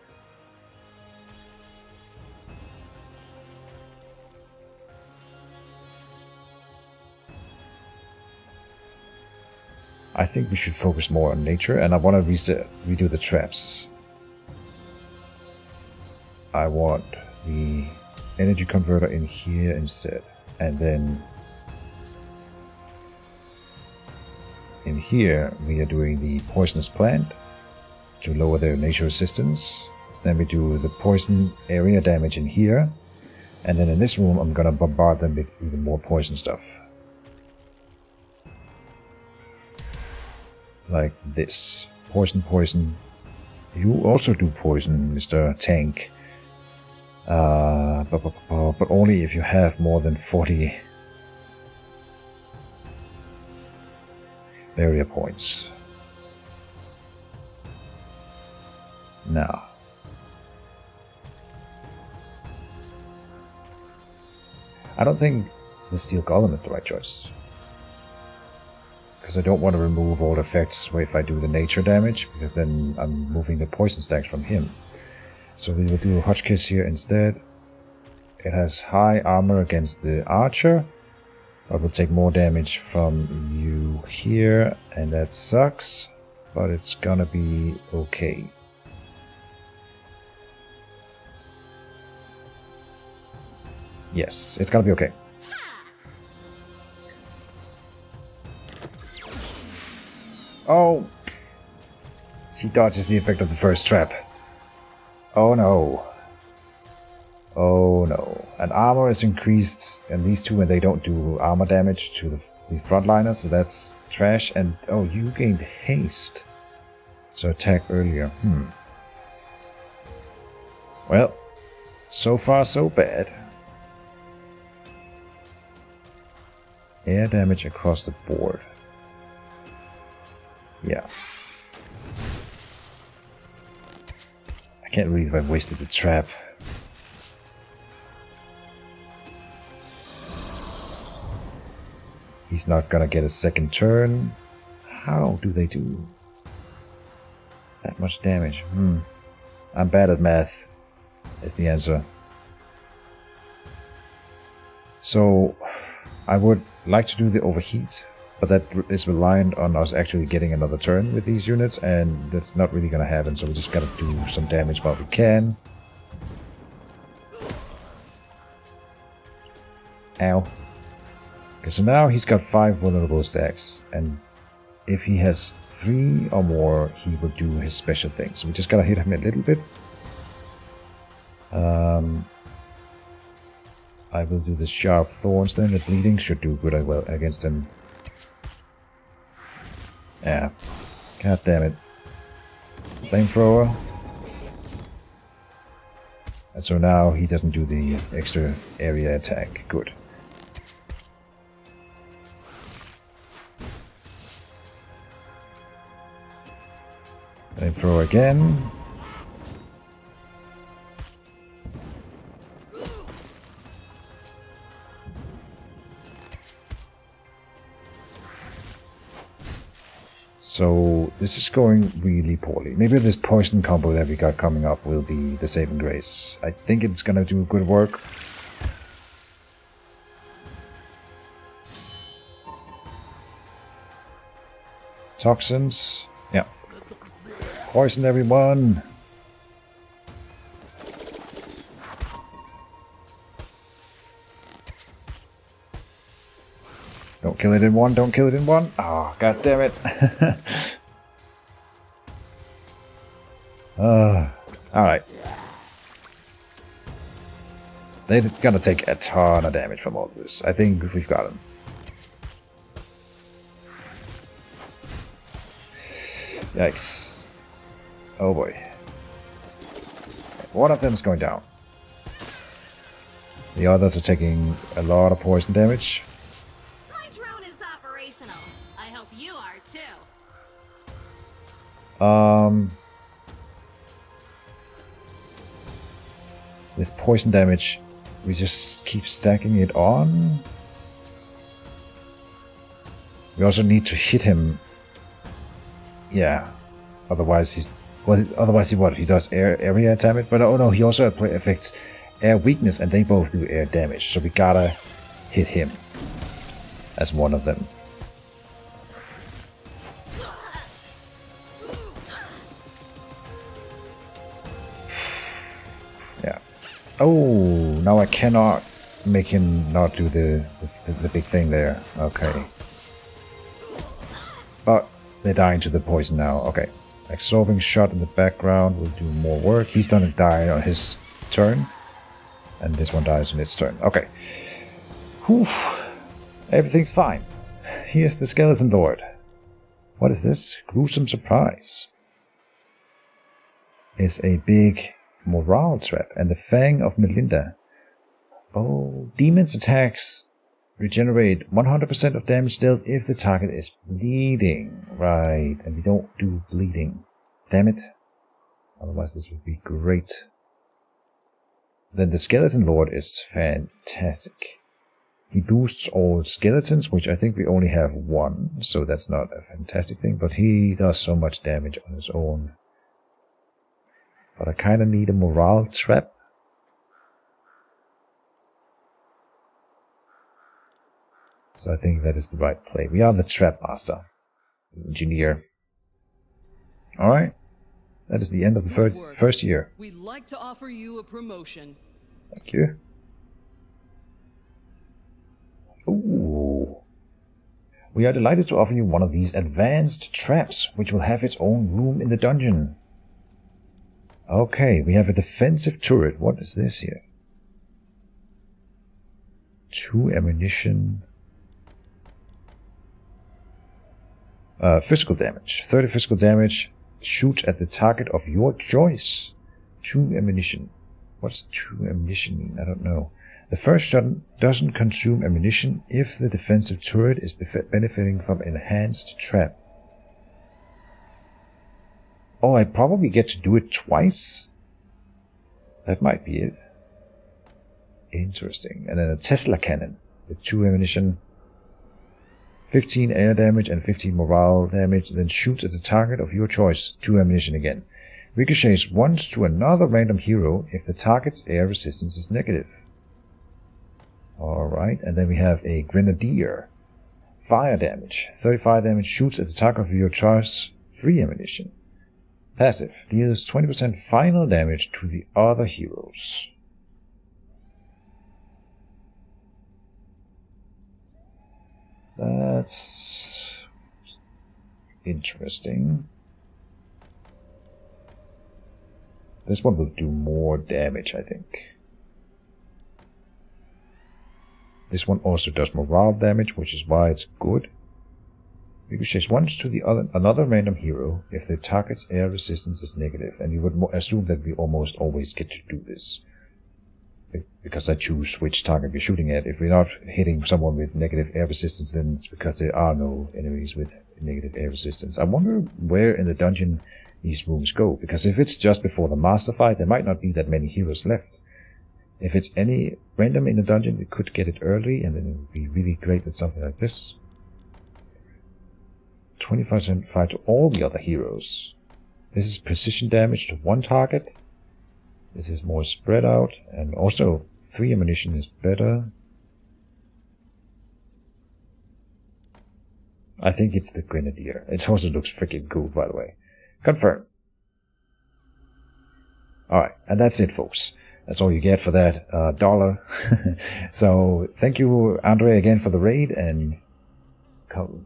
I think we should focus more on nature, and I want to redo the traps. I want the energy converter in here instead, and then in here we are doing the poisonous plant to lower their nature resistance. Then we do the poison area damage in here, and then in this room I'm gonna bombard them with even more poison stuff. Like this. Poison, poison. You also do poison, Mr. Tank. But only if you have more than 40 barrier points. Now. I don't think the Steel Golem is the right choice. Because I don't want to remove all effects if I do the nature damage, because then I'm moving the poison stacks from him. So we will do a Hotchkiss here instead. It has high armor against the archer, but will take more damage from you here, and that sucks, but it's gonna be okay. Yes, it's gonna be okay. Oh! She dodges the effect of the first trap. Oh no. Oh no. And armor is increased, and these two, and they don't do armor damage to the frontliners, so that's trash. And oh, you gained haste. So attack earlier. Well, so far so bad. Air damage across the board. Yeah. I can't believe I wasted the trap. He's not gonna get a second turn. How do they do that much damage? I'm bad at math, is the answer. So I would like to do the overheat, but that is reliant on us actually getting another turn with these units, and that's not really gonna happen, so we just gotta do some damage while we can. Ow. Okay, so now he's got 5 vulnerable stacks, and if he has 3 or more, he will do his special thing. So we just gotta hit him a little bit. I will do the sharp thorns then. The bleeding should do good against him. Yeah. God damn it. Flamethrower. And so now he doesn't do the extra area attack. Good. Flamethrower again. So this is going really poorly. Maybe this poison combo that we got coming up will be the saving grace. I think it's gonna do good work. Toxins. Yeah. Poison everyone. Don't kill it in one, don't kill it in one. Oh, god damn it. Alright. They're gonna take a ton of damage from all of this. I think we've got them. Yikes. Oh boy. One of them is going down. The others are taking a lot of poison damage. I hope you are too. This poison damage, we just keep stacking it on. We also need to hit him. Yeah. Otherwise he's... Well, otherwise he does area damage, but oh no, he also affects air weakness, and they both do air damage, so we gotta hit him as one of them. Yeah. Oh, now I cannot make him not do the big thing there. Okay. But they're dying to the poison now. Okay. Absorbing shot in the background will do more work. He's gonna die on his turn. And this one dies on its turn. Okay. Whew. Everything's fine. Here's the Skeleton Lord. What is this? Gruesome surprise. It's a big morale trap. And the Fang of Melinda. Oh, demons attacks regenerate 100% of damage dealt if the target is bleeding. Right, and we don't do bleeding. Damn it. Otherwise this would be great. Then the Skeleton Lord is fantastic. He boosts all skeletons, which I think we only have one, so that's not a fantastic thing, but he does so much damage on his own. But I kinda need a morale trap. So I think that is the right play. We are the Trap Master. Engineer. Alright. That is the end of the first year. We'd like to offer you a promotion. Thank you. Ooh. We are delighted to offer you one of these advanced traps, which will have its own room in the dungeon. Okay, we have a defensive turret. What is this here? 2 ammunition. Physical damage. 30 physical damage. Shoot at the target of your choice. 2 ammunition. What does 2 ammunition mean? I don't know. The first shot doesn't consume ammunition if the defensive turret is benefiting from enhanced trap. Oh, I probably get to do it twice? That might be it. Interesting. And then a Tesla cannon with 2 ammunition. 15 air damage and 15 morale damage, then shoot at the target of your choice, 2 ammunition again. Ricochets once to another random hero if the target's air resistance is negative. Alright, and then we have a Grenadier. Fire damage. 35 damage, shoots at the target of your choice. 3 ammunition. Passive. Deals 20% final damage to the other heroes. That's interesting. This one will do more damage, I think. This one also does morale damage, which is why it's good. Ricochets once to another random hero if the target's air resistance is negative, and you would assume that we almost always get to do this. Because I choose which target we're shooting at. If we're not hitting someone with negative air resistance, then it's because there are no enemies with negative air resistance. I wonder where in the dungeon these rooms go, because if it's just before the master fight, there might not be that many heroes left. If it's any random in the dungeon, we could get it early, and then it would be really great with something like this. 25% fire to all the other heroes. This is precision damage to one target. This is more spread out, and also 3 ammunition is better. I think it's the Grenadier. It also looks freaking cool, by the way. Confirm. Alright, and that's it, folks. That's all you get for that dollar. So, thank you, Andre, again for the raid, and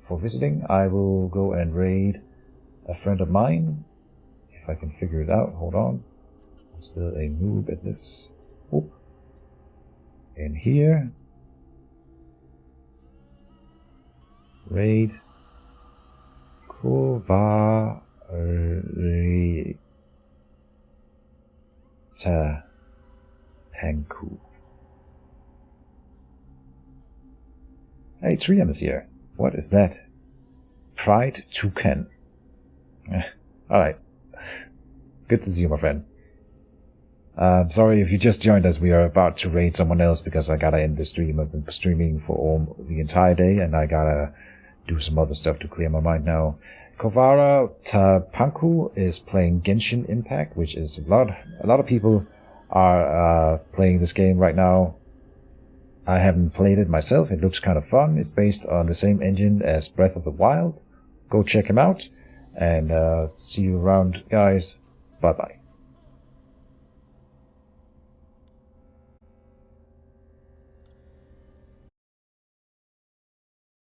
for visiting. I will go and raid a friend of mine, if I can figure it out. Hold on. I'm still a noob at this. Oop. In here. Raid. Kovarita. Panku. Hey, Trium is here. What is that? Pride Toucan. Alright. Good to see you, my friend. Sorry if you just joined us. We are about to raid someone else because I gotta end the stream. I've been streaming for the entire day, and I gotta do some other stuff to clear my mind now. Kovara Tapanku is playing Genshin Impact, which is a lot of people are playing this game right now. I haven't played it myself. It looks kind of fun. It's based on the same engine as Breath of the Wild. Go check him out, and see you around, guys. Bye bye.